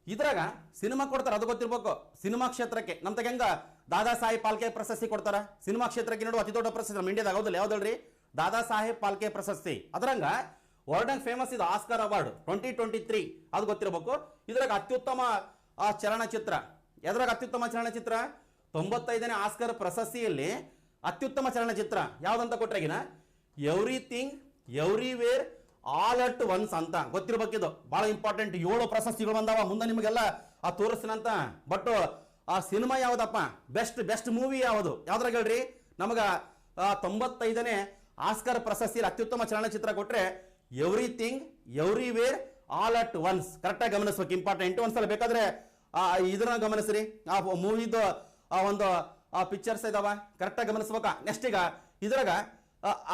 ಇದ್ರಾಗ ಸಿನಿಮಾ ಕೊಡ್ತಾರೆ, ಅದು ಗೊತ್ತಿರ್ಬೇಕು. ಸಿನಿಮಾ ಕ್ಷೇತ್ರಕ್ಕೆ ನಮ್ಮ ಹೆಂಗ ದಾದಾ ಸಾಹೇಬ್ ಪಾಲ್ಕೆ ಪ್ರಶಸ್ತಿ ಕೊಡ್ತಾರ, ಸಿನಿಮಾ ಕ್ಷೇತ್ರಕ್ಕೆ ನೋಡುವ ಅತಿ ದೊಡ್ಡ ಪ್ರಶಸ್ತಿ ನಮ್ಮ ಇಂಡಿಯಾದಾಗ ಹೌದಲ್ಲ, ಯಾವ್ದಲ್ರಿ? ದಾದಾ ಸಾಹೇಬ್ ಪಾಲ್ಕೆ ಪ್ರಶಸ್ತಿ. ಅದರಂಗ ವರ್ಲ್ಡ್ ಫೇಮಸ್ ಇದು ಆಸ್ಕರ್ ಅವಾರ್ಡ್ 2023, ಅದು ಗೊತ್ತಿರಬೇಕು. ಇದ್ರಾಗ ಅತ್ಯುತ್ತಮ ಚಲನಚಿತ್ರ, ಎದ್ರಾಗ ಅತ್ಯುತ್ತಮ ಚಲನಚಿತ್ರ? 95ನೇ ಆಸ್ಕರ್ ಪ್ರಶಸ್ತಿಯಲ್ಲಿ ಅತ್ಯುತ್ತಮ ಚಲನಚಿತ್ರ ಯಾವ್ದಂತ ಕೊಟ್ರೆಗಿನ everything everywhere all at once ಅಂತ ಗೊತ್ತಿರ್ಬೇಕಿದು. ಬಹಳ ಇಂಪಾರ್ಟೆಂಟ್. 7 ಪ್ರಶಸ್ತಿಗಳು ಬಂದಾವ, ಮುಂದೆ ನಿಮಗೆಲ್ಲ ತೋರಿಸ್ತೀನಂತ. ಬಟ್ ಆ ಸಿನಿಮಾ ಯಾವ್ದಪ್ಪ? ಬೆಸ್ಟ್ ಮೂವಿ ಯಾವುದು? ಯಾವ್ದ್ರಾಗ ಹೇಳ್ರಿ? ನಮಗ 95ನೇ ಆಸ್ಕರ್ ಪ್ರಶಸ್ತಿ ಅತ್ಯುತ್ತಮ ಚಲನಚಿತ್ರ ಕೊಟ್ರೆ everything everywhere all at once. ಕರೆಕ್ಟಾಗಿ ಗಮನಿಸ್ಬೇಕು, ಇಂಪಾರ್ಟೆಂಟ್. ಒಂದ್ಸಲ ಬೇಕಾದ್ರೆ ಇದನ್ನ ಗಮನಿಸ್ರಿ, ಆ ಮೂವಿದು ಒಂದು ಪಿಕ್ಚರ್ಸ್ ಇದಾವ, ಕರೆಕ್ಟಾಗಿ ಗಮನಿಸ್ಬೇಕಾ. ನೆಕ್ಸ್ಟ್ ಈಗ ಇದ್ರಾಗ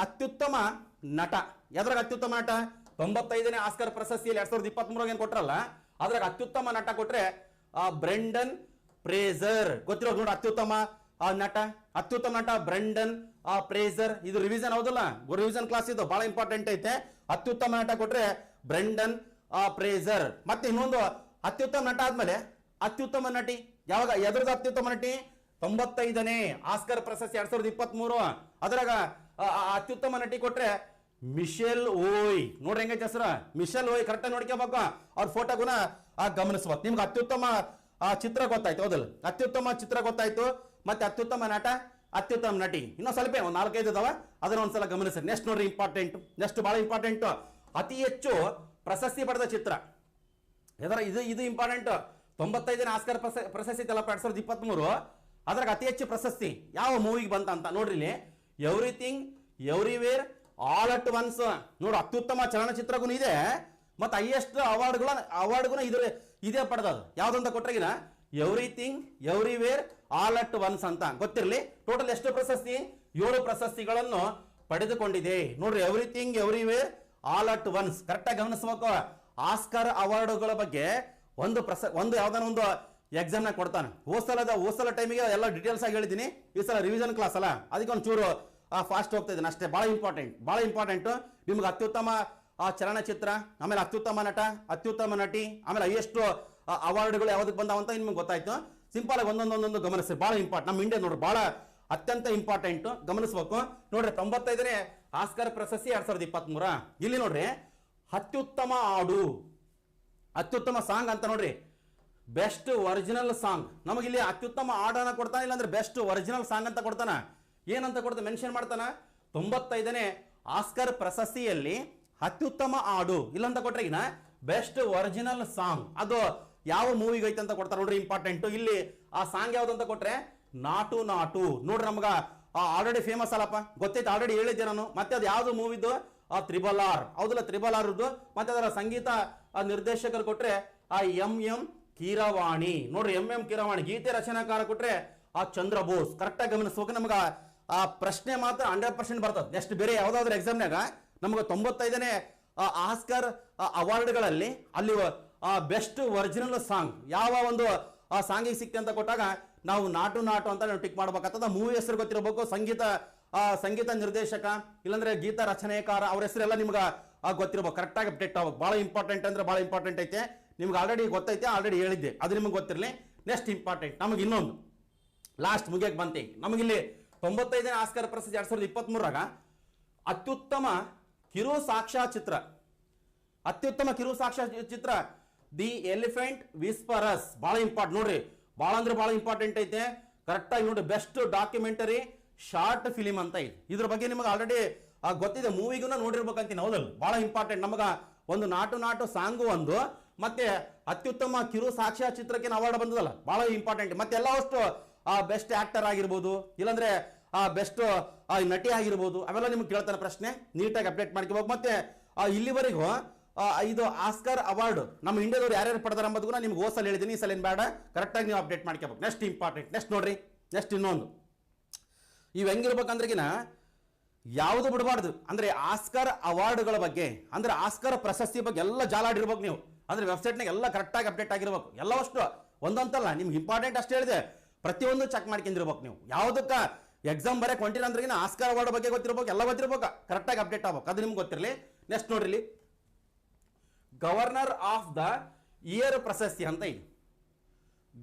ಅತ್ಯುತ್ತಮ ನಟ, ಎದ್ರಾಗ ಅತ್ಯುತ್ತಮ ನಟ 95ನೇ ಆಸ್ಕರ್ ಪ್ರಶಸ್ತಿಯಲ್ಲಿ 2023 ಏನ್ ಕೊಟ್ರಲ್ಲ ಅದ್ರಾಗ ಅತ್ಯುತ್ತಮ ನಟ ಕೊಟ್ರೆ ಬ್ರೆಂಡನ್ ಫ್ರೇಜರ್. ಗೊತ್ತಿರೋ ನೋಡಿ ಅತ್ಯುತ್ತಮ ನಟ ಬ್ರೆಂಡನ್ ಫ್ರೇಜರ್. ಇದು ರಿವಿಷನ್ ಹೌದಲ್ಲ, ರಿವಿಷನ್ ಕ್ಲಾಸ್ ಇದು ಬಹಳ ಇಂಪಾರ್ಟೆಂಟ್ ಐತೆ. ಅತ್ಯುತ್ತಮ ನಟ ಕೊಟ್ರೆ ಬ್ರೆಂಡನ್ ಫ್ರೇಜರ್. ಮತ್ತೆ ಇನ್ನೊಂದು ಅತ್ಯುತ್ತಮ ನಟ ಆದ್ಮೇಲೆ ಅತ್ಯುತ್ತಮ ನಟಿ, ಯಾವಾಗ ಎದ್ರದ ಅತ್ಯುತ್ತಮ ನಟಿ 95ನೇ ಆಸ್ಕರ್ ಪ್ರಶಸ್ತಿ 2023 ಅದ್ರಾಗ ಅತ್ಯುತ್ತಮ ನಟಿ ಕೊಟ್ರೆ ಮಿಶೆಲ್ ಓಯ್. ನೋಡ್ರಿ ಹೆಂಗೈತೆ ಹೆಸರ ಮಿಶೆಲ್ ಓಯ್. ಕರೆಕ್ಟಾಗಿ ನೋಡ್ಕೋಬೇಕು, ಅವ್ರ ಫೋಟೋ ಗುಣ ಗಮನಿಸ್ಬೇಕು. ನಿಮ್ಗೆ ಅತ್ಯುತ್ತಮ ಚಿತ್ರ ಗೊತ್ತಾಯ್ತು ಹೌದಲ್ಲ, ಅತ್ಯುತ್ತಮ ಚಿತ್ರ ಗೊತ್ತಾಯ್ತು. ಮತ್ತೆ ಅತ್ಯುತ್ತಮ ನಟ, ಅತ್ಯುತ್ತಮ ನಟಿ, ಇನ್ನೂ ಸ್ವಲ್ಪ ಒಂದು 4-5 ಇದಾವ, ಅದನ್ನ ಒಂದ್ಸಲ ಗಮನಿಸಿ. ನೆಕ್ಸ್ಟ್ ನೋಡ್ರಿ ಇಂಪಾರ್ಟೆಂಟ್, ನೆಕ್ಸ್ಟ್ ಬಹಳ ಇಂಪಾರ್ಟೆಂಟ್, ಅತಿ ಹೆಚ್ಚು ಪ್ರಶಸ್ತಿ ಪಡೆದ ಚಿತ್ರ ಇದು ಇಂಪಾರ್ಟೆಂಟ್. 95ನೇ ಆಸ್ಕರ್ ಪ್ರಶಸ್ತಿ 2023 ಅದ್ರಾಗ ಅತಿ ಹೆಚ್ಚು ಪ್ರಶಸ್ತಿ ಯಾವ ಮೂವಿಗೆ ಬಂತ ಅಂತ ನೋಡ್ರಿ ಇಲ್ಲಿ. Everything everywhere all at once. ನೋಡು ಅತ್ಯುತ್ತಮ ಚಲನಚಿತ್ರಗೂ ಇದೆ, ಮತ್ತೆ ಹೈಯೆಸ್ಟ್ ಅವಾರ್ಡ್ಗೂ ಇದೇ ಪಡೆದದು. ಯಾವ್ದಂತ ಕೊಟ್ರಗಿನ everything everywhere all at once ಅಂತ ಗೊತ್ತಿರಲಿ. ಟೋಟಲ್ ಎಷ್ಟು ಪ್ರಶಸ್ತಿ? 7 ಪ್ರಶಸ್ತಿಗಳನ್ನು ಪಡೆದುಕೊಂಡಿದೆ. ನೋಡ್ರಿ everything everywhere all at once. ಕರೆಕ್ಟಾಗಿ ಗಮನಿಸಬೇಕು. ಆಸ್ಕರ್ ಅವಾರ್ಡ್ಗಳ ಬಗ್ಗೆ ಒಂದು ಯಾವ್ದಾನ ಒಂದು ಎಕ್ಸಾಮ್ ನ ಕೊಡ್ತಾನೆ. ಹೋಸಲ ಟೈಮಿಗೆ ಎಲ್ಲ ಡೀಟೇಲ್ಸ್ ಆಗಿ ಹೇಳಿದ್ದೀನಿ. ಈ ಸಲ ರಿವಿಷನ್ ಕ್ಲಾಸ್ ಅಲ್ಲ, ಅದಕ್ಕೆ ಒಂದು ಚೂರು ಫಾಸ್ಟ್ ಹೋಗ್ತಾ ಇದ್ದೀನಿ ಅಷ್ಟೇ. ಬಹಳ ಇಂಪಾರ್ಟೆಂಟ್ ನಿಮ್ಗೆ ಅತ್ಯುತ್ತಮ ಚಲನಚಿತ್ರ, ಆಮೇಲೆ ಅತ್ಯುತ್ತಮ ನಟ, ಅತ್ಯುತ್ತಮ ನಟಿ, ಆಮೇಲೆ ಹೈಯೆಸ್ಟ್ ಅವಾರ್ಡ್ಗಳು ಯಾವ್ದಕ್ಕೆ ಬಂದಾವಂತ ನಿಮ್ಗೆ ಗೊತ್ತಾಯ್ತು. ಸಿಂಪಲ್ ಆಗಿ ಒಂದೊಂದೊಂದು ಗಮನಿಸಿ, ಬಹಳ ಇಂಪಾರ್ಟೆಂಟ್. ನಮ್ಮ ಇಂಡಿಯಾ ನೋಡ್ರಿ ಬಹಳ ಅತ್ಯಂತ ಇಂಪಾರ್ಟೆಂಟ್, ಗಮನಿಸ್ಬೇಕು. ನೋಡ್ರಿ 95ನೇ ಆಸ್ಕರ್ ಪ್ರಶಸ್ತಿ 2023 ಇಲ್ಲಿ ನೋಡ್ರಿ ಅತ್ಯುತ್ತಮ ಹಾಡು, ಅತ್ಯುತ್ತಮ ಸಾಂಗ್ ಅಂತ ನೋಡ್ರಿ, ಬೆಸ್ಟ್ ಒರಿಜಿನಲ್ ಸಾಂಗ್. ನಮಗಿಲ್ಲಿ ಅತ್ಯುತ್ತಮ ಹಾಡನ್ನ ಕೊಡ್ತಾನೆ, ಇಲ್ಲಾಂದ್ರೆ ಬೆಸ್ಟ್ ಒರಿಜಿನಲ್ ಸಾಂಗ್ ಅಂತ ಕೊಡ್ತಾನ. ಏನಂತ ಕೊಡ್ತಾನೆ ಮೆನ್ಷನ್ ಮಾಡ್ತಾನ, 95ನೇ ಆಸ್ಕರ್ ಪ್ರಶಸ್ತಿಯಲ್ಲಿ ಅತ್ಯುತ್ತಮ ಹಾಡು ಇಲ್ಲಂತ ಕೊಟ್ರೆ ಈಗ ಬೆಸ್ಟ್ ಒರಿಜಿನಲ್ ಸಾಂಗ್ ಅದು ಯಾವ ಮೂವಿಗೆ ಐತೆ ಅಂತ ಕೊಡ್ತಾರೆ. ನೋಡ್ರಿ ಇಂಪಾರ್ಟೆಂಟ್. ಇಲ್ಲಿ ಆ ಸಾಂಗ್ ಯಾವ್ದು ಅಂತ ಕೊಟ್ರೆ ನಾಟು ನಾಟು. ನೋಡ್ರಿ ನಮ್ಗ ಆಲ್ರೆಡಿ ಫೇಮಸ್ ಅಲ್ಲಪ್ಪ, ಗೊತ್ತೈತೆ, ಆಲ್ರೆಡಿ ಹೇಳಿದ್ದೆ ನಾನು. ಮತ್ತೆ ಅದು ಯಾವ್ದು ಮೂವಿದು? Triple R. ಹೌದಲ್ಲ, ತ್ರಿಬಲ್ ಆರ್. ಮತ್ತೆ ಅದರ ಸಂಗೀತ ನಿರ್ದೇಶಕರು ಕೊಟ್ರೆ ಎಂ ಕೀರವಾಣಿ. ನೋಡ್ರಿ ಎಂ ಕೀರವಾಣಿ. ಗೀತೆ ರಚನಾಕಾರ ಕೊಟ್ರೆ ಚಂದ್ರ ಬೋಸ್. ಕರೆಕ್ಟಾಗಿ ಗಮನಿಸ್ಬೇಕು. ನಮ್ಗ ಆ ಪ್ರಶ್ನೆ ಮಾತ್ರ 100% ಬರ್ತದೆ. ನೆಕ್ಸ್ಟ್ ಬೇರೆ ಯಾವ್ದಾದ್ರು ಎಕ್ಸಾಮ್ನಾಗ ನಮ್ಗೆ 95ನೇ ಆಸ್ಕರ್ ಅವಾರ್ಡ್ಗಳಲ್ಲಿ ಅಲ್ಲಿ ಬೆಸ್ಟ್ ಒರಿಜಿನಲ್ ಸಾಂಗ್ ಯಾವ ಒಂದು ಸಾಂಗಿಗೆ ಸಿಕ್ತೆ ಅಂತ ಕೊಟ್ಟಾಗ ನಾವು ನಾಟು ಅಂತ ನಾವು ಟಿಕ್ ಮಾಡ್ಬೇಕಾಗ್ತದ. ಮೂವಿ ಹೆಸರು ಗೊತ್ತಿರಬೇಕು, ಸಂಗೀತ ನಿರ್ದೇಶಕ ಇಲ್ಲಾಂದ್ರೆ ಗೀತ ರಚನೆಕಾರ ಅವ್ರ ಹೆಸರೆಲ್ಲ ನಿಮ್ಗೆ ಗೊತ್ತಿರಬೇಕು. ಕರೆಕ್ಟಾಗಿ ಅಪ್ಡೇಟ್ ಆಗ್ಬೇಕು. ಬಹಳ ಇಂಪಾರ್ಟೆಂಟ್ ಅಂದ್ರೆ ಬಹಳ ಇಂಪಾರ್ಟೆಂಟ್ ಐತೆ. ನಿಮ್ಗೆ ಆಲ್ರೆಡಿ ಗೊತ್ತೈತೆ, ಆಲ್ರೆಡಿ ಹೇಳಿದ್ದೆ, ಅದು ನಿಮ್ಗೆ ಗೊತ್ತಿರಲಿ. ನೆಕ್ಸ್ಟ್ ಇಂಪಾರ್ಟೆಂಟ್ ನಮಗೆ ಇನ್ನೊಂದು ಲಾಸ್ಟ್ ಮುಗಿಯಕ್ಕೆ ಬಂತೆ. ನಮಗಿಲ್ಲಿ 95ನೇ ಆಸ್ಕರ್ ಪ್ರಶಸ್ತಿ 2023 ಅತ್ಯುತ್ತಮ ಕಿರು ಸಾಕ್ಷ್ಯಚಿತ್ರ, ಅತ್ಯುತ್ತಮ ಕಿರು ಸಾಕ್ಷ್ಯಚಿತ್ರ ದಿ ಎಲಿಫೆಂಟ್ ವಿಸ್ಪರಸ್. ಬಹಳ ಇಂಪಾರ್ಟೆಂಟ್ ನೋಡ್ರಿ, ಬಹಳ ಅಂದ್ರೆ ಬಹಳ ಇಂಪಾರ್ಟೆಂಟ್ ಐತೆ. ಕರೆಕ್ಟಾಗಿ ನೋಡಿ, ಬೆಸ್ಟ್ ಡಾಕ್ಯುಮೆಂಟರಿ ಶಾರ್ಟ್ ಫಿಲಿಮ್ ಅಂತ ಇದೆ. ಇದ್ರ ಬಗ್ಗೆ ನಿಮಗೆ ಆಲ್ರೆಡಿ ಗೊತ್ತಿದೆ, ಮೂವಿಗೂ ನೋಡಿರ್ಬೇಕಂತೀನಿ. ಹೌದಲ್ಲ, ಬಹಳ ಇಂಪಾರ್ಟೆಂಟ್. ನಮಗ ಒಂದು ನಾಟು ಸಾಂಗು ಒಂದು, ಮತ್ತೆ ಅತ್ಯುತ್ತಮ ಕಿರು ಸಾಕ್ಷ್ಯ ಚಿತ್ರಕ್ಕೆ ಅವಾರ್ಡ್ ಬಂದದಲ್ಲ, ಬಹಳ ಇಂಪಾರ್ಟೆಂಟ್. ಮತ್ತೆ ಎಲ್ಲ ಅಷ್ಟು ಬೆಸ್ಟ್ ಆಕ್ಟರ್ ಆಗಿರ್ಬೋದು, ಇಲ್ಲಾಂದ್ರೆ ಬೆಸ್ಟ್ ನಟಿ ಆಗಿರ್ಬೋದು, ಅವೆಲ್ಲ ನಿಮ್ಗೆ ಕೇಳ್ತಾನೆ ಪ್ರಶ್ನೆ. ನೀಟಾಗಿ ಅಪ್ಡೇಟ್ ಮಾಡ್ಕೋಬೇಕು. ಮತ್ತೆ ಇಲ್ಲಿವರೆಗೂ ಇದು ಆಸ್ಕರ್ ಅವಾರ್ಡ್ ನಮ್ಮ ಇಂಡಿಯಾದವ್ರು ಯಾರ್ಯಾರು ಪಡೆದಾರ ಅಂಬುದನ್ನ ನಿಮ್ಗೆ ಹೋಸಲ ಹೇಳಿದ್ದೀನಿ. ಈ ಸಲ ಏನು ಬೇಡ, ಕರೆಕ್ಟಾಗಿ ನೀವು ಅಪ್ಡೇಟ್ ಮಾಡ್ಕೋಬೇಕು. Next important. ನೆಕ್ಸ್ಟ್ ನೋಡ್ರಿ, ನೆಕ್ಸ್ಟ್ ಇನ್ನೊಂದು ಇವು ಹೆಂಗಿರ್ಬೇಕಂದ್ರೆಗಿನ ಯಾವುದು ಬಿಡಬಾರ್ದು ಅಂದ್ರೆ ಆಸ್ಕರ್ ಅವಾರ್ಡ್ಗಳ ಬಗ್ಗೆ, ಅಂದ್ರೆ ಆಸ್ಕರ್ ಪ್ರಶಸ್ತಿ ಬಗ್ಗೆ ಎಲ್ಲ ಜಾಲಾಡಿರ್ಬೇಕು ನೀವು. ಅಂದ್ರೆ ವೆಬ್ಸೈಟ್ನಾಗ ಎಲ್ಲ ಕರೆಕ್ಟಾಗಿ ಅಪ್ಡೇಟ್ ಆಗಿರ್ಬೇಕು. ಎಲ್ಲವಷ್ಟು ಒಂದಂತಲ್ಲ, ನಿಮ್ಗೆ ಇಂಪಾರ್ಟೆಂಟ್ ಅಷ್ಟು ಹೇಳಿದೆ, ಪ್ರತಿಯೊಂದು ಚೆಕ್ ಮಾಡ್ಕೊಂಡಿರ್ಬೇಕು ನೀವು. ಯಾವುದಕ್ಕ ಎಕ್ಸಾಮ್ ಬರಕ್ಕೆ ಹೊಂಟಿಲ್ಲ ಅಂದ್ರೆ ಆಸ್ಕರ್ ಅವಾರ್ಡ್ ಬಗ್ಗೆ ಗೊತ್ತಿರ್ಬೇಕು, ಎಲ್ಲ ಗೊತ್ತಿರ್ಬೇಕು, ಕರೆಕ್ಟಾಗಿ ಅಪ್ಡೇಟ್ ಆಗ್ಬೇಕು. ಅದು ನಿಮ್ಗೆ ಗೊತ್ತಿರಲಿ. ನೆಕ್ಸ್ಟ್ ನೋಡ್ರಿ, ಗವರ್ನರ್ ಆಫ್ ದ ಇಯರ್ ಪ್ರಶಸ್ತಿ ಅಂತ ಇದೆ.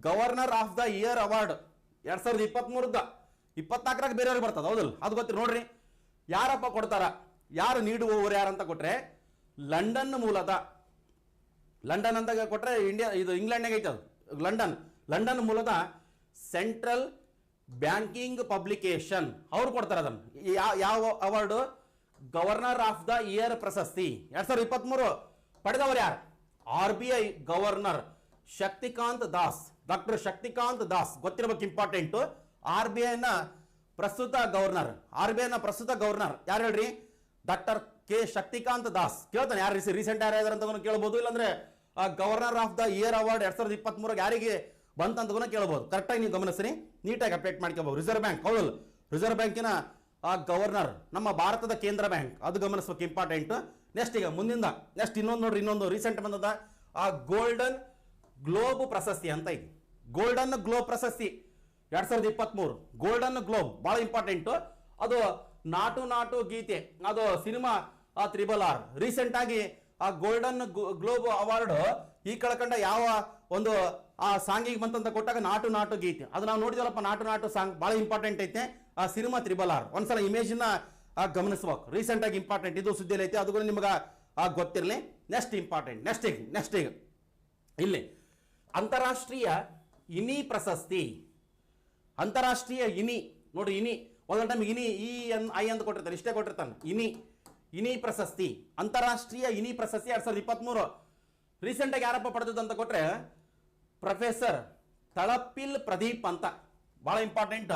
Governor of the year award 2023 24 ಬೇರೆಯವ್ರಿಗೆ ಬರ್ತದೆ. ಹೌದಲ್ಲ, ಅದು ಗೊತ್ತಿರಿ. ನೋಡ್ರಿ ಯಾರಪ್ಪ ಕೊಡ್ತಾರ, ಯಾರು ನೀಡುವವರು ಯಾರಂತ ಕೊಟ್ರೆ ಲಂಡನ್ ಮೂಲದ, ಲಂಡನ್ ಅಂತ ಕೊಟ್ರೆ ಇಂಡಿಯಾ ಇದು ಇಂಗ್ಲೆಂಡ್ನಾಗ ಐತೆ ಅದು. ಲಂಡನ್ ಮೂಲದ ಸೆಂಟ್ರಲ್ ಬ್ಯಾಂಕಿಂಗ್ ಪಬ್ಲಿಕೇಶನ್ ಅವ್ರು ಕೊಡ್ತಾರೆ ಅದನ್ನು. ಯಾವ award? Governor of the year ಪ್ರಶಸ್ತಿ 2023 ಪಡೆದವರು ಯಾರು? RBI governor Shaktikanta Das, doctor Shaktikanta Das. ಗೊತ್ತಿರಬೇಕು, ಇಂಪಾರ್ಟೆಂಟ್. RBI ನ ಪ್ರಸ್ತುತ ಗವರ್ನರ್, RBI ನ ಪ್ರಸ್ತುತ ಗವರ್ನರ್ ಯಾರು ಹೇಳ್ರಿ? Doctor K Shaktikanta Das. ಕೇಳ್ತಾನೆ ಯಾರು ರೀಸೆಂಟ್ ಯಾರು ಅಂತ ಕೇಳಬಹುದು, ಇಲ್ಲಾಂದ್ರೆ governor of the year award 2023 ಯಾರಿಗೆ ಬಂತಂತ ಕೇಳಬಹುದು. ಕರೆಕ್ಟಾಗಿ ನೀವು ಗಮನಿಸ್ರಿ, ನೀಟಾಗಿ ಅಪ್ಡೇಟ್ ಮಾಡ್ಕೋಬಹುದು. ರಿಸರ್ವ್ ಬ್ಯಾಂಕ್, ಹೌದಲ್ಲ, ರಿಸರ್ವ್ ಬ್ಯಾಂಕಿನ ಗವರ್ನರ್ ನಮ್ಮ ಭಾರತದ ಕೇಂದ್ರ ಬ್ಯಾಂಕ್, ಅದು ಗಮನಿಸ್ಬೇಕು, ಇಂಪಾರ್ಟೆಂಟ್. ನೆಕ್ಸ್ಟ್ ಈಗ ಮುಂದಿಂದ ನೆಕ್ಸ್ಟ್ ಇನ್ನೊಂದು ನೋಡ್ರಿ, ಇನ್ನೊಂದು ರೀಸೆಂಟ್ ಬಂದದ ಗೋಲ್ಡನ್ ಗ್ಲೋಬ್ ಪ್ರಶಸ್ತಿ ಅಂತ ಇದೆ. ಗೋಲ್ಡನ್ ಗ್ಲೋಬ್ ಪ್ರಶಸ್ತಿ 2023 ಗೋಲ್ಡನ್ ಗ್ಲೋಬ್ ಬಹಳ ಇಂಪಾರ್ಟೆಂಟ್. ಅದು ನಾಟು ನಾಟು ಗೀತೆ, ಅದು ಸಿನಿಮಾ RRR ರೀಸೆಂಟ್ ಆಗಿ ಆ ಗೋಲ್ಡನ್ ಗ್ಲೋಬ್ ಅವಾರ್ಡ್ ಈ ಕಳ್ಕಂಡ ಯಾವ ಒಂದು ಆ ಸಾಂಗಿಗೆ ಬಂತಂತ ಕೊಟ್ಟಾಗ ನಾಟು ನಾಟು ಗೀತೆ, ಅದು ನಾವು ನೋಡಿದವಲ್ಲಪ್ಪ. ನಾಟು ನಾಟು ಸಾಂಗ್ ಬಹಳ ಇಂಪಾರ್ಟೆಂಟ್ ಐತೆ. ಆ ಸಿನಿಮಾ RRR ಒಂದ್ಸಲ ಇಮೇಜ್ನ ಗಮನಿಸ್ಬೇಕು. ರೀಸೆಂಟ್ ಆಗಿ ಇಂಪಾರ್ಟೆಂಟ್, ಇದು ಸುದ್ದಿಯಲ್ಲಿ ಐತೆ, ಅದು ನಿಮ್ಗೆ ಗೊತ್ತಿರಲಿ. ನೆಕ್ಸ್ಟ್ ಇಂಪಾರ್ಟೆಂಟ್, ನೆಕ್ಸ್ಟ್ ಈಗ ಇಲ್ಲಿ ಅಂತಾರಾಷ್ಟ್ರೀಯ ಇನಿ ಪ್ರಶಸ್ತಿ. ಅಂತಾರಾಷ್ಟ್ರೀಯ ಇನಿ ನೋಡ್ರಿ, ಇನಿ ಒಂದೊಂದು ಟೈಮ್ ಇನಿ INI ಅಂತ ಕೊಟ್ಟಿರ್ತಾನೆ, ಇಷ್ಟೇ ಕೊಟ್ಟಿರ್ತಾನೆ. ಇನಿ ಪ್ರಶಸ್ತಿ, ಅಂತಾರಾಷ್ಟ್ರೀಯ ಇನಿ ಪ್ರಶಸ್ತಿ 2023 ರೀಸೆಂಟ್ ಆಗಿ ಯಾರಪ್ಪ ಪಡೆದದ್ದು ಅಂತ ಕೊಟ್ರೆ ಪ್ರೊಫೆಸರ್ ತಳಪಿಲ್ ಪ್ರದೀಪ್ ಅಂತ. ಬಹಳ ಇಂಪಾರ್ಟೆಂಟ್,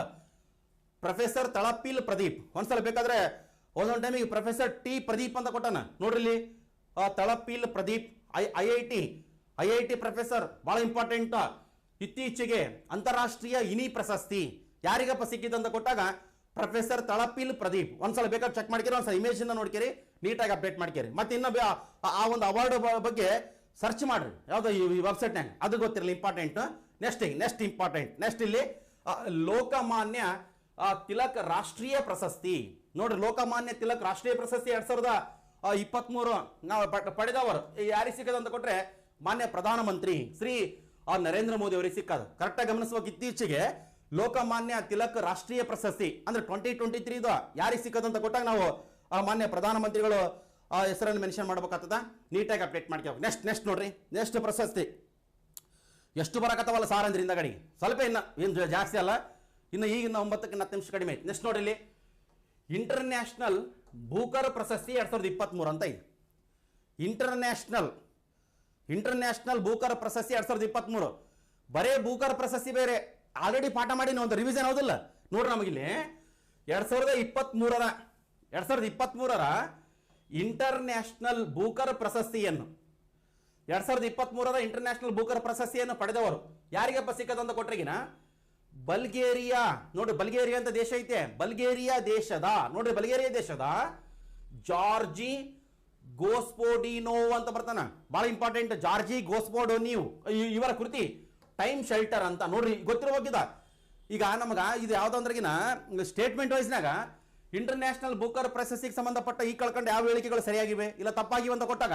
ಪ್ರೊಫೆಸರ್ ತಳಪಿಲ್ ಪ್ರದೀಪ್. ಒಂದ್ಸಲ ಬೇಕಾದ್ರೆ ಒಂದೊಂದು ಟೈಮಿಗೆ ಪ್ರೊಫೆಸರ್ ಟಿ ಪ್ರದೀಪ್ ಅಂತ ಕೊಟ್ಟಾನ ನೋಡ್ರಿ ಇಲ್ಲಿ. ತಳಪಿಲ್ ಪ್ರದೀಪ್ ಐಐಟಿ ಪ್ರೊಫೆಸರ್, ಬಹಳ ಇಂಪಾರ್ಟೆಂಟ್. ಇತ್ತೀಚೆಗೆ ಅಂತಾರಾಷ್ಟ್ರೀಯ ಇನಿ ಪ್ರಶಸ್ತಿ ಯಾರಿಗಪ್ಪ ಸಿಕ್ಕಿದಂತ ಕೊಟ್ಟಾಗ ಪ್ರೊಫೆಸರ್ ತಳಪಿಲ್ ಪ್ರದೀಪ್. ಒಂದ್ಸಲ ಬೇಕಾದ್ರೆ ಚೆಕ್ ಮಾಡ್ಕಿರಿ, ಒಂದ್ಸಲ ಇಮೇಜ್ ನೋಡ್ಕಿರಿ, ನೀಟಾಗಿ ಅಪ್ಡೇಟ್ ಮಾಡ್ಕಿರಿ. ಮತ್ತೆ ಇನ್ನ ಆ ಒಂದು ಅವಾರ್ಡ್ ಬಗ್ಗೆ ಸರ್ಚ್ ಮಾಡ್ರಿ, ಯಾವ್ದು ಈ ವೆಬ್ಸೈಟ್ನಾಗ, ಅದು ಗೊತ್ತಿರಲಿ, ಇಂಪಾರ್ಟೆಂಟ್. ನೆಕ್ಸ್ಟ್ ಇಂಪಾರ್ಟೆಂಟ್, ನೆಕ್ಸ್ಟ್ ಇಲ್ಲಿ ಲೋಕಮಾನ್ಯ ತಿಲಕ್ ರಾಷ್ಟ್ರೀಯ ಪ್ರಶಸ್ತಿ. ನೋಡ್ರಿ, ಲೋಕಮಾನ್ಯ ತಿಲಕ್ ರಾಷ್ಟ್ರೀಯ ಪ್ರಶಸ್ತಿ 2023 ನಾವು ಪಡೆದವರು ಯಾರಿಗೆ ಸಿಕ್ಕದಂತ ಕೊಟ್ರೆ ಮಾನ್ಯ ಪ್ರಧಾನಮಂತ್ರಿ ಶ್ರೀ ನರೇಂದ್ರ ಮೋದಿ ಅವರಿಗೆ ಸಿಕ್ಕದು. ಕರೆಕ್ಟಾಗಿ ಗಮನಿಸುವಾಗ ಇತ್ತೀಚೆಗೆ ಲೋಕಮಾನ್ಯ ತಿಲಕ್ ರಾಷ್ಟ್ರೀಯ ಪ್ರಶಸ್ತಿ ಅಂದ್ರೆ 2023 ಯಾರಿಗೆ ಸಿಕ್ಕದಂತ ಕೊಟ್ಟಾಗ ನಾವು ಮಾನ್ಯ ಪ್ರಧಾನಮಂತ್ರಿಗಳು ಹೆಸರನ್ನು ಮೆನ್ಷನ್ ಮಾಡಬೇಕಾಗ್ತದ. ನೀಟಾಗಿ ಅಪ್ಡೇಟ್ ಮಾಡ್ಕೋಬೇಕು. ನೆಕ್ಸ್ಟ್ ನೋಡ್ರಿ, ನೆಕ್ಸ್ಟ್ ಪ್ರಶಸ್ತಿ ಎಷ್ಟು ಬರಕತ್ತವಲ್ಲ ಸಾರ್ ಅಂದ್ರೆ ಹಿಂದಗಡೆ ಸ್ವಲ್ಪ, ಏನು ಜಾಸ್ತಿ ಅಲ್ಲ, ಇನ್ನು ಈಗಿನ 9ಕ್ಕೆ 10 ನಿಮಿಷ ಕಡಿಮೆ ಐತಿ. ನೆಕ್ಸ್ಟ್ ನೋಡ್ರಿ, ಇಲ್ಲಿ ಇಂಟರ್ನ್ಯಾಷನಲ್ ಬೂಕರ್ ಪ್ರಶಸ್ತಿ 2023 ಅಂತ ಇದೆ. ಇಂಟರ್ನ್ಯಾಷನಲ್ ಬೂಕರ್ ಪ್ರಶಸ್ತಿ 2023. ಬರೇ ಬೂಕರ್ ಪ್ರಶಸ್ತಿ ಬೇರೆ, ಆಲ್ರೆಡಿ ಪಾಠ ಮಾಡಿ ಒಂದು ರಿವಿಷನ್ ಹೌದಿಲ್ಲ. ನೋಡ್ರಿ, ನಮಗಿಲ್ಲಿ 2023 ಇಂಟರ್ನ್ಯಾಷನಲ್ ಬೂಕರ್ ಪ್ರಶಸ್ತಿಯನ್ನು 2023 ಇಂಟರ್ನ್ಯಾಷನಲ್ ಬೂಕರ್ ಪ್ರಶಸ್ತಿಯನ್ನು ಪಡೆದವರು ಯಾರಿಗಪ್ಪ ಸಿಕ್ಕದಂತ ಕೊಟ್ರಿಗಿನ ಬಲ್ಗೇರಿಯಾ. ನೋಡ್ರಿ, ಬಲ್ಗೇರಿಯಾ ಅಂತ ದೇಶ ಐತೆ. ಬಲ್ಗೇರಿಯಾ ದೇಶದ ಜಾರ್ಜಿ ಗೋಸ್ಪೋಡಿನೋವ್ ಅಂತ ಬರ್ತಾನ, ಬಹಳ ಇಂಪಾರ್ಟೆಂಟ್. ಜಾರ್ಜಿ ಗೋಸ್ಪೋಡಿನೋವ್ ಇವರ ಕೃತಿ ಟೈಮ್ ಶೆಲ್ಟರ್ ಅಂತ. ನೋಡ್ರಿ, ಗೊತ್ತಿರಬೇಕಿದ. ಈಗ ನಮಗ ಇದು ಯಾವ್ದಂದ್ರಗಿನ ಸ್ಟೇಟ್ಮೆಂಟ್ ವೈಸ್ನಾಗ ಇಂಟರ್ನ್ಯಾಷನಲ್ ಬೂಕರ್ ಪ್ರಶಸ್ತಿಗೆ ಸಂಬಂಧಪಟ್ಟ ಈ ಕಳ್ಕೊಂಡು ಯಾವ ಹೇಳಿಕೆಗಳು ಸರಿಯಾಗಿವೆ ಇಲ್ಲ ತಪ್ಪಾಗಿವೆ ಅಂತ ಕೊಟ್ಟಾಗ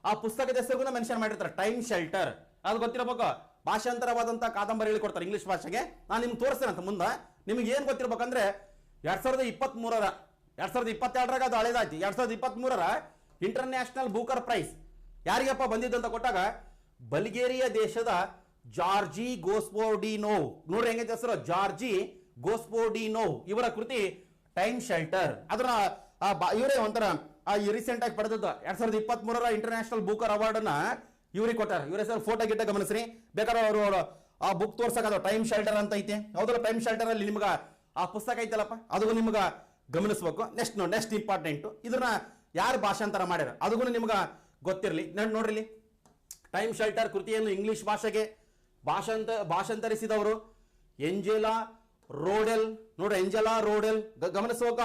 ಆ ಪುಸ್ತಕದ ಹೆಸರು ಮೆನ್ಷನ್ ಮಾಡಿರ್ತಾರೆ, ಟೈಮ್ ಶೆಲ್ಟರ್. ಅದು ಗೊತ್ತಿರಬೇಕು. ಭಾಷಾಂತರವಾದಂತ ಕಾದಂಬರಿ ಹೇಳಿಕೊಡ್ತಾರೆ ಇಂಗ್ಲಿಷ್ ಭಾಷೆಗೆ. ನಾನು ನಿಮ್ಗೆ ತೋರಿಸ್ತೇನೆ ಅಂತ ಮುಂದೆ. ನಿಮ್ಗೆ ಏನು ಗೊತ್ತಿರ್ಬೇಕಂದ್ರೆ 2022 ಅದು ಹಳೇದಾಯ್ತು. 2023 ಇಂಟರ್ನ್ಯಾಷನಲ್ ಬೂಕರ್ ಪ್ರೈಸ್ ಯಾರಿಗಪ್ಪ ಬಂದಿದ್ದಂತ ಕೊಟ್ಟಾಗ ಬಲ್ಗೇರಿಯಾ ದೇಶದ ಜಾರ್ಜಿ ಗೋಸ್ಪೋಡಿನೋವ್. ನೋಡ್ರಿ ಹೆಂಗೈತೆ ಹೆಸರು, ಜಾರ್ಜಿ ಗೋಸ್ಪೋಡಿನೋವ್. ಇವರ ಕೃತಿ ಟೈಮ್ ಶೆಲ್ಟರ್. ಅದರ ಇವರೇ ಒಂಥರ ಈ ರೀಸೆಂಟ್ ಆಗಿ ಪಡೆದದ್ದು 2023 ಇಂಟರ್ನ್ಯಾಷನಲ್ ಬೂಕರ್ ಅವಾರ್ಡ್ ಅನ್ನ ಇವ್ರಿಗೆ ಕೊಟ್ಟಾರ. ಇವ್ರ ಹೆಸರು ಫೋಟೋ ಗಿಟ್ಟ ಗಮನಿಸ್ರಿ, ಬೇಕಾದ್ರೆ ಅವರು ಆ ಬುಕ್ ತೋರ್ಸಕ ಟೈಮ್ ಶೆಲ್ಟರ್ ಅಂತ ಐತೆ. ಹೌದಲ್ಲ, ಟೈಮ್ ಶೆಲ್ಟರ್ ಅಲ್ಲಿ ನಿಮ್ಗೆ ಆ ಪುಸ್ತಕ ಐತಲ್ಲಪ್ಪ, ಅದು ನಿಮ್ಗೆ ಗಮನಿಸ್ಬೇಕು. ನೆಕ್ಸ್ಟ್ ಇಂಪಾರ್ಟೆಂಟ್, ಇದನ್ನ ಯಾರು ಭಾಷಾಂತರ ಮಾಡ್ಯಾರ ಅದಕ್ಕೂ ನಿಮ್ಗೆ ಗೊತ್ತಿರಲಿ. ನೋಡ್ರಿ, ಟೈಮ್ ಶೆಲ್ಟರ್ ಕೃತಿಯನ್ನು ಇಂಗ್ಲಿಷ್ ಭಾಷೆಗೆ ಭಾಷಾಂತರಿಸಿದವರು ಎಂಜೆಲಾ ರೋಡೆಲ್. ನೋಡ್ರಿ, ಎಂಜೆಲಾ ರೋಡೆಲ್ ಗಮನಿಸುವಾಗ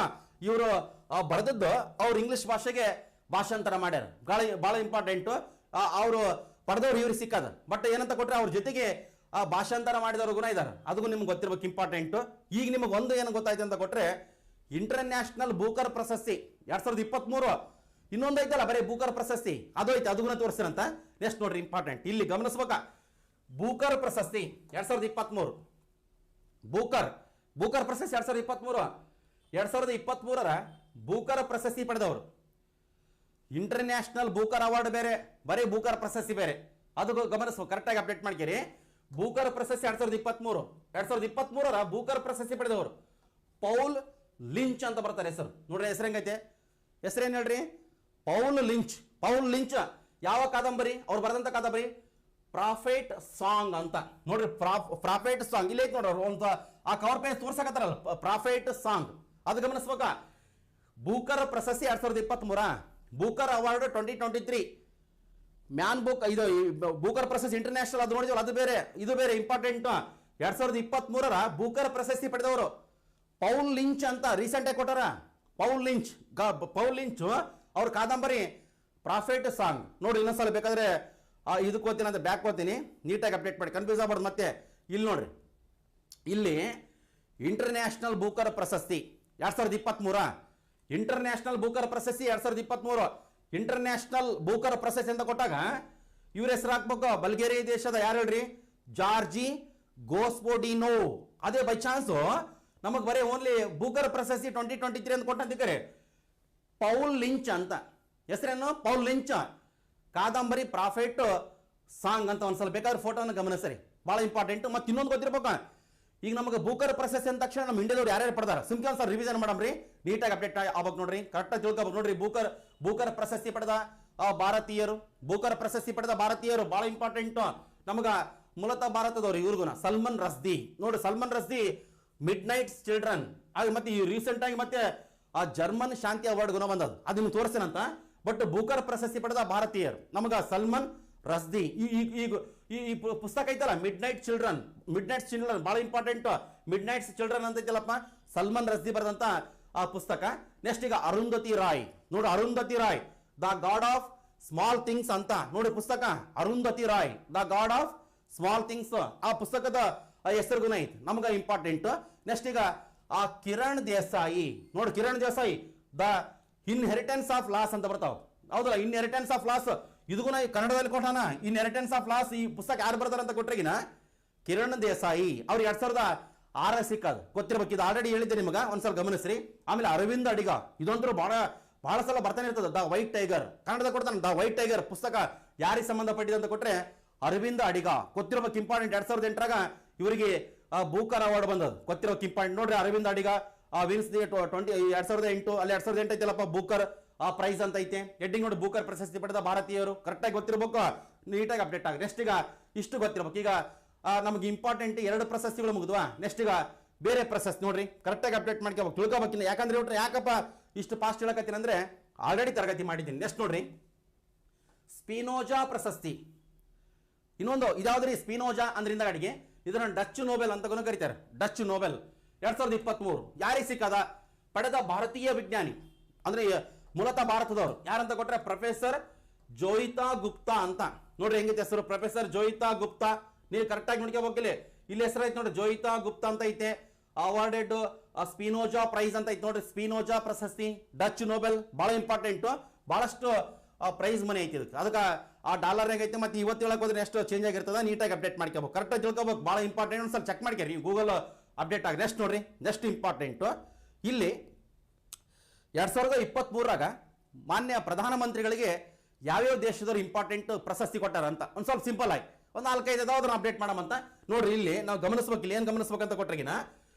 ಇವರು ಬರೆದದ್ದು ಅವ್ರು ಇಂಗ್ಲಿಷ್ ಭಾಷೆಗೆ ಭಾಷಾಂತರ ಮಾಡ್ಯಾರ. ಬಹಳ ಇಂಪಾರ್ಟೆಂಟ್. ಅವರು ಪಡೆದವ್ರು ಇವ್ರಿಗೆ ಸಿಕ್ಕದ. ಬಟ್ ಏನಂತ ಕೊಟ್ರೆ ಅವ್ರ ಜೊತೆಗೆ ಭಾಷಾಂತರ ಮಾಡಿದವರು ಗುಣ ಇದ್ದಾರೆ, ಅದಕ್ಕೂ ನಿಮ್ಗೆ ಗೊತ್ತಿರ್ಬೇಕು, ಇಂಪಾರ್ಟೆಂಟ್. ಈಗ ನಿಮಗೆ ಒಂದು ಏನು ಗೊತ್ತಾಯ್ತು ಅಂತ ಕೊಟ್ರೆ ಇಂಟರ್ನ್ಯಾಷನಲ್ ಬೂಕರ್ ಪ್ರಶಸ್ತಿ 2023 ಇನ್ನೊಂದು ಐತಲ್ಲ ಬರೀ ಬೂಕರ್ ಪ್ರಶಸ್ತಿ, ಅದು ಐತೆ, ಅದನ್ನ ತೋರಿಸ್ತೀರಂತ. ನೆಕ್ಸ್ಟ್ ನೋಡ್ರಿ, ಇಂಪಾರ್ಟೆಂಟ್, ಇಲ್ಲಿ ಗಮನಿಸ್ಬೇಕಾ. ಬೂಕರ್ ಪ್ರಶಸ್ತಿ 2023 ಬೂಕರ್ ಪ್ರಶಸ್ತಿ 2023 ಬೂಕರ್ ಪ್ರಶಸ್ತಿ ಪಡೆದವರು. ಇಂಟರ್ನ್ಯಾಷನಲ್ ಬೂಕರ್ ಅವಾರ್ಡ್ ಬೇರೆ, ಬರೀ ಬೂಕರ್ ಪ್ರಶಸ್ತಿ ಬೇರೆ, ಅದು ಗಮನಿಸ್ಬೇಕು. ಕರೆಕ್ಟಾಗಿ ಅಪ್ಡೇಟ್ ಮಾಡ್ಕೇರಿ. ಬೂಕರ್ ಪ್ರಶಸ್ತಿ 2023 ಬೂಕರ್ ಪ್ರಶಸ್ತಿ ಪಡೆದವರು ಪೌಲ್ ಲಿಂಚ್ ಅಂತ ಬರ್ತಾರೆ ಹೆಸರು. ನೋಡ್ರಿ ಹೆಸರು ಹೆಂಗೈತೆ, ಹೇಳ್ರಿ, ಪೌಲ್ ಲಿಂಚ್. ಯಾವ ಕಾದಂಬರಿ ಅವ್ರು ಬರೆದಂತ ಕಾದಂಬರಿ ಪ್ರಾಫಿಟ್ ಸಾಂಗ್ ಅಂತ ನೋಡ್ರಿ. ಪ್ರಾಫಿಟ್ ಸಾಂಗ್ ಇಲ್ಲಿ ಐತಿ ನೋಡ್ರಿ, ಒಂದು ಆ ಕವರ್ ಪೇಜ್ ತೋರ್ಸಕತ್ತಾರಲ್ಲ, ಪ್ರಾಫಿಟ್ ಸಾಂಗ್ ಅದು ಗಮನಿಸ್ಬೇಕ. ಬೂಕರ್ ಪ್ರಶಸ್ತಿ 2023, ಬೂಕರ್ ಅವಾರ್ಡ್ 2023, ಮ್ಯಾನ್ ಬುಕ್ ಇದು ಬೂಕರ್ ಪ್ರಶಸ್ತಿ ಇಂಟರ್ನ್ಯಾಷನಲ್ ಅದು ನೋಡಿದ್ವಲ್ಲ, ಅದು ಬೇರೆ ಇದು ಬೇರೆ ಇಂಪಾರ್ಟೆಂಟ್. 2023 ಬೂಕರ್ ಪ್ರಶಸ್ತಿ ಪಡೆದವರು ಪೌಲ್ ಲಿಂಚ್ ಅಂತ ರೀಸೆಂಟ್ ಆಗಿ ಕೊಟ್ಟಾರ. ಪೌಲ್ ಲಿಂಚ್ ಅವ್ರ ಕಾದಂಬರಿ ಪ್ರಾಫಿಟ್ ಸಾಂಗ್ ನೋಡಿ. ಇನ್ನೊಂದ್ಸಲ ಬೇಕಾದ್ರೆ ಇದಕ್ಕೆ ಓದ್ತೀನಿ ಅಂತ ಬ್ಯಾಕ್ ಓದ್ತೀನಿ, ನೀಟಾಗಿ ಅಪ್ಡೇಟ್ ಮಾಡಿ, ಕನ್ಫ್ಯೂಸ್ ಆಗ್ಬಾರ್ದು ಮತ್ತೆ. ಇಲ್ಲಿ ನೋಡ್ರಿ, ಇಲ್ಲಿ ಇಂಟರ್ನ್ಯಾಷನಲ್ ಬೂಕರ್ ಪ್ರಶಸ್ತಿ 2023, ಇಂಟರ್ನ್ಯಾಷನಲ್ ಬೂಕರ್ ಪ್ರಶಸ್ತಿ 2023, ಇಂಟರ್ನ್ಯಾಷನಲ್ ಬೂಕರ್ ಪ್ರಶಸ್ತಿ ಅಂತ ಕೊಟ್ಟಾಗ ಇವ್ರ ಹೆಸರು ಹಾಕ್ಬೇಕು. ಬಲ್ಗೇರಿಯಾ ದೇಶದ ಯಾರು ಹೇಳ್ರಿ, ಜಾರ್ಜಿ ಗೋಸ್ಪೋಡಿನೋ. ಅದೇ ಬೈ ಚಾನ್ಸ್ ನಮಗೆ ಬರೀ ಓನ್ಲಿ ಬೂಕರ್ ಪ್ರಶಸ್ತಿ 2023 ಅಂತ ಕೊಟ್ಟಂತಿದ್ದಾರೆ. ಪೌಲ್ ಲಿಂಚ್ ಅಂತ ಹೆಸರೇನು, ಪೌಲ್ ಲಿಂಚ್, ಕಾದಂಬರಿ ಪ್ರಾಫಿಟ್ ಸಾಂಗ್ ಅಂತ ಒಂದ್ಸಲ ಬೇಕಾದ್ರೆ ಫೋಟೋನ ಗಮನಿಸ್ರಿ, ಬಹಳ ಇಂಪಾರ್ಟೆಂಟ್. ಮತ್ತೆ ಇನ್ನೊಂದು ಗೊತ್ತಿರ್ಬೇಕು, ಈಗ ನಮಗೆ ಬೂಕರ್ ಪ್ರಶಸ್ತಿ ಅಂದ ತಕ್ಷಣ ನಮ್ಮ ಇಂಡಿಯಾದವ್ರು ಯಾರ್ಯಾರು ಪಡೆದಾರ ಸಿಂಪಲ್ ಒಂದ್ಸಲ ರಿವಿಷನ್ ಮಾಡಮ್ರಿ, ನೀಟಾಗಿ ಅಪ್ಡೇಟ್ ಆಗ್ಬೇಕು ನೋಡ್ರಿ, ಕರೆಕ್ಟಾಗಿ ತಿಳ್ಕೊಬೇಕು ನೋಡ್ರಿ. ಬೂಕರ್ ಪ್ರಶಸ್ತಿ ಪಡೆದ ಭಾರತೀಯರು, ಬೂಕರ್ ಪ್ರಶಸ್ತಿ ಪಡೆದ ಭಾರತೀಯರು ಬಹಳ ಇಂಪಾರ್ಟೆಂಟ್ ನಮಗ. ಮೂಲತಃ ಭಾರತದವರು ಇವ್ರಿಗೂ ಸಲ್ಮನ್ ರಸ್ದಿ ನೋಡಿ, Salman Rushdie midnight's children ಆಗಿ ಮತ್ತೆ ಈ ರೀಸೆಂಟ್ ಆಗಿ ಮತ್ತೆ ಆ ಜರ್ಮನ್ ಶಾಂತಿ ಅವಾರ್ಡ್ ಗುಣ ಬಂದದ್ದು, ಅದನ್ನು ತೋರಿಸ್ತೇನಂತ. ಬಟ್ ಬೂಕರ್ ಪ್ರಶಸ್ತಿ ಪಡೆದ ಭಾರತೀಯರು ನಮಗ ಸಲ್ಮನ್ ರಸ್ದಿ. ಈ ಪುಸ್ತಕ ಐತಲ್ಲ ಮಿಡ್ ನೈಟ್ಸ್ ಚಿಲ್ಡ್ರನ್ ಬಹಳ ಇಂಪಾರ್ಟೆಂಟ್. ಮಿಡ್ ನೈಟ್ಸ್ ಚಿಲ್ಡ್ರನ್ ಅಂತ ಐತಲ್ಲಪ್ಪ, ಸಲ್ಮನ್ ರಸ್ದಿ ಬರೆದಂತ ಆ ಪುಸ್ತಕ. ನೆಕ್ಸ್ಟ್ ಈಗ ಅರುಂಧತಿ ರಾಯ್ ನೋಡಿ, Arundhati Roy the god of small things ಅಂತ ನೋಡಿ ಪುಸ್ತಕ. Arundhati Roy the god of small things, ಆ ಪುಸ್ತಕದ ಹೆಸರು ಗುಣ ಐತಿ ನಮ್ಗ ಇಂಪಾರ್ಟೆಂಟ್. ನೆಕ್ಸ್ಟ್ ಈಗ ಆ ಕಿರಣ್ ದೇಸಾಯಿ ನೋಡಿ, Kiran Desai the inheritance of loss ಅಂತ ಬರ್ತಾವ, ಹೌದಲ್ಲ, ಇನ್ಹೆರಿಟೆನ್ಸ್ ಆಫ್ ಲಾಸ್. ಇದಕ್ಕೂ ಕನ್ನಡದಲ್ಲಿ ಕೊಟ್ಟಾನ, ಇನ್ಹೆರಿಟೆನ್ಸ್ ಆಫ್ ಲಾಸ್. ಈ ಪುಸ್ತಕ ಯಾರು ಬರ್ತಾರ ಅಂತ ಕೊಟ್ರಿಗಿನ ಕಿರಣ್ ದೇಸಾಯಿ ಅವ್ರು 2006 ಸಿಕ್ಕದು ಗೊತ್ತಿರ್ಬೇಕು. ಇದು ಆಲ್ರೆಡಿ ಹೇಳಿದ್ದೆ ನಿಮಗ, ಒಂದ್ಸಲ ಗಮನಿಸ್ರಿ. ಆಮೇಲೆ ಅರವಿಂದ್ ಅಡಿಗ, ಇದೊಂದು ಬಹಳ ಸಲ ಬರ್ತಾನೆ ಇರ್ತದೆ. ದ ವೈಟ್ ಟೈಗರ್ ಕನ್ನಡದ ಕೊಡ್ತಾನೆ, ದ ವೈಟ್ ಟೈಗರ್ ಪುಸ್ತಕ ಯಾರಿಗೆ ಸಂಬಂಧಪಟ್ಟಿದೆ ಅಂತ ಕೊಟ್ರೆ ಅರವಿಂದ್ ಅಡಿಗ ಗೊತ್ತಿರ್ಬೇಕು, ಇಂಪಾರ್ಟೆಂಟ್. 2008 ಇವರಿಗೆ ಬೂಕರ್ ಅವಾರ್ಡ್ ಬಂದದ್ದು ಗೊತ್ತಿರೋಕೆ ಇಂಪಾರ್ಟೆಂಟ್ ನೋಡ್ರಿ. ಅರವಿಂದ್ ಅಡಿಗ ವಿನ್ಸ್ ದಿ 2008 ಅಲ್ಲಿ 2008 ಐತಲ್ಲಪ್ಪ ಬೂಕರ್ ಪ್ರೈಸ್ ಅಂತ ಐತೆ, ಹೆಡ್ಡಿಂಗ್ ನೋಡಿ, ಬೂಕರ್ ಪ್ರಶಸ್ತಿ ಪಡೆದ ಭಾರತೀಯರು. ಕರೆಕ್ಟಾಗಿ ಗೊತ್ತಿರ್ಬೇಕು, ನೀಟಾಗಿ ಅಪ್ಡೇಟ್ ಆಗಿ. ನೆಕ್ಸ್ಟ್ ಈಗ ಇಷ್ಟು ಗೊತ್ತಿರ್ಬೇಕು. ಈಗ ನಮ್ಗೆ ಇಂಪಾರ್ಟೆಂಟ್ 2 ಪ್ರಶಸ್ತಿಗಳು ಮುಗಿದ್ವಾ. ನೆಕ್ಸ್ಟ್ ಈಗ ಬೇರೆ ಪ್ರಶಸ್ತಿ ನೋಡ್ರಿ, ಕರೆಕ್ಟಾಗಿ ಅಪ್ಡೇಟ್ ಮಾಡ್ಕೋಬೇಕು, ತಿಳ್ಕೊಬೇಕಿಲ್ಲ. ಯಾಕಂದ್ರೆ ನೋಡ್ರಿ, ಯಾಕಪ್ಪ ಇಷ್ಟು ಫಾಸ್ಟ್ ಹೇಳಕತ್ತೀನಿ ಅಂದ್ರೆ ಆಲ್ರೆಡಿ ತರಗತಿ ಮಾಡಿದ್ದೀನಿ. ನೆಕ್ಸ್ಟ್ ನೋಡ್ರಿ, ಸ್ಪಿನೋಜಾ ಪ್ರಶಸ್ತಿ. ಇನ್ನೊಂದು ಇದಾವ್ದ್ರಿ, ಸ್ಪಿನೋಜಾ ಅಂದ್ರಿಂದ ಅಡಿಗೆ ಇದನ್ನ ಡಚ್ ನೋಬೆಲ್ ಅಂತ ಕರೀತಾರೆ. ಡಚ್ ನೋಬೆಲ್ 2023 ಯಾರಿಗೆ ಸಿಕ್ಕದ, ಪಡೆದ ಭಾರತೀಯ ವಿಜ್ಞಾನಿ ಅಂದ್ರೆ ಮೂಲತಃ ಭಾರತದವರು ಯಾರಂತ ಕೊಟ್ರೆ ಪ್ರೊಫೆಸರ್ ಜೋಯಿತಾ ಗುಪ್ತಾ ಅಂತ ನೋಡ್ರಿ. ಹೆಂಗೈತೆ ಹೆಸರು, ಪ್ರೊಫೆಸರ್ ಜೋಯಿತಾ ಗುಪ್ತಾ. ನೀವು ಕರೆಕ್ಟಾಗಿ ನೋಡ್ಕೋಬೇಕಿಲ್ಲ, ಇಲ್ಲಿ ಹೆಸರು ಐತೆ ನೋಡಿ, ಜೋಯಿತಾ ಗುಪ್ತಾ ಅಂತ ಐತೆ. ಅವಾರ್ಡೆಡ್ ಸ್ಪಿನೋಜಾ ಪ್ರೈಸ್ ಅಂತ ಐತೆ ನೋಡ್ರಿ, ಸ್ಪಿನೋಜಾ ಪ್ರಶಸ್ತಿ, ಡಚ್ ನೋಬೆಲ್ ಬಹಳ ಇಂಪಾರ್ಟೆಂಟ್. ಬಹಳಷ್ಟು ಪ್ರೈಸ್ ಮನಿ ಐತಿ ಇದಕ್ಕೆ, ಅದಕ್ಕೆ ಆ ಡಾಲರ್ ಐತೆ. ಮತ್ತೆ ಇವತ್ತು ಹೇಳಕ್ ಹೋದ್ರೆ ಎಷ್ಟು ಚೇಂಜ್ ಆಗಿರ್ತದ, ನೀಟಾಗಿ ಅಪ್ಡೇಟ್ ಮಾಡ್ಕೋಬೇಕು, ಕರೆಕ್ಟಾಗಿ ತಿಳ್ಕೋಬೇಕು, ಬಹಳ ಇಂಪಾರ್ಟೆಂಟ್. ಒಂದ್ಸಲ ಚೆಕ್ ಮಾಡ್ಕೇರಿ, ಗೂಗಲ್ ಅಪ್ಡೇಟ್ ಆಗಿ. ನೆಕ್ಸ್ಟ್ ನೋಡ್ರಿ, ನೆಕ್ಸ್ಟ್ ಇಂಪಾರ್ಟೆಂಟ್ ಇಲ್ಲಿ 2023 ಮಾನ್ಯ ಪ್ರಧಾನಮಂತ್ರಿಗಳಿಗೆ ಯಾವ್ಯಾವ ದೇಶದವರು ಇಂಪಾರ್ಟೆಂಟ್ ಪ್ರಶಸ್ತಿ ಕೊಟ್ಟಾರ ಅಂತ ಒಂದು ಸ್ವಲ್ಪ ಸಿಂಪಲ್ ಆಗಿ ಒಂದು 4-5 ಅದಾವ್ರನ್ನ ಅಪ್ಡೇಟ್ ಮಾಡಮಂತ ನೋಡ್ರಿ. ಇಲ್ಲಿ ನಾವು ಗಮನಿಸ್ಬೇಕಿಲ್ಲ, ಏನು ಗಮನಿಸ್ಬೇಕಂತ ಕೊಟ್ರಿಗಿನ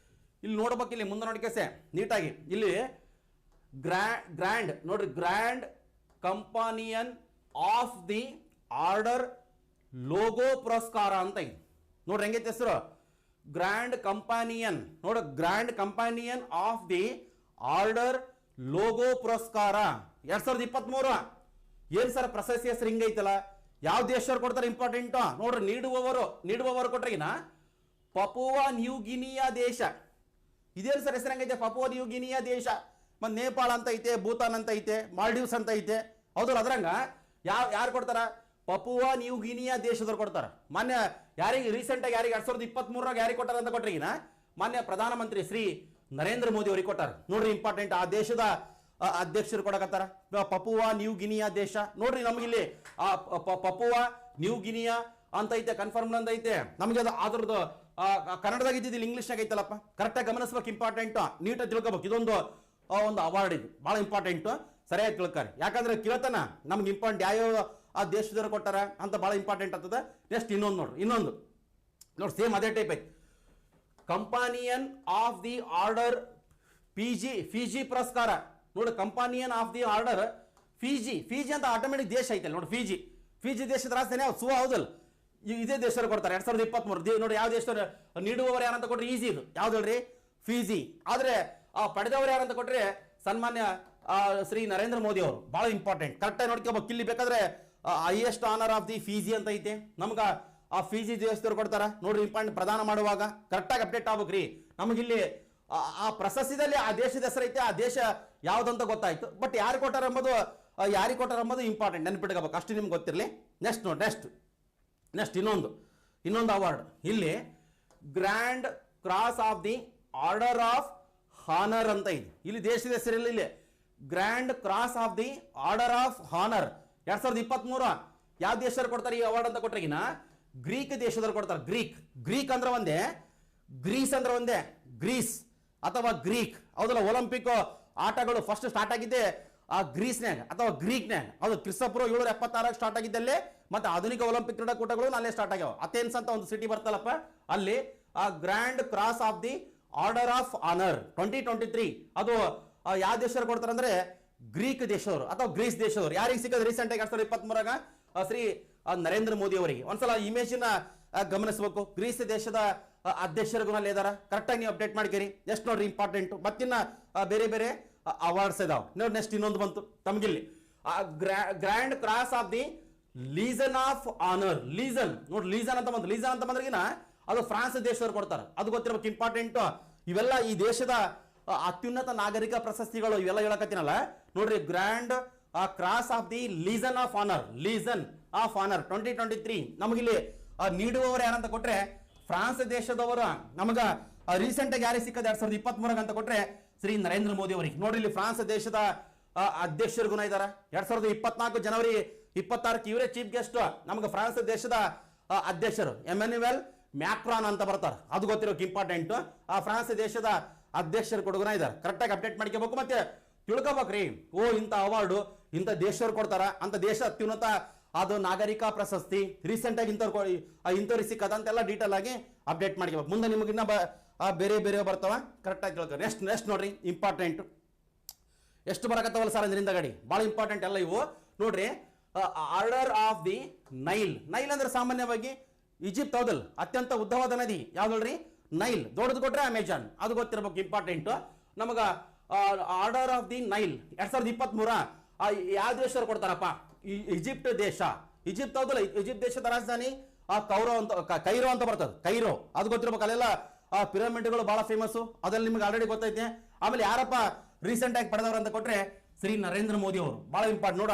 ಇಲ್ಲಿ ನೋಡ್ಬೇಕಿಲ್ಲ, ಮುಂದೆ ನೋಡ್ಕೇಸೆ ನೀಟಾಗಿ. ಇಲ್ಲಿ ಗ್ರ್ಯಾಂಡ್ ನೋಡ್ರಿ, grand companion of the order Logohu ಪುರಸ್ಕಾರ ಅಂತ ಇದೆ ನೋಡ್ರಿ. ಹೆಂಗೈತೆ ಹೆಸರು, ಗ್ರ್ಯಾಂಡ್ ಕಂಪಾನಿಯನ್ ನೋಡ್ರಿ, grand companion of the order Logohu ಪುರಸ್ಕಾರ 2023. ಏನ್ ಸರ್ ಪ್ರಶಸ್ತಿ ಹೆಸರು ಹಿಂಗೈತಲ್ಲ, ಯಾವ ದೇಶವ್ರು ಕೊಡ್ತಾರೆ ಇಂಪಾರ್ಟೆಂಟ್ ನೋಡ್ರಿ. ನೀಡುವವರು ಕೊಟ್ರಿಗಿನ ಪಪುವಾ ನ್ಯೂ ಗಿನಿಯಾ ದೇಶ. ಇದೇನು ಸರ್ ಹೆಸರು ಹೆಂಗೈತೆ, ಪಪುವಾ ನ್ಯೂ ಗಿನಿಯಾ ದೇಶ. ಮತ್ತೆ ನೇಪಾಳ ಅಂತ ಐತೆ, ಭೂತಾನ್ ಅಂತ ಐತೆ, ಮಾಲ್ಡೀವ್ಸ್ ಅಂತ ಐತೆ, ಹೌದಲ್ಲ. ಅದ್ರಂಗ ಯಾರು ಕೊಡ್ತಾರ, ಪಪುವಾ ನ್ಯೂ ಗಿನಿಯಾ ದೇಶದವ್ರು ಕೊಡ್ತಾರ. ಮಾನ್ಯ ಯಾರಿಗೆ ರೀಸೆಂಟ್ ಆಗಿ ಯಾರಿಗೆ 2023 ಯಾರಿಗೆ ಕೊಟ್ಟಾರ ಅಂತ ಕೊಟ್ರಿಗಿನ ಮಾನ್ಯ ಪ್ರಧಾನಮಂತ್ರಿ ಶ್ರೀ ನರೇಂದ್ರ ಮೋದಿ ಅವರಿಗೆ ಕೊಟ್ಟಾರ ನೋಡ್ರಿ. ಇಂಪಾರ್ಟೆಂಟ್, ಆ ದೇಶದ ಅಧ್ಯಕ್ಷರು ಕೊಡಕತ್ತಾರ ಪಪುವಾ ನ್ಯೂ ಗಿನಿಯಾ ದೇಶ ನೋಡ್ರಿ. ನಮಗಿಲ್ಲಿ ಪಪುವಾ ನ್ಯೂ ಗಿನಿಯಾ ಅಂತ ಐತೆ, ಕನ್ಫರ್ಮ್ ಅಂತ ಐತೆ. ನಮಗೆ ಅದು ಅದ್ರದ್ದು ಕನ್ನಡದಾಗ ಇದ್ದಿದ್ದಿಲ್ಲ, ಇಂಗ್ಲಿಷ್ನಾಗ ಐತಲ್ಲಪ್ಪ. ಕರೆಕ್ಟಾಗಿ ಗಮನಿಸ್ಬೇಕು, ಇಂಪಾರ್ಟೆಂಟ್, ನೀಟಾಗಿ ತಿಳ್ಕೊಬೇಕು. ಇದೊಂದು ಒಂದು ಅವಾರ್ಡ್, ಇದು ಬಹಳ ಇಂಪಾರ್ಟೆಂಟ್, ಸರಿಯಾಗಿ ತಿಳ್ಕಾರೆ. ಯಾಕಂದ್ರೆ ಕೇಳ್ತಾನ ನಮ್ಗೆ ಇಂಪಾರ್ಟೆಂಟ್ ಯಾವ್ಯಾವ ಆ ದೇಶದವ್ರು ಕೊಟ್ಟಾರ ಅಂತ ಬಹಳ ಇಂಪಾರ್ಟೆಂಟ್ ಆಗ್ತದೆ. ನೆಕ್ಸ್ಟ್ ಇನ್ನೊಂದು ನೋಡ್ರಿ, ಇನ್ನೊಂದು ನೋಡಿ, ಸೇಮ್ ಅದೇ ಟೈಪ್ ಐತಿ. ಕಂಪಾನಿಯನ್ ಆಫ್ ದಿ ಆರ್ಡರ್ ಫಿಜಿ ಪುರಸ್ಕಾರ ನೋಡಿ. ಕಂಪಾನಿಯನ್ ಆಫ್ ದಿ ಆರ್ಡರ್ ಫಿಜಿ ಅಂತ ಆಟೋಮೆಟಿಕ್ ದೇಶ ಐತಲ್ಲ ನೋಡಿ. ಫಿಜಿ ದೇಶದ ರಾಜಧಾನಿ ಹೌದಲ್ಲ. ಇದೇ ದೇಶದವ್ರು ಕೊಡ್ತಾರೆ 2023 ನೋಡಿ. ಯಾವ ದೇಶದವ್ರು ನೀಡುವವರು ಯಾರಂತ ಕೊಟ್ರೆ ಈಸಿ, ಇದು ಯಾವ್ದು ಹೇಳ್ರಿ, ಫಿಜಿ. ಆದ್ರೆ ಪಡೆದವರು ಯಾರಂತ ಕೊಟ್ರೆ ಸನ್ಮಾನ್ಯ ಶ್ರೀ ನರೇಂದ್ರ ಮೋದಿ ಅವರು. ಬಹಳ ಇಂಪಾರ್ಟೆಂಟ್, ಕರೆಕ್ಟಾಗಿ ನೋಡ್ಕೋಬೇಕು. ಇಲ್ಲಿ ಬೇಕಾದ್ರೆ highest honour of the Fiji ಅಂತ ಐತೆ, ನಮ್ಗ ಆ ಫಿಜಿ ದೇಶದವ್ರು ಕೊಡ್ತಾರ ನೋಡ್ರಿ. ಇಂಪಾರ್ಟೆಂಟ್, ಪ್ರದಾನ ಮಾಡುವಾಗ ಕರೆಕ್ಟಾಗಿ ಅಪ್ಡೇಟ್ ಆಗ್ಬೇಕ್ರಿ. ನಮಗಿಲ್ಲಿ ಆ ಪ್ರಶಸ್ತಿದಲ್ಲಿ ಆ ದೇಶದ ಹೆಸರೈತೆ, ಆ ದೇಶ ಯಾವ್ದಂತ ಗೊತ್ತಾಯ್ತು. ಬಟ್ ಯಾರು ಕೊಟ್ಟಾರ ಎಂಬುದು ಇಂಪಾರ್ಟೆಂಟ್, ನೆನ್ಪಿಟ್ಕೋಬೇಕು. ಅಷ್ಟು ನಿಮ್ಗೆ ಗೊತ್ತಿರಲಿ. ನೆಕ್ಸ್ಟ್ ನೋಡಿ, ನೆಕ್ಸ್ಟ್ ಇನ್ನೊಂದು ಅವಾರ್ಡ್. ಇಲ್ಲಿ grand cross of the order of honour ಅಂತ ಇದೆ. ಇಲ್ಲಿ ದೇಶದ ಹೆಸರಿಲ್ಲ, ಇಲ್ಲಿ grand cross of the order of honour 2023 ಯಾವ ದೇಶದವ್ರು ಕೊಡ್ತಾರೆ ಈ ಅವಾರ್ಡ್ ಅಂತ ಕೊಟ್ರೆಗಿನ ಗ್ರೀಕ್ ದೇಶದವ್ರು ಕೊಡ್ತಾರೆ. ಗ್ರೀಕ್ ಅಂದ್ರೆ ಒಂದೇ, ಗ್ರೀಸ್ ಅಂದ್ರೆ ಒಂದೇ, ಗ್ರೀಸ್ ಅಥವಾ ಗ್ರೀಕ್. ಹೌದಲ್ಲ, ಒಲಿಂಪಿಕ್ ಆಟಗಳು ಫಸ್ಟ್ ಸ್ಟಾರ್ಟ್ ಆಗಿದ್ದೆ ಆ ಗ್ರೀಸ್ನ್ಯಾಗ ಅಥವಾ ಗ್ರೀಕ್ನ್ಯಾಗ. ಅದು ಕ್ರಿಸ್ತಪೂರ್ವ 776 ಸ್ಟಾರ್ಟ್ ಆಗಿದ್ದಲ್ಲೇ, ಮತ್ತೆ ಆಧುನಿಕ ಒಲಿಂಪಿಕ್ ಕ್ರೀಡಾಕೂಟಗಳು ಅಲ್ಲೇ ಸ್ಟಾರ್ಟ್ ಆಗ್ಯಾವ. ಅಥೆನ್ಸ್ ಅಂತ ಒಂದು ಸಿಟಿ ಬರ್ತಲ್ಲಪ್ಪ, ಅಲ್ಲಿ ಆ grand cross of the order of honour 2023 ಅದು ಯಾವ ದೇಶದವ್ರು ಕೊಡ್ತಾರೆ ಅಂದ್ರೆ ಗ್ರೀಕ್ ದೇಶದವರು ಅಥವಾ ಗ್ರೀಸ್ ದೇಶದವರು. ಯಾರಿಗೆ ಸಿಕ್ಕದ ರೀಸೆಂಟ್ ಆಗಿ 2023 ಶ್ರೀ ನರೇಂದ್ರ ಮೋದಿ ಅವರಿಗೆ. ಒಂದ್ಸಲ ಇಮೇಜಿನ ಗಮನಿಸಬೇಕು. ಗ್ರೀಸ್ ದೇಶದ ಅಧ್ಯಕ್ಷರಿಗೂ ಅಲ್ಲಿ ಇದಾರ, ಕರೆಕ್ಟಾಗಿ ನೀವು ಅಪ್ಡೇಟ್ ಮಾಡ್ಕೇರಿ. ಎಷ್ಟು ನೋಡ್ರಿ ಇಂಪಾರ್ಟೆಂಟ್. ಮತ್ತಿನ್ನ ಬೇರೆ ಬೇರೆ ಅವಾರ್ಡ್ಸ್ ಇದಾವೆ ನೋಡಿ. ನೆಕ್ಸ್ಟ್ ಇನ್ನೊಂದು ಬಂತು ತಮಗಿಲ್ಲಿ, grand cross of the Legion of honour. Legion ನೋಡಿ, ಲೀಸನ್ ಅಂತ ಬಂತು. ಲೀಸನ್ ಅಂತ ಬಂದ್ರಿಗಿನ ಅದು ಫ್ರಾನ್ಸ್ ದೇಶದವ್ರು ಕೊಡ್ತಾರೆ, ಅದು ಗೊತ್ತಿರಬೇಕು, ಇಂಪಾರ್ಟೆಂಟ್. ಇವೆಲ್ಲ ಈ ದೇಶದ ಅತ್ಯುನ್ನತ ನಾಗರಿಕ ಪ್ರಶಸ್ತಿಗಳು ಇವೆಲ್ಲ ಹೇಳಕತ್ತೀನಲ್ಲ ನೋಡ್ರಿ. Grand cross of the Legion of honour 2023 ನಮಗಿಲ್ಲಿ ನೀಡುವವರು ಯಾರಂತ ಕೊಟ್ರೆ ಫ್ರಾನ್ಸ್ ದೇಶದವರು. ನಮಗ ರೀಸೆಂಟ್ ಆಗಿ ಯಾರಿಗೆ ಸಿಕ್ಕದ 2023 ಅಂತ ಕೊಟ್ರೆ ಶ್ರೀ ನರೇಂದ್ರ ಮೋದಿ ಅವರಿಗೆ. ನೋಡಿ, ಇಲ್ಲಿ ಫ್ರಾನ್ಸ್ ದೇಶದ ಅಧ್ಯಕ್ಷರಿಗೂ ಇದಾರ. 2024 ಜನವರಿ 26 ಇವರೇ ಚೀಫ್ ಗೆಸ್ಟ್. ನಮ್ಗೆ ಫ್ರಾನ್ಸ್ ದೇಶದ ಅಧ್ಯಕ್ಷರು ಎಮ್ಯಾನ್ಯುಯಲ್ ಮ್ಯಾಕ್ರಾನ್ ಅಂತ ಬರ್ತಾರೆ, ಅದು ಗೊತ್ತಿರೋಕೆ ಇಂಪಾರ್ಟೆಂಟ್. ಆ ಫ್ರಾನ್ಸ್ ದೇಶದ ಅಧ್ಯಕ್ಷರು ಕೊಡುಗುನ ಇದ್ದಾರೆ, ಕರೆಕ್ಟಾಗಿ ಅಪ್ಡೇಟ್ ಮಾಡ್ಕೋಬೇಕು. ಮತ್ತೆ ತಿಳ್ಕೊಬೇಕ್ರಿ, ಇಂಥ ಅವಾರ್ಡು ಇಂಥ ದೇಶವ್ರು ಕೊಡ್ತಾರ, ಅಂತ ದೇಶ ಅತ್ಯುನ್ನತ ಅದು ನಾಗರಿಕ ಪ್ರಶಸ್ತಿ ರೀಸೆಂಟ್ ಆಗಿ ಇಂಥವ್ರಿಗೆ ಸಿಕ್ಕದ ಅಂತೆಲ್ಲ ಡೀಟೇಲ್ ಆಗಿ ಅಪ್ಡೇಟ್ ಮಾಡ್ಕೋಬೇಕು. ಮುಂದೆ ನಿಮಗಿನ್ನ ಬೇರೆ ಬೇರೆ ಬರ್ತಾವ, ಕರೆಕ್ಟಾಗಿ ತಿಳ್ಕೊ. ನೆಕ್ಸ್ಟ್ ನೋಡ್ರಿ ಇಂಪಾರ್ಟೆಂಟ್. ಎಷ್ಟು ಬರಕತ್ತವಲ್ಲ ಸರ್ ಅಂದ್ರಿಂದ ಗಾಡಿ, ಭಾಳ ಇಂಪಾರ್ಟೆಂಟ್ ಎಲ್ಲ ಇವು ನೋಡ್ರಿ. ಆರ್ಡರ್ ಆಫ್ ದಿ ನೈಲ್ ಅಂದ್ರೆ ಸಾಮಾನ್ಯವಾಗಿ ಈಜಿಪ್ಟ್, ಹೌದಲ್ಲ, ಅತ್ಯಂತ ಉದ್ದವಾದ ನದಿ ಯಾವ್ದು ಹೇಳ್ರಿ, ನೈಲ್. ದೊಡ್ಡದು ಕೊಟ್ರೆ ಅಮೆಜಾನ್, ಅದು ಗೊತ್ತಿರಬೇಕು, ಇಂಪಾರ್ಟೆಂಟ್. ನಮಗ ಆರ್ಡರ್ ಆಫ್ ದಿ ನೈಲ್ 2023 ಯಾವ ದೇಶದವ್ರು ಕೊಡ್ತಾರಪ್ಪ, ಈಜಿಪ್ಟ್ ದೇಶ. ಈಜಿಪ್ಟ್ ಹೌದಲ್ಲ, ಈಜಿಪ್ಟ್ ದೇಶದ ರಾಜಧಾನಿ ಕೈರೋ ಅಂತ ಬರ್ತದೆ, ಕೈರೋ, ಅದು ಗೊತ್ತಿರ್ಬೇಕು. ಅಲ್ಲೆಲ್ಲ ಪಿರಮಿಡ್ಗಳು ಬಹಳ ಫೇಮಸ್, ಅದೆಲ್ಲ ನಿಮ್ಗೆ ಆಲ್ರೆಡಿ ಗೊತ್ತೈತೆ. ಆಮೇಲೆ ಯಾರಪ್ಪ ರೀಸೆಂಟ್ ಆಗಿ ಪಡೆದವರು ಅಂತ ಕೊಟ್ರೆ ಶ್ರೀ ನರೇಂದ್ರ ಮೋದಿ ಅವರು, ಬಹಳ ಇಂಪಾರ್ಟೆಂಟ್. ನೋಡ,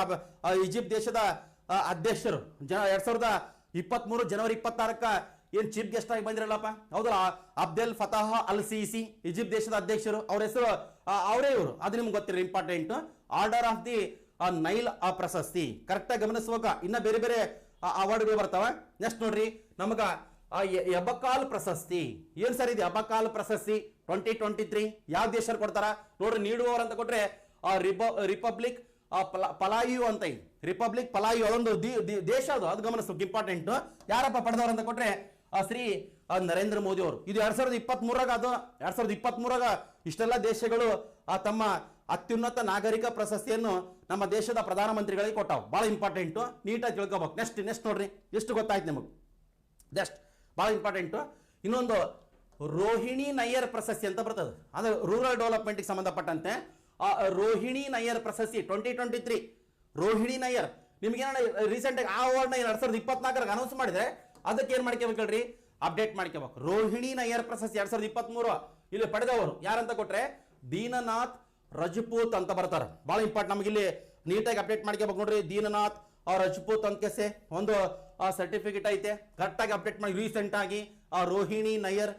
ಈಜಿಪ್ಟ್ ದೇಶದ ಅಧ್ಯಕ್ಷರು 2023 ಜನವರಿ 26 ಏನ್ ಚೀಫ್ ಗೆಸ್ಟ್ ಆಗಿ ಬಂದಿರಲ್ಲಪ್ಪ, ಹೌದಲ್ಲ, ಅಬ್ದೆಲ್ ಫತಾಹ ಅಲ್ ಸಿಸಿ, ಈಜಿಪ್ಟ್ ದೇಶದ ಅಧ್ಯಕ್ಷರು. ಅವ್ರ ಹೆಸರು ಅವರೇ ಇವರು, ಅದು ನಿಮ್ಗೆ ಗೊತ್ತಿರ important. Order of the Nile ಪ್ರಶಸ್ತಿ ಕರೆಕ್ಟಾಗಿ ಗಮನಿಸುವಾಗ ಇನ್ನ ಬೇರೆ ಬೇರೆ ಅವಾರ್ಡ್ಗಳು ಬರ್ತಾವ. ನೆಕ್ಸ್ಟ್ ನೋಡ್ರಿ, ನಮಗ ಎಬಕಾಲ್ ಪ್ರಶಸ್ತಿ ಏನ್ ಸರ್ ಇದೆ, ಅಬಕಾಲ್ ಪ್ರಶಸ್ತಿ 2023 ಯಾವ ದೇಶರು ಕೊಡ್ತಾರ ನೋಡ್ರಿ. ನೀಡುವವರು ಅಂತ ಕೊಟ್ರೆ ರಿಪಬ್ಲಿಕ್ ಪಲಾಯು ಅಂತ ಇದೆ, ರಿಪಬ್ಲಿಕ್ ಪಲಾಯು, ಅದೊಂದು ದೇಶ, ಅದು ಗಮನಿಸ್ಬೇಕು, ಇಂಪಾರ್ಟೆಂಟ್. ಯಾರಪ್ಪ ಪಡೆದವರು ಅಂತ ಕೊಟ್ರೆ ಶ್ರೀ ನರೇಂದ್ರ ಮೋದಿ ಅವರು. ಇದು 2023 ಅದು 2023 ಇಷ್ಟೆಲ್ಲ ದೇಶಗಳು ತಮ್ಮ ಅತ್ಯುನ್ನತ ನಾಗರಿಕ ಪ್ರಶಸ್ತಿಯನ್ನು ನಮ್ಮ ದೇಶದ ಪ್ರಧಾನಮಂತ್ರಿಗಳಿಗೆ ಕೊಟ್ಟಾವು. ಬಹಳ ಇಂಪಾರ್ಟೆಂಟ್, ನೀಟಾಗಿ ತಿಳ್ಕೊಬೇಕು. ನೆಕ್ಸ್ಟ್ ನೋಡ್ರಿ, ಎಷ್ಟು ಗೊತ್ತಾಯ್ತು ನಿಮಗೆ. ನೆಕ್ಸ್ಟ್ ಬಹಳ ಇಂಪಾರ್ಟೆಂಟ್. ಇನ್ನೊಂದು ರೋಹಿಣಿ ನಯ್ಯರ್ ಪ್ರಶಸ್ತಿ ಅಂತ ಬರ್ತದೆ, ಅದು ರೂರಲ್ ಡೆವಲಪ್ಮೆಂಟ್ಗೆ ಸಂಬಂಧಪಟ್ಟಂತೆ. ರೋಹಿಣಿ ನಯ್ಯರ್ ಪ್ರಶಸ್ತಿ 2023 ರೋಹಿಣಿ ನಯ್ಯರ್. ನಿಮ್ಗೆ ರೀಸೆಂಟ್ ಆಗಿ ಆ ಅವಾರ್ಡ್ನ 2024 ಅನೌನ್ಸ್ ಮಾಡಿದ್ರೆ ಅದಕ್ಕೆ ಏನ್ ಮಾಡ್ಕೋಬೇಕು ಹೇಳ್ರಿ, ಅಪ್ಡೇಟ್ ಮಾಡ್ಕೋಬೇಕು. ರೋಹಿಣಿ ನಯ್ಯರ್ ಪ್ರಶಸ್ತಿ 2023 ಇಲ್ಲಿ ಪಡೆದವರು ಯಾರಂತ ಕೊಟ್ರೆ ದೀನನಾಥ್ ರಜಪೂತ್ ಅಂತ ಬರ್ತಾರೆ. ಬಹಳ ಇಂಪಾರ್ಟೆಂಟ್, ನಮ್ಗೆ ಇಲ್ಲಿ ನೀಟಾಗಿ ಅಪ್ಡೇಟ್ ಮಾಡ್ಕೋಬೇಕು ನೋಡ್ರಿ. ದೀನನಾಥ್ ರಜಪೂತ್ ಅಂತ ಕೆಸೆ ಒಂದು ಸರ್ಟಿಫಿಕೇಟ್ ಐತೆ, ಕರೆಕ್ಟಾಗಿ ಅಪ್ಡೇಟ್ ಮಾಡಿ. ರೀಸೆಂಟ್ ಆಗಿ ರೋಹಿಣಿ ನಯ್ಯರ್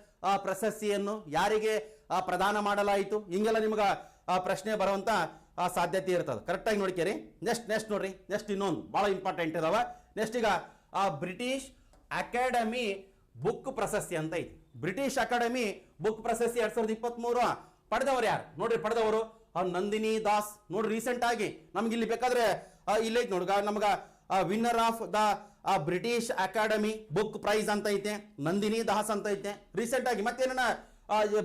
ಪ್ರಶಸ್ತಿಯನ್ನು ಯಾರಿಗೆ ಪ್ರದಾನ ಮಾಡಲಾಯಿತು, ಹಿಂಗೆಲ್ಲ ನಿಮ್ಗೆ ಪ್ರಶ್ನೆ ಬರುವಂತ ಸಾಧ್ಯತೆ ಇರ್ತದೆ, ಕರೆಕ್ಟಾಗಿ ನೋಡ್ಕೇರಿ. ನೆಕ್ಸ್ಟ್ ನೋಡ್ರಿ, ನೆಕ್ಸ್ಟ್ ಇನ್ನೊಂದು ಬಹಳ ಇಂಪಾರ್ಟೆಂಟ್ ಇದಾವ. ನೆಕ್ಸ್ಟ್ ಈಗ ಬ್ರಿಟಿಷ್ ಅಕಾಡೆಮಿ ಬುಕ್ ಪ್ರಶಸ್ತಿ ಅಂತ ಐತಿ. ಬ್ರಿಟಿಷ್ ಅಕಾಡೆಮಿ ಬುಕ್ ಪ್ರಶಸ್ತಿ 2023 ಪಡೆದವರು ಯಾರು ನೋಡ್ರಿ. ಪಡೆದವರು ನಂದಿನಿ ದಾಸ್ ನೋಡ್ರಿ. ರೀಸೆಂಟ್ ಆಗಿ ನಮ್ಗೆ ಇಲ್ಲಿ ಬೇಕಾದ್ರೆ ಇಲ್ಲೇ ನೋಡ್ಗ, ನಮ್ಗ winner of the British Academy Book Prize ಅಂತ ಐತೆ, ನಂದಿನಿ ದಾಸ್ ಅಂತ ಐತೆ. ರೀಸೆಂಟ್ ಆಗಿ ಮತ್ತೇನ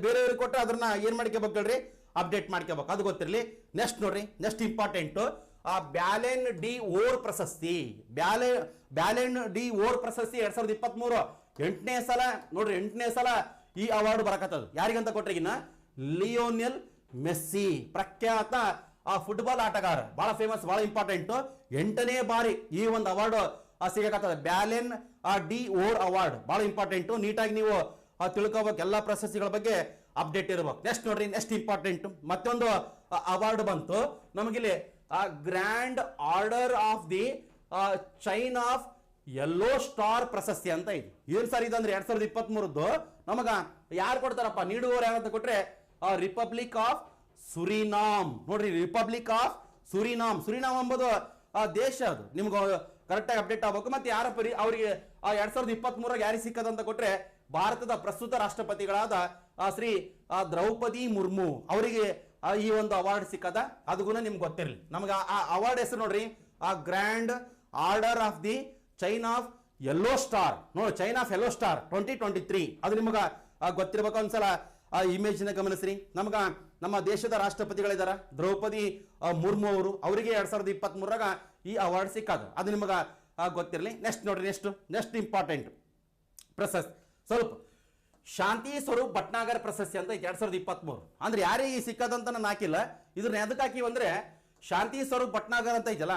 ಬೇರೆಯವ್ರಿಗೆ ಕೊಟ್ಟರೆ ಅದನ್ನ ಏನ್ ಮಾಡ್ಕೋಬೇಕು ಹೇಳ್ರಿ, ಅಪ್ಡೇಟ್ ಮಾಡ್ಕೋಬೇಕು, ಅದು ಗೊತ್ತಿರಲಿ. ನೆಕ್ಸ್ಟ್ ನೋಡ್ರಿ, next important balance D or ಪ್ರಶಸ್ತಿ, ಬ್ಯಾಲೆನ್ ಡಿ ಓರ್ ಪ್ರಶಸ್ತಿ 2023 8ನೇ ಸಲ ನೋಡ್ರಿ, 8ನೇ ಸಲ ಈ ಅವಾರ್ಡ್ ಬರಕತ್ತದ. ಯಾರಿಗಂತ ಕೊಟ್ರಿಗಿನ್ನ ಲಿಯೋನೆಲ್ ಮೆಸ್ಸಿ, ಪ್ರಖ್ಯಾತ ಫುಟ್ಬಾಲ್ ಆಟಗಾರ, ಬಹಳ ಫೇಮಸ್, ಬಹಳ ಇಂಪಾರ್ಟೆಂಟ್. 8ನೇ ಬಾರಿ ಈ ಒಂದು award ಸಿಗಕತ್ತದ, balance D or award, ಬಹಳ ಇಂಪಾರ್ಟೆಂಟ್. ನೀಟಾಗಿ ನೀವು ತಿಳ್ಕೋಬೇಕು, ಎಲ್ಲಾ ಪ್ರಶಸ್ತಿಗಳ ಬಗ್ಗೆ ಅಪ್ಡೇಟ್ ಇರಬೇಕು. ನೆಕ್ಸ್ಟ್ ನೋಡ್ರಿ, ನೆಕ್ಸ್ಟ್ ಇಂಪಾರ್ಟೆಂಟ್ ಮತ್ತೊಂದು ಅವಾರ್ಡ್ ಬಂತು ನಮಗಿಲ್ಲಿ, grand order of the chain of yellow star ಪ್ರಶಸ್ತಿ ಅಂತ ಇದೆ. ಏನ್ ಸರ್ ಇದಂದ್ರೆ 2023 ನಮಗ ಯಾರು ಕೊಡ್ತಾರಪ್ಪ, ನೀಡುವವರು ಯಾರಂತ ಕೊಟ್ರೆ ರಿಪಬ್ಲಿಕ್ ಆಫ್ ಸುರಿನಾಮ್. ನೋಡ್ರಿ, ರಿಪಬ್ಲಿಕ್ ಆಫ್ ಸುರಿನಾಮ್, ಸುರಿನಾಮ್ ಎಂಬುದು ದೇಶ, ಅದು ನಿಮ್ಗೆ ಕರೆಕ್ಟ್ ಆಗಿ ಅಪ್ಡೇಟ್ ಆಗಬೇಕು. ಮತ್ತೆ ಯಾರಪ್ಪ ಅವರಿಗೆ 2023 ಯಾರಿಗೆ ಸಿಕ್ಕದಂತ ಕೊಟ್ರೆ ಭಾರತದ ಪ್ರಸ್ತುತ ರಾಷ್ಟ್ರಪತಿಗಳಾದ ಶ್ರೀ ದ್ರೌಪದಿ ಮುರ್ಮು ಅವರಿಗೆ ಈ ಒಂದು ಅವಾರ್ಡ್ ಸಿಕ್ಕದ. ಅದು ನಿಮ್ಗೆ ಗೊತ್ತಿರಲಿ. ನಮ್ಗೆ ಆ ಅವಾರ್ಡ್ ಹೆಸರು ನೋಡ್ರಿ, grand order of the chain of yellow star. ನೋಡಿ, ಚೈನ್ ಆಫ್ ಯೆಲ್ಲೋ ಸ್ಟಾರ್ 2023 ಅದು ನಿಮಗ ಗೊತ್ತಿರ್ಬೇಕು. ಒಂದ್ಸಲ ಇಮೇಜ್ ನ ಗಮನಿಸ್ರಿ. ನಮ್ಮ ದೇಶದ ರಾಷ್ಟ್ರಪತಿಗಳಿದಾರ ದ್ರೌಪದಿ ಮುರ್ಮು ಅವರು, ಅವರಿಗೆ 2023 ಈ ಅವಾರ್ಡ್ ಸಿಕ್ಕದ. ಅದು ನಿಮಗ ಗೊತ್ತಿರಲಿ. ನೆಕ್ಸ್ಟ್ ನೋಡ್ರಿ, ನೆಕ್ಸ್ಟ್ ಇಂಪಾರ್ಟೆಂಟ್ ಪ್ರಶಸ್ತಿ ಸ್ವಲ್ಪ ಶಾಂತಿ ಸ್ವರೂಪ್ ಭಟ್ನಾಗರ್ ಪ್ರಶಸ್ತಿ ಅಂತ 2023. ಅಂದ್ರೆ ಯಾರಿಗೆ ಸಿಕ್ಕದಂತ ನಾನು ಹಾಕಿಲ್ಲ. ಇದ್ರನ್ನ ಎದಕ್ಕೆ ಹಾಕಿವಂದ್ರೆ, ಶಾಂತಿ ಸ್ವರೂಪ್ ಭಟ್ನಾಗರ್ ಅಂತ ಇದೆಯಲ್ಲ,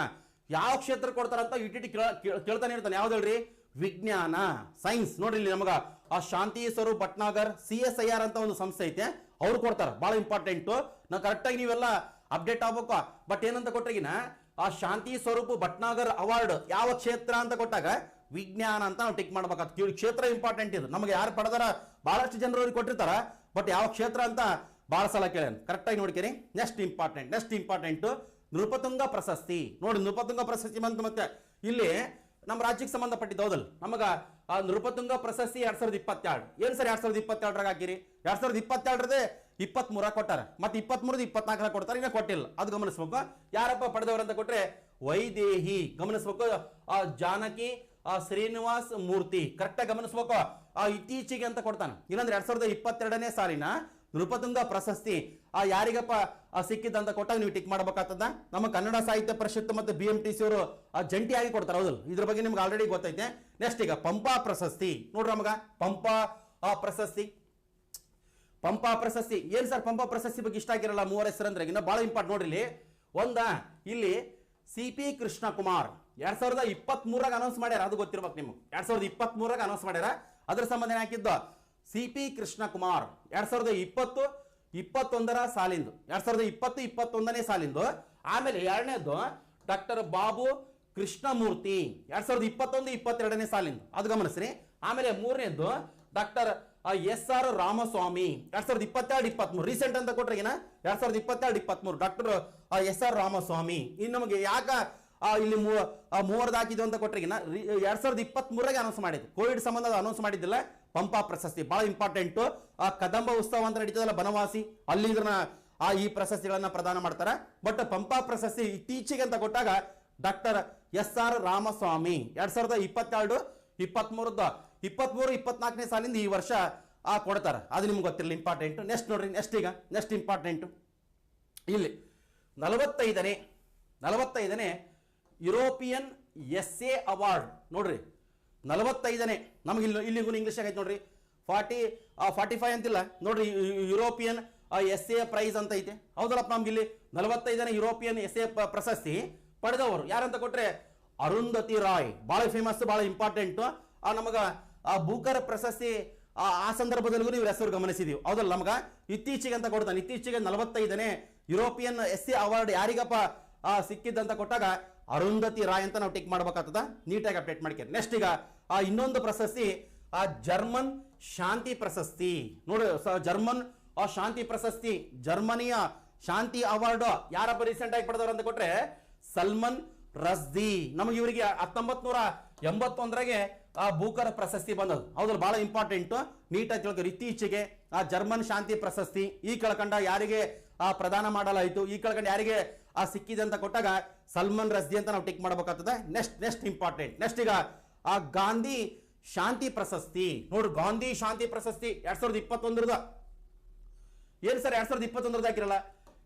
ಯಾವ ಕ್ಷೇತ್ರ ಕೊಡ್ತಾರಂತ ಇಟಿ ಕೇಳ್ತಾನೆ ಇರ್ತಾನೆ. ಯಾವ್ದು ಹೇಳ್ರಿ, ವಿಜ್ಞಾನ, ಸೈನ್ಸ್. ನೋಡ್ರಿ, ಇಲ್ಲಿ ನಮಗ ಶಾಂತಿ ಸ್ವರೂಪ್ ಭಟ್ನಾಗರ್ CSIR ಅಂತ ಒಂದು ಸಂಸ್ಥೆ ಐತೆ, ಅವ್ರು ಕೊಡ್ತಾರ. ಬಹಳ ಇಂಪಾರ್ಟೆಂಟ್, ನಾವು ಕರೆಕ್ಟಾಗಿ ನೀವೆಲ್ಲ ಅಪ್ಡೇಟ್ ಆಗ್ಬೇಕು. ಬಟ್ ಏನಂತ ಕೊಟ್ರಿಗಿನ ಶಾಂತಿ ಸ್ವರೂಪ್ ಭಟ್ನಾಗರ್ ಅವಾರ್ಡ್ ಯಾವ ಕ್ಷೇತ್ರ ಅಂತ ಕೊಟ್ಟಾಗ ವಿಜ್ಞಾನ ಅಂತ ನಾವು ಟಿಕ್ ಮಾಡ್ಬೇಕಾಗ್ತದೆ. ಕ್ಷೇತ್ರ ಇಂಪಾರ್ಟೆಂಟ್ ಇದು. ನಮಗೆ ಯಾರು ಪಡೆದಾರ ಬಹಳಷ್ಟು ಜನರು ಅವ್ರಿಗೆ ಕೊಟ್ಟಿರ್ತಾರ, ಬಟ್ ಯಾವ ಕ್ಷೇತ್ರ ಅಂತ ಬಹಳ ಸಲ ಕೇಳೇನು, ಕರೆಕ್ಟಾಗಿ ನೋಡ್ಕೇರಿ. ನೆಕ್ಸ್ಟ್ ಇಂಪಾರ್ಟೆಂಟ್ ನೃಪತುಂಗ ಪ್ರಶಸ್ತಿ. ನೋಡಿ, ನೃಪತುಂಗ ಪ್ರಶಸ್ತಿ ಬಂತು. ಮತ್ತೆ ಇಲ್ಲಿ ನಮ್ಮ ರಾಜ್ಯಕ್ಕೆ ಸಂಬಂಧಪಟ್ಟಿದ್ದು ಹೌದಲ್ಲ, ನಮಗ ನೃಪತುಂಗ ಪ್ರಶಸ್ತಿ 2022. ಏನ್ ಸರ್ 2022 ಹಾಕಿರಿ, 2022 23 ಕೊಟ್ಟಾರ, ಮತ್ತೆ 23 24 ಕೊಡ್ತಾರೆ, ಈಗ ಕೊಟ್ಟಿಲ್ಲ. ಅದು ಗಮನಿಸ್ಬೇಕು. ಯಾರಪ್ಪ ಪಡೆದವರು ಅಂತ ಕೊಟ್ರೆ ವೈದೇಹಿ, ಗಮನಿಸ್ಬೇಕು. ಜಾನಕಿ ಶ್ರೀನಿವಾಸ್ ಮೂರ್ತಿ, ಕರೆಕ್ಟಾಗಿ ಗಮನಿಸ್ಬೇಕು. ಇತ್ತೀಚೆಗೆ ಅಂತ ಕೊಡ್ತಾನೆ. ಇಲ್ಲಂದ್ರೆ 2022ನೇ ಸಾಲಿನ ನೃಪತುಂಗ ಪ್ರಶಸ್ತಿ ಯಾರಿಗಪ್ಪ ಸಿಕ್ಕಿದ್ದಂತ ಕೊಟ್ಟಾಗ ನೀವು ಟಿಕ್ ಮಾಡಬೇಕಾಗ್ತದ. ನಮ್ಮ ಕನ್ನಡ ಸಾಹಿತ್ಯ ಪರಿಷತ್ ಮತ್ತು BMTC ಅವರು ಜಂಟಿಯಾಗಿ ಕೊಡ್ತಾರೆ, ಹೌದಲ್ಲ. ಇದ್ರ ಬಗ್ಗೆ ನಿಮ್ಗೆ ಆಲ್ರೆಡಿ ಗೊತ್ತೈತೆ. ನೆಕ್ಸ್ಟ್ ಈಗ ಪಂಪಾ ಪ್ರಶಸ್ತಿ. ನೋಡ್ರಿ, ನಮಗ ಪಂಪಾ ಪ್ರಶಸ್ತಿ ಏನ್ ಸರ್, ಪಂಪಾ ಪ್ರಶಸ್ತಿ ಬಗ್ಗೆ ಇಷ್ಟ ಆಗಿರಲ್ಲ 3 ಹೆಸರು ಅಂದ್ರೆ ಇನ್ನ ಬಹಳ ಇಂಪಾರ್ಟೆಂಟ್. ನೋಡ್ರಿ, ಇಲ್ಲಿ CP ಕೃಷ್ಣಕುಮಾರ್ 2023 ಅನೌನ್ಸ್ ಮಾಡ್ಯಾರ, ಅದು ಗೊತ್ತಿರ್ಬೇಕು ನಿಮ್ಗೆ. 2023 ಅನೌನ್ಸ್ ಮಾಡ್ಯಾರ. ಅದ್ರ ಸಂಬಂಧ ಹಾಕಿದ್ದು CP ಕೃಷ್ಣಕುಮಾರ್ 2020-21 ಸಾಲಿಂದು, 2020-21ನೇ ಸಾಲಿಂದು. ಆಮೇಲೆ ಎರಡನೇದು ಡಾಕ್ಟರ್ ಬಾಬು ಕೃಷ್ಣಮೂರ್ತಿ 2021-22ನೇ ಸಾಲಿಂದು, ಅದು ಗಮನಿಸ್ರಿ. ಆಮೇಲೆ ಮೂರನೇದು ಡಾಕ್ಟರ್ SR ರಾಮಸ್ವಾಮಿ 2022-23 ರೀಸೆಂಟ್ ಅಂತ ಕೊಟ್ರೆ 2022-23 ಡಾಕ್ಟರ್ SR ರಾಮಸ್ವಾಮಿ. ಇನ್ನು ನಮಗೆ ಯಾಕ ಇಲ್ಲಿ ಮೂವರ್ದು ಹಾಕಿದ್ದು ಅಂತ ಕೊಟ್ರೆ 2023 ಅನೌನ್ಸ್ ಮಾಡಿದ್ದು, ಕೋವಿಡ್ ಸಂಬಂಧ ಅನೌನ್ಸ್ ಮಾಡಿದ್ದಿಲ್ಲ. ಪಂಪಾ ಪ್ರಶಸ್ತಿ ಬಹಳ ಇಂಪಾರ್ಟೆಂಟ್. ಕದಂಬ ಉತ್ಸವ ಅಂತ ನಡೀತದಲ್ಲ ಬನವಾಸಿ, ಅಲ್ಲಿ ಇದನ್ನ ಈ ಪ್ರಶಸ್ತಿಗಳನ್ನ ಪ್ರದಾನ ಮಾಡ್ತಾರೆ. ಬಟ್ ಪಂಪಾ ಪ್ರಶಸ್ತಿ ಇತ್ತೀಚೆಗೆ ಅಂತ ಕೊಟ್ಟಾಗ ಡಾಕ್ಟರ್ SR ರಾಮಸ್ವಾಮಿ 2022-23 ಸಾಲಿಂದ ಈ ವರ್ಷ ಕೊಡ್ತಾರೆ. ಅದು ನಿಮ್ಗೆ ಗೊತ್ತಿರಲಿ, ಇಂಪಾರ್ಟೆಂಟ್. ನೆಕ್ಸ್ಟ್ ನೋಡ್ರಿ, ನೆಕ್ಸ್ಟ್ ಇಂಪಾರ್ಟೆಂಟ್ ಇಲ್ಲಿ 45ನೇ ಯುರೋಪಿಯನ್ SA ಅವಾರ್ಡ್. ನೋಡ್ರಿ, 45ನೇ ನಮ್ಗೆ ಇಲ್ಲಿಗೂ ಇಂಗ್ಲಿಷ್ ಆಗೈತೆ ನೋಡ್ರಿ. 45 ಅಂತಿಲ್ಲ ನೋಡ್ರಿ, ಯುರೋಪಿಯನ್ SA ಪ್ರೈಸ್ ಅಂತ ಐತೆ, ಹೌದಲ್ಲಪ್ಪ. ನಮ್ಗೆ ಇಲ್ಲಿ 45ನೇ ಯುರೋಪಿಯನ್ SA ಪ್ರಶಸ್ತಿ ಪಡೆದವರು ಯಾರಂತ ಕೊಟ್ರೆ ಅರುಂಧತಿ ರಾಯ್, ಬಹಳ ಫೇಮಸ್, ಬಹಳ ಇಂಪಾರ್ಟೆಂಟ್. ನಮಗ ಬೂಕರ್ ಪ್ರಶಸ್ತಿ ಆ ಸಂದರ್ಭದಲ್ಲಿಗೂ ನೀವು ಹೆಸರು ಗಮನಿಸಿದೀವಿ, ಹೌದಲ್ಲ. ನಮಗ ಇತ್ತೀಚೆಗೆ ಅಂತ ಕೊಡ್ತಾನೆ. ಇತ್ತೀಚೆಗೆ 45ನೇ ಯುರೋಪಿಯನ್ SA ಅವಾರ್ಡ್ ಯಾರಿಗಪ್ಪ ಸಿಕ್ಕಿದ್ದಂತ ಕೊಟ್ಟಾಗ ಅರುಂಧತಿ ರಾಯ್ ಅಂತ ನಾವು ಟಿಕ್ ಮಾಡ್ಬೇಕಾಗ್ತದ. ನೀಟಾಗಿ ಅಪ್ಡೇಟ್ ಮಾಡ್ಕೇರಿ. ನೆಕ್ಸ್ಟ್ ಈಗ ಇನ್ನೊಂದು ಪ್ರಶಸ್ತಿ ಜರ್ಮನ್ ಶಾಂತಿ ಪ್ರಶಸ್ತಿ. ನೋಡಿ, ಜರ್ಮನ್ ಶಾಂತಿ ಪ್ರಶಸ್ತಿ, ಜರ್ಮನಿಯ ಶಾಂತಿ ಅವಾರ್ಡ್ ಯಾರಪ್ಪ ರೀಸೆಂಟ್ ಆಗಿ ಪಡೆದವರು ಅಂತ ಕೊಟ್ರೆ ಸಲ್ಮನ್ ರಸ್ದಿ. ನಮಗೆ ಇವರಿಗೆ 1981 ಬೂಕರ್ ಪ್ರಶಸ್ತಿ ಬಂದದ್ದು, ಹೌದಲ್ಲ. ಬಹಳ ಇಂಪಾರ್ಟೆಂಟ್, ನೀಟಾಗಿ ತಿಳ್ಕೊ. ಇತ್ತೀಚೆಗೆ ಜರ್ಮನ್ ಶಾಂತಿ ಪ್ರಶಸ್ತಿ ಈ ಕೆಳಕಂಡ ಯಾರಿಗೆ ಪ್ರದಾನ ಮಾಡಲಾಯಿತು, ಈ ಕೆಳಕಂಡ ಯಾರಿಗೆ ಸಿಕ್ಕಿದೆ ಅಂತ ಕೊಟ್ಟಾಗ ಸಲ್ಮನ್ ರಸ್ದಿ ಅಂತ ನಾವು ಟಿಕ್ ಮಾಡಬೇಕಾಗ್ತದೆ. Next important. ನೆಕ್ಸ್ಟ್ ಈಗ ಗಾಂಧಿ ಶಾಂತಿ ಪ್ರಶಸ್ತಿ. ನೋಡ್ರಿ, ಗಾಂಧಿ ಶಾಂತಿ ಪ್ರಶಸ್ತಿ 2021 ಏನ್ ಸರ್ 2021 ಹಾಕಿರಲ್ಲ.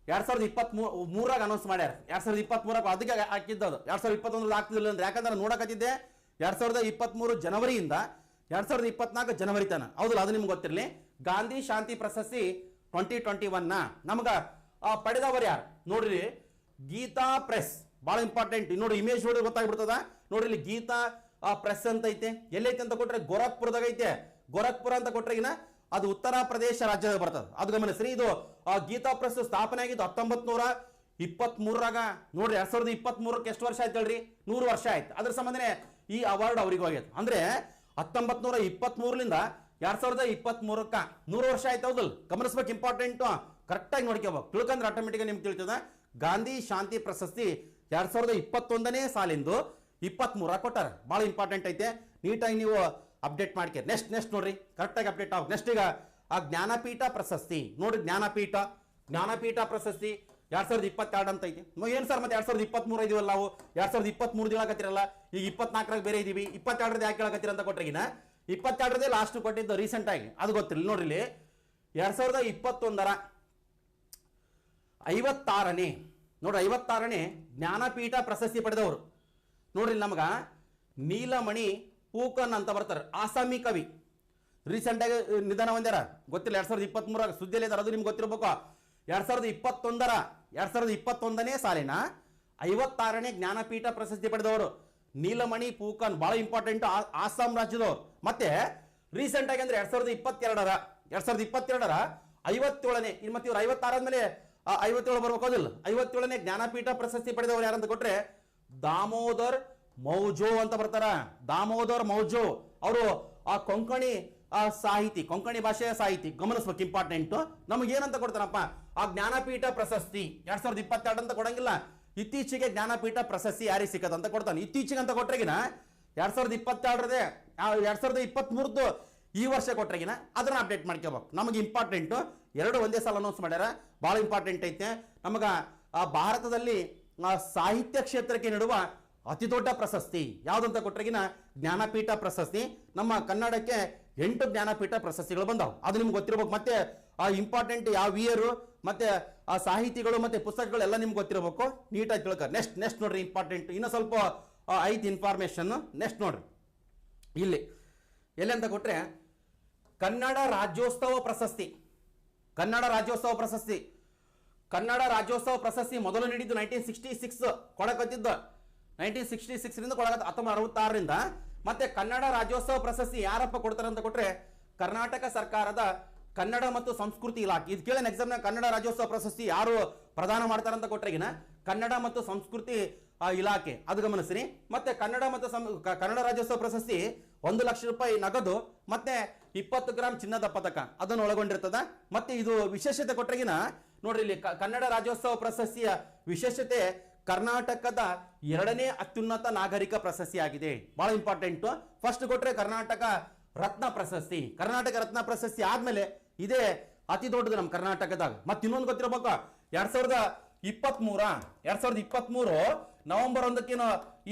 2023 ಅನೌನ್ಸ್ ಮಾಡ್ಯಾರ. 2023 ಅದಕ್ಕೆ ಹಾಕಿದ್ದದು. 2021 ಆಗ್ತಿದಿಲ್ಲ ಅಂದ್ರೆ ಯಾಕಂದ್ರೆ ನೋಡಕತ್ತಿದ್ದೆ 2023 ಜನವರಿಯಿಂದ 2024 ಜನವರಿ ತನ ಹೌದಲ್ಲ, ಅದು ನಿಮ್ಗೆ ಗೊತ್ತಿರಲಿ. ಗಾಂಧಿ ಶಾಂತಿ ಪ್ರಶಸ್ತಿ 2021 ನಮ್ಗ ಪಡೆದವರು ಯಾರು ನೋಡ್ರಿ, ಗೀತಾ ಪ್ರೆಸ್. ಬಹಳ ಇಂಪಾರ್ಟೆಂಟ್. ನೋಡಿ ಇಮೇಜ್ ನೋಡಿ ಗೊತ್ತಾಗ್ಬಿಡ್ತದ. ನೋಡ್ರಿ ಇಲ್ಲಿ ಗೀತಾ ಪ್ರೆಸ್ ಅಂತ ಐತೆ. ಎಲ್ಲೈತೆ ಅಂತ ಕೊಟ್ರೆ ಗೋರಖ್ಪುರದಾಗ ಐತೆ. ಗೋರಖ್ಪುರ ಅಂತ ಕೊಟ್ರೆಗಿನ ಅದು ಉತ್ತರ ಪ್ರದೇಶ ರಾಜ್ಯದಾಗ ಬರ್ತದೆ. ಅದು ಗಮನಿಸ್ರಿ. ಇದು ಗೀತಾ ಪ್ರೆಸ್ ಸ್ಥಾಪನೆ ಆಗಿದ್ದು 1923ರಾಗ. ನೋಡ್ರಿ 2023ಕ್ಕೆ ಎಷ್ಟು ವರ್ಷ ಆಯ್ತು ಹೇಳ್ರಿ? 100 ವರ್ಷ ಆಯ್ತು. ಅದ್ರ ಸಂಬಂಧನೇ ಈ ಅವಾರ್ಡ್ ಅವರಿಗೂ ಆಗ್ಯದ. ಅಂದ್ರೆ 1923ಲಿಂದ 2023ಕ್ಕ 100 ವರ್ಷ ಆಯ್ತು. ಹೌದಲ್ಲ, ಗಮನಿಸ್ಬೇಕು. ಇಂಪಾರ್ಟೆಂಟ್, ಕರೆಕ್ಟಾಗಿ ನೋಡ್ಕೋಬೇಕು. ತಿಳ್ಕೊಂಡ್ರೆ ಆಟೋಮೆಟಿಕ್ ನಿಮ್ಗೆ ತಿಳಿತದ. ಗಾಂಧಿ ಶಾಂತಿ ಪ್ರಶಸ್ತಿ 2021ನೇ ಸಾಲಿಂದು 23 ಕೊಟ್ಟಾರ. ಬಹಳ ಇಂಪಾರ್ಟೆಂಟ್ ಐತೆ. ನೀಟಾಗಿ ನೀವು ಅಪ್ಡೇಟ್ ಮಾಡ್ಕೇರಿ. ನೆಕ್ಸ್ಟ್ ನೋಡ್ರಿ, ಕರೆಕ್ಟಾಗಿ ಅಪ್ಡೇಟ್ ಆಗ. ನೆಕ್ಸ್ಟ್ ಈಗ ಆ ಜ್ಞಾನಪೀಠ ಪ್ರಶಸ್ತಿ ನೋಡ್ರಿ. ಜ್ಞಾನಪೀಠ ಪ್ರಶಸ್ತಿ 2022 ಅಂತ ಐತಿ. ಏನ್ ಸರ್ ಮತ್ತೆ 2023 ಇದೀವಲ್ಲ ನಾವು? 2023 ಹೇಳಕತ್ತಿರಲ್ಲ, ಈಗ 24ರಾಗ ಬೇರೆ ಇದೀವಿ. 22ರದ ಯಾಕೆ ಹೇಳಕತ್ತೀರ ಅಂತ ಕೊಟ್ರೆಗಿನ 22ರದೇ ಲಾಸ್ಟ್ ಕೊಟ್ಟಿದ್ದು ರೀಸೆಂಟ್ ಆಗಿ. ಅದು ಗೊತ್ತಿಲ್ಲ ನೋಡ್ರಿ. ಇಲ್ಲಿ 2021ರ 56ನೇ ನೋಡ್ರಿ 56ನೇ ಜ್ಞಾನಪೀಠ ಪ್ರಶಸ್ತಿ ಪಡೆದವರು ನೋಡ್ರಿ ನಮಗ ನೀಲಮಣಿ ಪೂಕನ್ ಅಂತ ಬರ್ತಾರೆ. ಆಸಾಮಿ ಕವಿ. ರೀಸೆಂಟ್ ಆಗಿ ನಿಧನ ಹೊಂದ್ಯಾರ. ಗೊತ್ತಿಲ್ಲ, 2023 ಸುದ್ದಿಯಲ್ಲಿ ಇದಾರೆ. ಅದು ನಿಮ್ಗೆ ಗೊತ್ತಿರ್ಬೇಕು. 2021ನೇ ಸಾಲಿನ 56ನೇ ಜ್ಞಾನಪೀಠ ಪ್ರಶಸ್ತಿ ಪಡೆದವರು ನೀಲಮಣಿ ಪೂಕನ್. ಬಹಳ ಇಂಪಾರ್ಟೆಂಟ್. ಆಸಾಂ ರಾಜ್ಯದವರು. ಮತ್ತೆ ರೀಸೆಂಟ್ ಆಗಿ ಅಂದ್ರೆ 2022ರ 57ನೇ. ಇನ್ನು ಮತ್ತೆ ಇವ್ರು 56 ಆದ್ಮೇಲೆ 57 ಬರ್ಬೇಕೋದಿಲ್ಲ. 57ನೇ ಜ್ಞಾನಪೀಠ ಪ್ರಶಸ್ತಿ ಪಡೆದವರು ಯಾರಂತ ಕೊಟ್ರೆ ದಾಮೋದರ್ ಮೌಜೋ ಅಂತ ಬರ್ತಾರ. ದಾಮೋದರ್ ಮೌಜೋ ಅವರು ಕೊಂಕಣಿ ಸಾಹಿತಿ, ಕೊಂಕಣಿ ಭಾಷೆಯ ಸಾಹಿತಿ. ಗಮನಿಸ್ಬೇಕು, ಇಂಪಾರ್ಟೆಂಟ್. ನಮಗೆ ಏನಂತ ಕೊಡ್ತಾರಪ್ಪ ಆ ಜ್ಞಾನಪೀಠ ಪ್ರಶಸ್ತಿ 2022 ಅಂತ ಕೊಡಂಗಿಲ್ಲ. ಇತ್ತೀಚೆಗೆ ಜ್ಞಾನಪೀಠ ಪ್ರಶಸ್ತಿ ಯಾರಿಗೆ ಸಿಕ್ಕದ ಅಂತ ಕೊಡ್ತಾನೆ. ಇತ್ತೀಚೆಗೆ ಅಂತ ಕೊಟ್ರೆಗಿನ 2022ರದೇ 2023 ಈ ವರ್ಷ ಕೊಟ್ರೆಗಿನ ಅದನ್ನ ಅಪ್ಡೇಟ್ ಮಾಡ್ಕೋಬೇಕು. ನಮಗೆ ಇಂಪಾರ್ಟೆಂಟ್. ಎರಡು ಒಂದೇ ಸಲ ಅನೌನ್ಸ್ ಮಾಡ್ಯಾರ. ಬಹಳ ಇಂಪಾರ್ಟೆಂಟ್ ಐತೆ. ನಮಗ ಭಾರತದಲ್ಲಿ ಸಾಹಿತ್ಯ ಕ್ಷೇತ್ರಕ್ಕೆ ನೀಡುವ ಅತಿ ದೊಡ್ಡ ಪ್ರಶಸ್ತಿ ಯಾವ್ದಂತ ಕೊಟ್ರೆಗಿನ ಜ್ಞಾನಪೀಠ ಪ್ರಶಸ್ತಿ. ನಮ್ಮ ಕನ್ನಡಕ್ಕೆ 8 ಜ್ಞಾನಪೀಠ ಪ್ರಶಸ್ತಿಗಳು ಬಂದಾವ್. ಅದು ನಿಮ್ಗೆ ಗೊತ್ತಿರ್ಬೇಕು. ಮತ್ತೆ ಇಂಪಾರ್ಟೆಂಟ್ ಯಾವ ಇಯರ್ ಮತ್ತೆ ಆ ಸಾಹಿತಿಗಳು ಮತ್ತೆ ಪುಸ್ತಕಗಳು ಎಲ್ಲ ನಿಮ್ಗೆ ಗೊತ್ತಿರಬೇಕು. ನೀಟಾಗಿ ತಿಳ್ಕ. ನೆಕ್ಸ್ಟ್ ನೋಡ್ರಿ, ಇಂಪಾರ್ಟೆಂಟ್. ಇನ್ನು ಸ್ವಲ್ಪ ಐತಿ ಇನ್ಫಾರ್ಮೇಶನ್. ನೆಕ್ಸ್ಟ್ ನೋಡ್ರಿ, ಇಲ್ಲಿ ಎಲ್ಲಿ ಅಂತ ಕೊಟ್ರೆ ಕನ್ನಡ ರಾಜ್ಯೋತ್ಸವ ಪ್ರಶಸ್ತಿ. ಕನ್ನಡ ರಾಜ್ಯೋತ್ಸವ ಪ್ರಶಸ್ತಿ ಮೊದಲು ನೀಡಿದ್ದು 1966 ಕೊಡಕತ್ತಿದ್ದ. 1966ರಿಂದ ಕೊಡಕತ್ತ 1966ರಿಂದ. ಮತ್ತೆ ಕನ್ನಡ ರಾಜ್ಯೋತ್ಸವ ಪ್ರಶಸ್ತಿ ಯಾರಪ್ಪ ಕೊಡ್ತಾರೆ ಅಂತ ಕೊಟ್ರೆ ಕರ್ನಾಟಕ ಸರ್ಕಾರದ ಕನ್ನಡ ಮತ್ತು ಸಂಸ್ಕೃತಿ ಇಲಾಖೆ. ಇದು ಕೇಳೇನು ಎಕ್ಸಾಮ್ನ. ಕನ್ನಡ ರಾಜ್ಯೋತ್ಸವ ಪ್ರಶಸ್ತಿ ಯಾರು ಪ್ರದಾನ ಮಾಡ್ತಾರೆ ಅಂತ ಕೊಟ್ರೆಗಿನ ಕನ್ನಡ ಮತ್ತು ಸಂಸ್ಕೃತಿ ಇಲಾಖೆ. ಅದು ಗಮನಿಸ್ರಿ. ಮತ್ತೆ ಕನ್ನಡ ರಾಜ್ಯೋತ್ಸವ ಪ್ರಶಸ್ತಿ 1 ಲಕ್ಷ ರೂಪಾಯಿ ನಗದು ಮತ್ತೆ 20 ಗ್ರಾಂ ಚಿನ್ನದ ಪದಕ ಅದನ್ನು ಒಳಗೊಂಡಿರ್ತದ. ಮತ್ತೆ ಇದು ವಿಶೇಷತೆ ಕೊಟ್ರೆಗಿನ ನೋಡ್ರಿ, ಇಲ್ಲಿ ಕನ್ನಡ ರಾಜ್ಯೋತ್ಸವ ಪ್ರಶಸ್ತಿಯ ವಿಶೇಷತೆ ಕರ್ನಾಟಕದ 2ನೇ ಅತ್ಯುನ್ನತ ನಾಗರಿಕ ಪ್ರಶಸ್ತಿ ಆಗಿದೆ. ಬಹಳ ಇಂಪಾರ್ಟೆಂಟ್. ಫಸ್ಟ್ ಕೊಟ್ರೆ ಕರ್ನಾಟಕ ರತ್ನ ಪ್ರಶಸ್ತಿ. ಕರ್ನಾಟಕ ರತ್ನ ಪ್ರಶಸ್ತಿ ಆದ್ಮೇಲೆ ಇದೇ ಅತಿ ದೊಡ್ಡದು ನಮ್ಮ ಕರ್ನಾಟಕದಾಗ. ಮತ್ತೆ ಇನ್ನೊಂದು ಗೊತ್ತಿರಬೇಕು, 2023 ನವೆಂಬರ್ 1ಕ್ಕೆ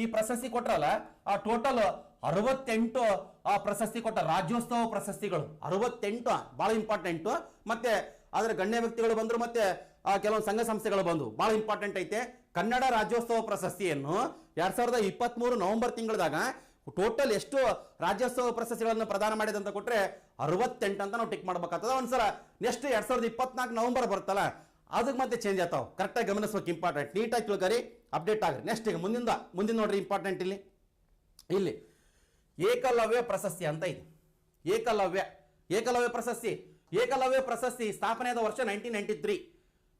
ಈ ಪ್ರಶಸ್ತಿ ಕೊಟ್ರಲ್ಲ, ಆ ಟೋಟಲ್ 68 ಪ್ರಶಸ್ತಿ ಕೊಟ್ಟ ರಾಜ್ಯೋತ್ಸವ ಪ್ರಶಸ್ತಿಗಳು 68. ಬಹಳ ಇಂಪಾರ್ಟೆಂಟ್. ಮತ್ತೆ ಅದರ ಗಣ್ಯ ವ್ಯಕ್ತಿಗಳು ಬಂದ್ರು, ಮತ್ತೆ ಕೆಲವೊಂದು ಸಂಘ ಸಂಸ್ಥೆಗಳು ಬಂದು. ಬಹಳ ಇಂಪಾರ್ಟೆಂಟ್ ಐತೆ. ಕನ್ನಡ ರಾಜ್ಯೋತ್ಸವ ಪ್ರಶಸ್ತಿಯನ್ನು 2023 ನವೆಂಬರ್ ತಿಂಗಳದಾಗ ಟೋಟಲ್ ಎಷ್ಟು ರಾಜ್ಯೋತ್ಸವ ಪ್ರಶಸ್ತಿಗಳನ್ನು ಪ್ರದಾನ ಮಾಡಿದೆ ಅಂತ ಕೊಟ್ರೆ 68 ಅಂತ ನಾವು ಟಿಕ್ ಮಾಡ್ಬೇಕಾಗ್ತದ. ಒಂದ್ಸಲ ನೆಕ್ಸ್ಟ್ 2024 ನವೆಂಬರ್ ಬರ್ತಲ್ಲ, ಅದಕ್ಕೆ ಮತ್ತೆ ಚೇಂಜ್ ಆಗ್ತಾವ. ಕರೆಕ್ಟಾಗಿ ಗಮನಿಸ್ಬೇಕು. ಇಂಪಾರ್ಟೆಂಟ್. ನೀಟಾಗಿ ತಿಳ್ಕರಿ, ಅಪ್ಡೇಟ್ ಆಗ್ರಿ. ನೆಕ್ಸ್ಟ್ ಈಗ ಮುಂದಿನ ನೋಡ್ರಿ, ಇಂಪಾರ್ಟೆಂಟ್. ಇಲ್ಲಿ ಏಕಲವ್ಯ ಪ್ರಶಸ್ತಿ ಅಂತ ಇದೆ. ಏಕಲವ್ಯ ಪ್ರಶಸ್ತಿ ಸ್ಥಾಪನೆಯಾದ ವರ್ಷ 1993.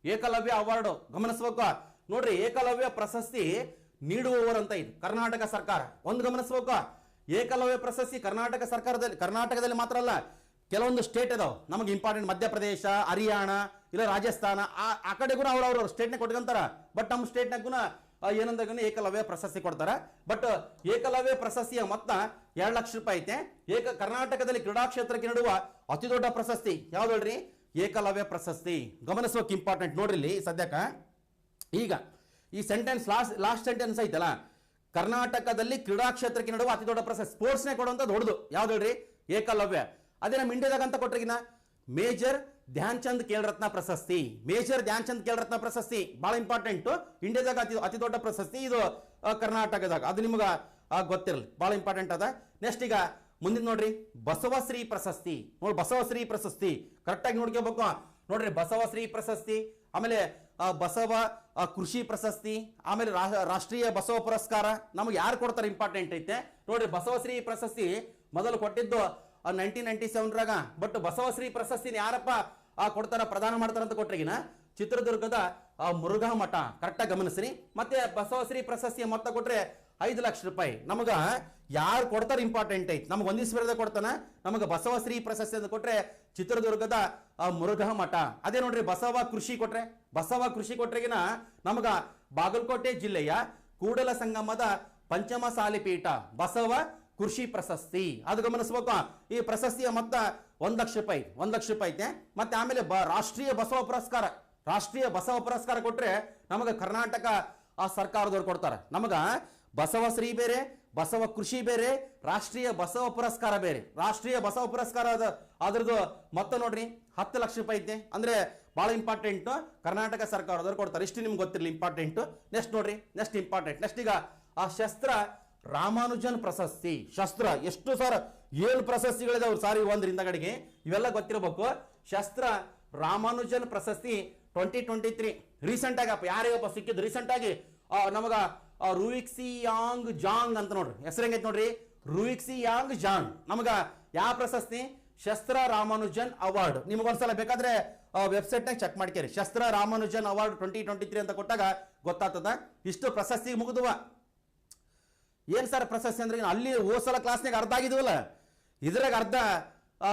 ಏಕಲವ್ಯ ಅವಾರ್ಡ್ ಗಮನಿಸ್ಬೇಕು. ನೋಡ್ರಿ, ಏಕಲವ್ಯ ಪ್ರಶಸ್ತಿ ನೀಡುವವರು ಅಂತ ಇದೆ ಕರ್ನಾಟಕ ಸರ್ಕಾರ. ಒಂದು ಗಮನಿಸ್ಬೇಕು, ಏಕಲವ್ಯ ಪ್ರಶಸ್ತಿ ಕರ್ನಾಟಕದಲ್ಲಿ ಮಾತ್ರ ಅಲ್ಲ, ಕೆಲವೊಂದು ಸ್ಟೇಟ್ ಇದಾವೆ ನಮಗೆ ಇಂಪಾರ್ಟೆಂಟ್. ಮಧ್ಯಪ್ರದೇಶ, ಹರಿಯಾಣ, ಇಲ್ಲ ರಾಜಸ್ಥಾನ, ಆ ಕಡೆಗೂ ಅವ್ರವ್ರ ಸ್ಟೇಟ್ನಾಗ ಕೊಟ್ಕೊಂತಾರ. ಬಟ್ ನಮ್ಮ ಸ್ಟೇಟ್ನಾಗೂ ಏನಂದಾಗ ಏಕಲವ್ಯ ಪ್ರಶಸ್ತಿ ಕೊಡ್ತಾರ. ಬಟ್ ಏಕಲವ್ಯ ಪ್ರಶಸ್ತಿಯ ಮೊತ್ತ 2 ಲಕ್ಷ ರೂಪಾಯಿ ಐತೆ. ಕರ್ನಾಟಕದಲ್ಲಿ ಕ್ರೀಡಾ ಕ್ಷೇತ್ರಕ್ಕೆ ನೀಡುವ ಅತಿ ದೊಡ್ಡ ಪ್ರಶಸ್ತಿ ಯಾವ್ದು ಹೇಳ್ರಿ? ಏಕಲವ್ಯ ಪ್ರಶಸ್ತಿ. ಗಮನಿಸ್ಬೇಕು, ಇಂಪಾರ್ಟೆಂಟ್. ನೋಡ್ರಿ ಇಲ್ಲಿ ಸದ್ಯಕ್ಕ ಈಗ ಈ ಸೆಂಟೆನ್ಸ್ ಲಾಸ್ಟ್ ಸೆಂಟೆನ್ಸ್ ಐತಲ್ಲ, ಕರ್ನಾಟಕದಲ್ಲಿ ಕ್ರೀಡಾ ಕ್ಷೇತ್ರಕ್ಕೆ ನೀಡುವ ಅತಿ ದೊಡ್ಡ ಪ್ರಶಸ್ತಿ ಸ್ಪೋರ್ಟ್ಸ್ನೇ ಕೊಡುವಂತ ದೊಡ್ಡದು ಯಾವ್ದು ಹೇಳ್ರಿ? ಏಕಲವ್ಯ. ಅದೇ ನಮ್ಮ ಇಂಡಿಯಾದಾಗ ಅಂತ ಕೊಟ್ರಿಗಿನ ಮೇಜರ್ ಧ್ಯಾನ್ ಚಂದ್ ಖೇಲ್ ರತ್ನ ಪ್ರಶಸ್ತಿ, ಮೇಜರ್ ಧ್ಯಾನ್ ಚಂದ್ ಖೇಲ್ ರತ್ನ ಪ್ರಶಸ್ತಿ ಬಹಳ ಇಂಪಾರ್ಟೆಂಟ್. ಇಂಡಿಯಾದಾಗ ಅತಿ ದೊಡ್ಡ ಪ್ರಶಸ್ತಿ ಇದು, ಕರ್ನಾಟಕದಾಗ. ಅದು ನಿಮ್ಗೆ ಗೊತ್ತಿರಲಿ, ಬಹಳ ಇಂಪಾರ್ಟೆಂಟ್ ಅದ. ನೆಕ್ಸ್ಟ್ ಈಗ ಮುಂದಿನ ನೋಡ್ರಿ, ಬಸವಶ್ರೀ ಪ್ರಶಸ್ತಿ. ನೋಡಿ ಬಸವಶ್ರೀ ಪ್ರಶಸ್ತಿ ಕರೆಕ್ಟಾಗಿ ನೋಡ್ಕೋಬೇಕು. ನೋಡ್ರಿ ಬಸವಶ್ರೀ ಪ್ರಶಸ್ತಿ, ಆಮೇಲೆ ಬಸವ ಕೃಷಿ ಪ್ರಶಸ್ತಿ, ಆಮೇಲೆ ರಾಷ್ಟ್ರೀಯ ಬಸವ ಪುರಸ್ಕಾರ ನಮಗೆ ಯಾರು ಕೊಡ್ತಾರೆ ಇಂಪಾರ್ಟೆಂಟ್ ಐತೆ ನೋಡ್ರಿ. ಬಸವಶ್ರೀ ಪ್ರಶಸ್ತಿ ಮೊದಲು ಕೊಟ್ಟಿದ್ದು 1997ರಾಗ. ಬಟ್ ಬಸವಶ್ರೀ ಪ್ರಶಸ್ತಿನ ಯಾರಪ್ಪ ಕೊಡ್ತಾರ, ಪ್ರದಾನ ಮಾಡ್ತಾರ ಅಂತ ಕೊಟ್ರಿಗಿನ ಚಿತ್ರದುರ್ಗದ ಮುರುಘಾ ಮಠ. ಕರೆಕ್ಟಾಗಿ ಗಮನಿಸ್ರಿ. ಮತ್ತೆ ಬಸವಶ್ರೀ ಪ್ರಶಸ್ತಿಯ ಮೊತ್ತ ಕೊಟ್ರೆ 5 ಲಕ್ಷ ರೂಪಾಯಿ. ನಮಗ ಯಾರು ಕೊಡ್ತಾರೆ ಇಂಪಾರ್ಟೆಂಟ್ ಐತಿ. ನಮ್ಗೆ ಒಂದಿಸ್ವರದ ಕೊಡ್ತಾನ, ನಮಗೆ ಬಸವಶ್ರೀ ಪ್ರಶಸ್ತಿ ಅಂತ ಕೊಟ್ರೆ ಚಿತ್ರದುರ್ಗದ ಮುರುಘಾ ಮಠ. ಅದೇ ನೋಡ್ರಿ ಬಸವ ಕೃಷಿ ಕೊಟ್ರೆಗಿನ ನಮಗ ಬಾಗಲಕೋಟೆ ಜಿಲ್ಲೆಯ ಕೂಡಲ ಸಂಗಮದ ಪಂಚಮಸಾಲಿ ಪೀಠ ಬಸವ ಕೃಷಿ ಪ್ರಶಸ್ತಿ. ಅದು ಗಮನಿಸಬೇಕು. ಈ ಪ್ರಶಸ್ತಿಯ ಮೊತ್ತ 1 ಲಕ್ಷ ರೂಪಾಯಿ, 1 ಲಕ್ಷ ರೂಪಾಯಿ ಐತೆ. ಮತ್ತೆ ಆಮೇಲೆ ರಾಷ್ಟ್ರೀಯ ಬಸವ ಪುರಸ್ಕಾರ ಕೊಟ್ರೆ ನಮಗ ಕರ್ನಾಟಕ ಸರ್ಕಾರದವ್ರು ಕೊಡ್ತಾರೆ. ನಮಗ ಬಸವಶ್ರೀ ಬೇರೆ, ಬಸವ ಕೃಷಿ ಬೇರೆ, ರಾಷ್ಟ್ರೀಯ ಬಸವ ಪುರಸ್ಕಾರ ಬೇರೆ. ರಾಷ್ಟ್ರೀಯ ಬಸವ ಪುರಸ್ಕಾರ ಅದ್ರದ್ದು ಮೊತ್ತ ನೋಡ್ರಿ 10 ಲಕ್ಷ ರೂಪಾಯಿ ಐತೆ. ಅಂದ್ರೆ ಬಹಳ ಇಂಪಾರ್ಟೆಂಟ್, ಕರ್ನಾಟಕ ಸರ್ಕಾರದವ್ರು ಕೊಡ್ತಾರೆ. ಇಷ್ಟು ನಿಮ್ಗೆ ಗೊತ್ತಿರಲಿ ಇಂಪಾರ್ಟೆಂಟ್. ನೆಕ್ಸ್ಟ್ ನೋಡ್ರಿ, ನೆಕ್ಸ್ಟ್ ಇಂಪಾರ್ಟೆಂಟ್. ನೆಕ್ಸ್ಟ್ ಈಗ ಶಸ್ತ್ರ ರಾಮಾನುಜನ್ ಪ್ರಶಸ್ತಿ. ಶಸ್ತ್ರ ಎಷ್ಟು ಸರ್ 7 ಪ್ರಶಸ್ತಿಗಳಿದಾವ್ರು ಸಾರಿ ಒಂದರಿಂದ ಕಡೆಗೆ, ಇವೆಲ್ಲ ಗೊತ್ತಿರಬೇಕು. ಶಸ್ತ್ರ ರಾಮಾನುಜನ್ ಪ್ರಶಸ್ತಿ 2023 ರೀಸೆಂಟ್ ಆಗಿ ಯಾರಿಗಪ್ಪ ಸಿಕ್ಕಿದ್ದು ರೀಸೆಂಟ್ ಆಗಿ ನಮಗ ರೂಯಿಕ್ಸಿಯಾಂಗ್ ಜಾಂಗ್ ಅಂತ ನೋಡ್ರಿ, ಹೆಸರು ಹೆಂಗೈತೆ ನೋಡ್ರಿ, ರೂಯಿಕ್ಸಿಯಾಂಗ್ ಜಾಂಗ್. ನಮಗ ಯಾವ ಪ್ರಶಸ್ತಿ, ಶಸ್ತ್ರ ರಾಮಾನುಜನ್ ಅವಾರ್ಡ್. ನಿಮಗೊಂದ್ಸಲ ಬೇಕಾದ್ರೆ ವೆಬ್ಸೈಟ್ನಾಗ ಚೆಕ್ ಮಾಡ್ಕೇರಿ. ಶಸ್ತ್ರ ರಾಮಾನುಜನ್ ಅವಾರ್ಡ್ 2023 ಅಂತ ಕೊಟ್ಟಾಗ ಗೊತ್ತಾಗ್ತದ. ಇಷ್ಟು ಪ್ರಶಸ್ತಿ ಮುಗಿದುವ. ಏನ್ ಸರ್ ಪ್ರಶಸ್ತಿ ಅಂದ್ರೆ ಅಲ್ಲಿ ಹೋಸಲ ಕ್ಲಾಸ್ನಾಗ ಅರ್ಧ ಆಗಿದ್ವಲ್ಲ, ಇದ್ರಾಗ ಅರ್ಧ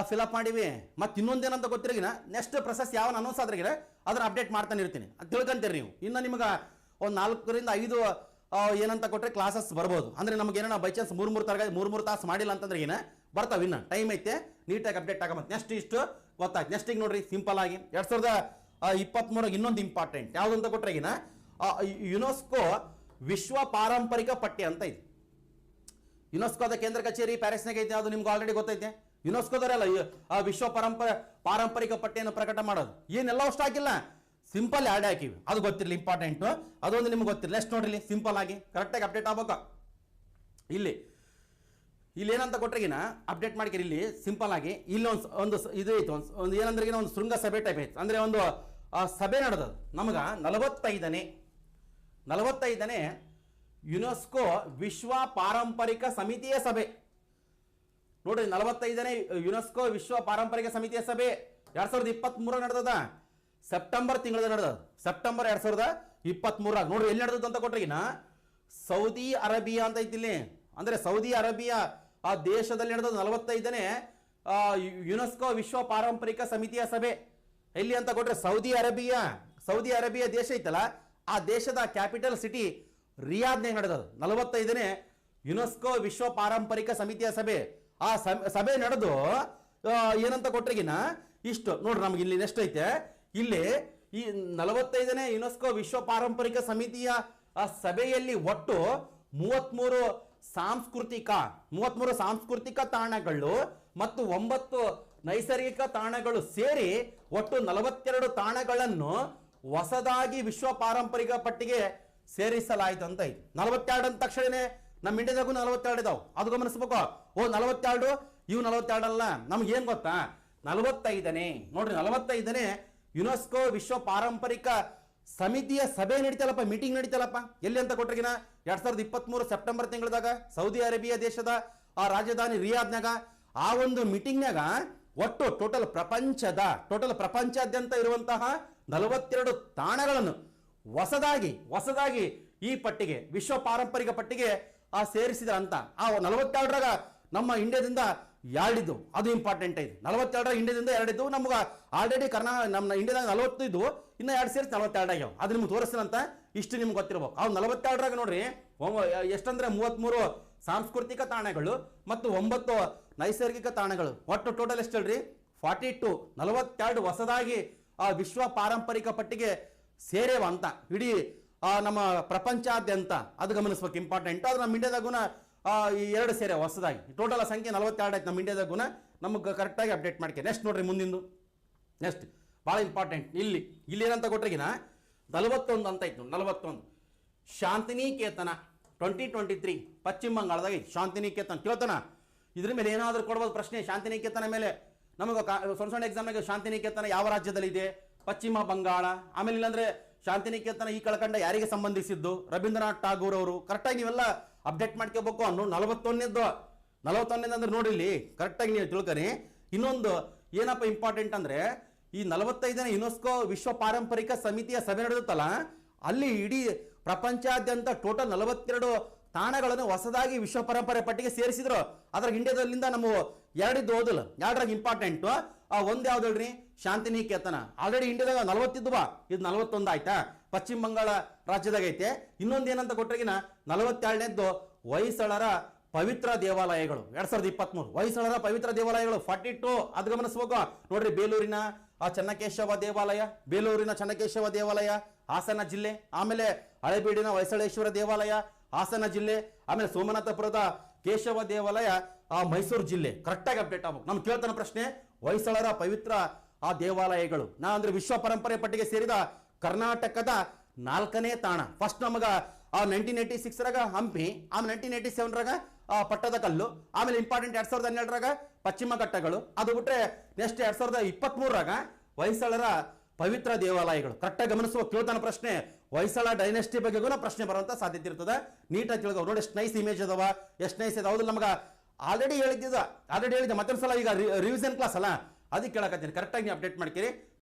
ಫಿಲಪ್ ಮಾಡಿವಿ. ಮತ್ತೆ ಇನ್ನೊಂದೇನಂತ ಗೊತ್ತಿರಗಿನ ನೆಕ್ಸ್ಟ್ ಪ್ರಶಸ್ತಿ ಯಾವ ಅನೌನ್ಸ್ ಆದ್ರಗಿನ ಅದನ್ನ ಅಪ್ಡೇಟ್ ಮಾಡ್ತಾನೆ ಇರ್ತೀನಿ ಅಂತ ತಿಳ್ಕೊಂತೀರಿ ನೀವು. ಇನ್ನು ನಿಮ್ಗೆ ಒಂದು 4 ರಿಂದ 5 ಏನಂತ ಕೊಟ್ಟರೆ ಕ್ಲಾಸಸ್ ಬರ್ಬೋದು. ಅಂದ್ರೆ ನಮ್ಗೆ ಏನೋ ಬೈ ಚಾನ್ಸ್ 3 ತಾಸು ಮಾಡಿಲ್ಲ ಅಂತಂದ್ರೆ ಏನ ಬರ್ತಾವ, ಇನ್ನ ಟೈಮ್ ಐತೆ, ನೀಟಾಗಿ ಅಪ್ಡೇಟ್ ಆಗತ್ತೆ. ನೆಕ್ಸ್ಟ್ ಇಷ್ಟು ಗೊತ್ತಾಯ್ತು. ನೆಕ್ಸ್ಟ್ ಈಗ ನೋಡ್ರಿ ಸಿಂಪಲ್ ಆಗಿ 2023 ಇನ್ನೊಂದು ಇಂಪಾರ್ಟೆಂಟ್ ಯಾವ್ದು ಅಂತ ಕೊಟ್ರೆ ಈಗಿನ ಯುನೆಸ್ಕೋ ವಿಶ್ವ ಪಾರಂಪರಿಕ ಪಟ್ಟಿ ಅಂತ ಇದೆ. ಯುನೆಸ್ಕೋದ ಕೇಂದ್ರ ಕಚೇರಿ ಪ್ಯಾರಿಸ್ನಾಗ ಐತೆ. ಅದು ನಿಮ್ಗೆ ಆಲ್ರೆಡಿ ಗೊತ್ತೈತೆ. ಯುನೆಸ್ಕೋದವರಲ್ಲ ವಿಶ್ವ ಪಾರಂಪರಿಕ ಪಟ್ಟಿಯನ್ನು ಪ್ರಕಟ ಮಾಡೋದು. ಏನೆಲ್ಲ ಅಷ್ಟು ಹಾಕಿಲ್ಲ, ಸಿಂಪಲ್ ಆ್ಯಡ್ ಹಾಕಿವಿ. ಅದು ಗೊತ್ತಿರಲಿ ಇಂಪಾರ್ಟೆಂಟ್, ಅದೊಂದು ನಿಮ್ಗೆ ಗೊತ್ತಿರಲಿ. ನೆಕ್ಸ್ಟ್ ನೋಡ್ರಿ ಸಿಂಪಲ್ ಆಗಿ ಕರೆಕ್ಟಾಗಿ ಅಪ್ಡೇಟ್ ಆಗ್ಬೇಕು. ಇಲ್ಲಿ ಏನಂತ ಕೊಟ್ರಿಗಿನ ಅಪ್ಡೇಟ್ ಮಾಡ್ಕಿರಿ. ಇಲ್ಲಿ ಸಿಂಪಲ್ ಆಗಿ ಇಲ್ಲಿ ಒಂದು ಇದು ಐತೆ, ಒಂದು ಏನಂದ್ರೆ ಒಂದು ಶೃಂಗ ಸಭೆ ಟೈಪ್ ಐತೆ. ಅಂದ್ರೆ ಒಂದು ಸಭೆ ನಡೆದದು ನಮಗ 45ನೇ ಯುನೆಸ್ಕೋ ವಿಶ್ವ ಪಾರಂಪರಿಕ ಸಮಿತಿಯ ಸಭೆ. ನೋಡ್ರಿ 45ನೇ ಯುನೆಸ್ಕೋ ವಿಶ್ವ ಪಾರಂಪರಿಕ ಸಮಿತಿಯ ಸಭೆ 2023 ನಡೆದದ. ಸೆಪ್ಟೆಂಬರ್ ತಿಂಗಳ ನಡೆದ, ಸೆಪ್ಟೆಂಬರ್ 2023. ನೋಡ್ರಿ ಎಲ್ಲಿ ನಡೆದದ ಅಂತ ಕೊಟ್ರಿಗಿನ ಸೌದಿ ಅರೇಬಿಯಾ ಅಂತ ಐತಿ ಇಲ್ಲಿ. ಅಂದ್ರೆ ಸೌದಿ ಅರೇಬಿಯಾ ಆ ದೇಶದಲ್ಲಿ ನಡೆದ 45ನೇ ಯುನೆಸ್ಕೋ ವಿಶ್ವ ಪಾರಂಪರಿಕ ಸಮಿತಿಯ ಸಭೆ. ಎಲ್ಲಿ ಅಂತ ಕೊಟ್ರೆ ಸೌದಿ ಅರೇಬಿಯಾ ದೇಶ ಐತಲ್ಲ, ಆ ದೇಶದ ಕ್ಯಾಪಿಟಲ್ ಸಿಟಿ ರಿಯಾದ್ನಾಗ ನಡೆದದು 45ನೇ ಯುನೆಸ್ಕೋ ವಿಶ್ವ ಪಾರಂಪರಿಕ ಸಮಿತಿಯ ಸಭೆ. ಆ ಸಭೆ ನಡೆದು ಏನಂತ ಕೊಟ್ರಿಗಿನ ಇಷ್ಟು ನೋಡ್ರಿ. ನಮ್ಗೆ ಇಲ್ಲಿ ನೆಕ್ಸ್ಟ್ ಐತೆ, ಇಲ್ಲಿ ಈ 45ನೇ ಯುನೆಸ್ಕೋ ವಿಶ್ವ ಪಾರಂಪರಿಕ ಸಮಿತಿಯ ಸಭೆಯಲ್ಲಿ ಒಟ್ಟು 33 ಸಾಂಸ್ಕೃತಿಕ ತಾಣಗಳು ಮತ್ತು 9 ನೈಸರ್ಗಿಕ ತಾಣಗಳು ಸೇರಿ ಒಟ್ಟು 42 ತಾಣಗಳನ್ನು ಹೊಸದಾಗಿ ವಿಶ್ವ ಪಾರಂಪರಿಕ ಪಟ್ಟಿಗೆ ಸೇರಿಸಲಾಯಿತು ಅಂತ ಐತಿ. 42 ಅಂದ ತಕ್ಷಣನೇ ನಮ್ಮ ಇಂಡಿಯಾದಾಗೂ 42 ಇದಾವೆ. ಅದು ಗಮನಿಸ್ಬೇಕು. 42 ಇವು 42 ಅಲ್ಲ. ನಮ್ಗೆ ಏನ್ ಗೊತ್ತಾ, 45ನೇ ನೋಡ್ರಿ 45ನೇ ಯುನೆಸ್ಕೋ ವಿಶ್ವ ಪಾರಂಪರಿಕ ಸಮಿತಿಯ ಸಭೆ ನಡೀತಲ್ಲಪ್ಪ, ಮೀಟಿಂಗ್ ನಡೀತಲ್ಲಪ್ಪ. ಎಲ್ಲಿ ಅಂತ ಕೊಟ್ರಿಗಿನ 2023 ಸೆಪ್ಟೆಂಬರ್ ತಿಂಗಳದಾಗ ಸೌದಿ ಅರೇಬಿಯಾ ದೇಶದ ಆ ರಾಜಧಾನಿ ರಿಯಾದ್ನಾಗ ಆ ಒಂದು ಮೀಟಿಂಗ್ನಾಗ ಒಟ್ಟು ಟೋಟಲ್ ಪ್ರಪಂಚಾದ್ಯಂತ ಇರುವಂತಹ 42 ತಾಣಗಳನ್ನು ಹೊಸದಾಗಿ ಈ ಪಟ್ಟಿಗೆ ವಿಶ್ವ ಪಾರಂಪರಿಕ ಪಟ್ಟಿಗೆ ಸೇರಿಸಿದ ಅಂತ. ಆ 42ರಾಗ ನಮ್ಮ ಇಂಡಿಯಾದಿಂದ 2 ಇದ್ದು, ಅದು ಇಂಪಾರ್ಟೆಂಟ್ ಐತಿ. 42 ಇಂಡಿಯಾದಿಂದ 2 ಇದ್ದು. ನಮ್ಗೆ ಆಲ್ರೆಡಿ ನಮ್ಮ ಇಂಡಿಯಾದಾಗ 40 ಇದ್ದು, ಇನ್ನು 2 ಸೇರಿಸಿ 42 ಆಗ್ಯಾವ. ಅದು ನಿಮ್ಗೆ ತೋರಿಸ್ತೀನಂತ ಇಷ್ಟು ನಿಮ್ಗೆ ಗೊತ್ತಿರ್ಬೇಕು. ಅವು 42ರಾಗ ನೋಡ್ರಿ ಎಷ್ಟಂದ್ರೆ 33 ಸಾಂಸ್ಕೃತಿಕ ತಾಣಗಳು ಮತ್ತು 9 ನೈಸರ್ಗಿಕ ತಾಣಗಳು. ಒಟ್ಟು ಟೋಟಲ್ ಎಷ್ಟು ಹೇಳ್ರಿ 42. 42 ಹೊಸದಾಗಿ ಆ ವಿಶ್ವ ಪಾರಂಪರಿಕ ಪಟ್ಟಿಗೆ ಸೇರೇವ ಅಂತ ಇಡೀ ನಮ್ಮ ಪ್ರಪಂಚಾದ್ಯಂತ. ಅದು ಗಮನಿಸ್ಬೇಕು, ಇಂಪಾರ್ಟೆಂಟ್. ಅದು ನಮ್ಮ ಇಂಡಿಯಾದಾಗುನ 2 ಸೇರೆ ಹೊಸದಾಗಿ. ಟೋಟಲ್ ಸಂಖ್ಯೆ 42 ಆಯ್ತು ನಮ್ಮ ಇಂಡಿಯಾದಾಗುನ. ನಮಗೆ ಕರೆಕ್ಟಾಗಿ ಅಪ್ಡೇಟ್ ಮಾಡ್ಕೆ. ನೆಕ್ಸ್ಟ್ ನೋಡ್ರಿ ಮುಂದಿಂದು. ನೆಕ್ಸ್ಟ್ ಭಾಳ ಇಂಪಾರ್ಟೆಂಟ್. ಇಲ್ಲಿ ಏನಂತ ಕೊಟ್ರಿಗಿನ 41 ಅಂತ ಇತ್ತು. 41 ಶಾಂತಿನಿಕೇತನ 2023 ಪಶ್ಚಿಮ ಬಂಗಾಳದಾಗ ಐತಿ. ಶಾಂತಿನಿಕೇತನ ಕೇಳ್ತಾನ, ಇದ್ರ ಮೇಲೆ ಏನಾದರೂ ಕೊಡ್ಬೋದು ಪ್ರಶ್ನೆ. ಶಾಂತಿನಿಕೇತನ ಮೇಲೆ ನಮಗೆ ಸಣ್ಣ ಎಕ್ಸಾಮ್ನಾಗ ಶಾಂತಿನಿಕೇತನ ಯಾವ ರಾಜ್ಯದಲ್ಲಿ ಇದೆ? ಪಶ್ಚಿಮ ಬಂಗಾಳ. ಆಮೇಲೆ ಇಲ್ಲಾಂದ್ರೆ ಶಾಂತಿನಿಕೇತನ ಈ ಕಳ್ಕಂಡ ಯಾರಿಗೆ ಸಂಬಂಧಿಸಿದ್ದು? ರವೀಂದ್ರನಾಥ್ ಟಾಗೂರ್ ಅವರು. ಕರೆಕ್ಟಾಗಿ ನೀವೆಲ್ಲ ಅಪ್ಡೇಟ್ ಮಾಡ್ಕೋಬೇಕು. 41 ಅಂದ್ರೆ ನೋಡಿಲ್ಲಿ ಕರೆಕ್ಟಾಗಿ ನೀವು ತಿಳ್ಕೊರಿ. ಇನ್ನೊಂದು ಏನಪ್ಪ ಇಂಪಾರ್ಟೆಂಟ್ ಅಂದ್ರೆ, ಈ 45ನೇ ಯುನೆಸ್ಕೋ ವಿಶ್ವ ಪಾರಂಪರಿಕ ಸಮಿತಿಯ ಸಭೆ ನಡೆಯುತ್ತಲ್ಲ, ಅಲ್ಲಿ ಇಡೀ ಪ್ರಪಂಚಾದ್ಯಂತ ಟೋಟಲ್ 42 ತಾಣಗಳನ್ನು ಹೊಸದಾಗಿ ವಿಶ್ವ ಪರಂಪರೆ ಪಟ್ಟಿಗೆ ಸೇರಿಸಿದ್ರು. ಅದ್ರಾಗ ಇಂಡಿಯಾದಲ್ಲಿಂದ ನಮ್ಮ 2 ಓದಲ್ಲ. 2ರಾಗ ಇಂಪಾರ್ಟೆಂಟ್ ಒಂದು ಯಾವ್ದು ಹೇಳ್ರಿ? ಶಾಂತಿನಿಕೇತನ. ಆಲ್ರೆಡಿ ಇಂಡಿಯಾದಾಗ 40 ಇದ್ವಾ, ಇದು 41 ಆಯ್ತಾ? ಪಶ್ಚಿಮ ಬಂಗಾಳ ರಾಜ್ಯದಾಗ ಐತೆ. ಇನ್ನೊಂದು ಏನಂತ ಕೊಟ್ರಿಗಿನ 42ನೇದ್ದು ಹೊಯ್ಸಳರ ಪವಿತ್ರ ದೇವಾಲಯಗಳು 2023. ಹೊಯ್ಸಳರ ಪವಿತ್ರ ದೇವಾಲಯಗಳು 42 ಅದು ಗಮನಿಸ್ಬೇಕು ನೋಡ್ರಿ. ಬೇಲೂರಿನ ಚೆನ್ನಕೇಶವ ದೇವಾಲಯ, ಬೇಲೂರಿನ ಚೆನ್ನಕೇಶವ ದೇವಾಲಯ ಹಾಸನ ಜಿಲ್ಲೆ. ಆಮೇಲೆ ಹಳೆಬೀಡಿನ ಹೊಯ್ಸಳೇಶ್ವರ ದೇವಾಲಯ ಹಾಸನ ಜಿಲ್ಲೆ. ಆಮೇಲೆ ಸೋಮನಾಥಪುರದ ಕೇಶವ ದೇವಾಲಯ ಮೈಸೂರು ಜಿಲ್ಲೆ. ಕರೆಕ್ಟಾಗಿ ಅಪ್ಡೇಟ್ ಆಗ್ಬೇಕು. ನಮ್ಗೆ ಕೇಳ್ತಾನ ಪ್ರಶ್ನೆ, ಹೊಯ್ಸಳರ ಪವಿತ್ರ ದೇವಾಲಯಗಳು ಅಂದ್ರೆ ವಿಶ್ವ ಪರಂಪರೆ ಪಟ್ಟಿಗೆ ಸೇರಿದ ಕರ್ನಾಟಕದ 4ನೇ ತಾಣ. ಫಸ್ಟ್ ನಮಗ 1986ರಾಗ ಹಂಪಿ, ಆಮೇಲೆ 1987ರಾಗ ಪಟ್ಟದಕಲ್ಲು, ಆಮೇಲೆ ಇಂಪಾರ್ಟೆಂಟ್ 2012ರಾಗ ಪಶ್ಚಿಮ ಘಟ್ಟಗಳು. ಅದು ಬಿಟ್ರೆ ನೆಕ್ಸ್ಟ್ 2023ರಾಗ ಹೊಯ್ಸಳರ ಪವಿತ್ರ ದೇವಾಲಯಗಳು. ಕರೆಕ್ಟಾಗಿ ಗಮನಿಸುವ ಕೇಳ್ತಾನ ಪ್ರಶ್ನೆ. ಹೊಯ್ಸಳ ಡೈನೆಸ್ಟಿ ಬಗ್ಗೆಗೂ ಪ್ರಶ್ನೆ ಬರುವಂತ ಸಾಧ್ಯತೆ ಇರ್ತದೆ. ನೀಟಾಗಿ ತಿಳ್ಕೊ ನೋಡಿ. ಎಷ್ಟು ನೈಸ್ ಇಮೇಜ್ ಅದಾವ, ಎಷ್ಟು ನೈಸ್ ಇದೆ. ಹೌದು, ನಮ್ಗೆ ಆಲ್ರೆಡಿ ಹೇಳಿದ್ದೆ ಮತ್ತೊಂದ್ಸಲ ಈಗ ರಿವಿಷನ್ ಕ್ಲಾಸ್ ಅಲ್ಲ, ಅದಕ್ಕೆ ಕೇಳಕತ್ತೀನಿ. ಕರೆಕ್ಟಾಗಿ ನೀವು ಅಪ್ಡೇಟ್ ಮಾಡ್ತೀರಿ.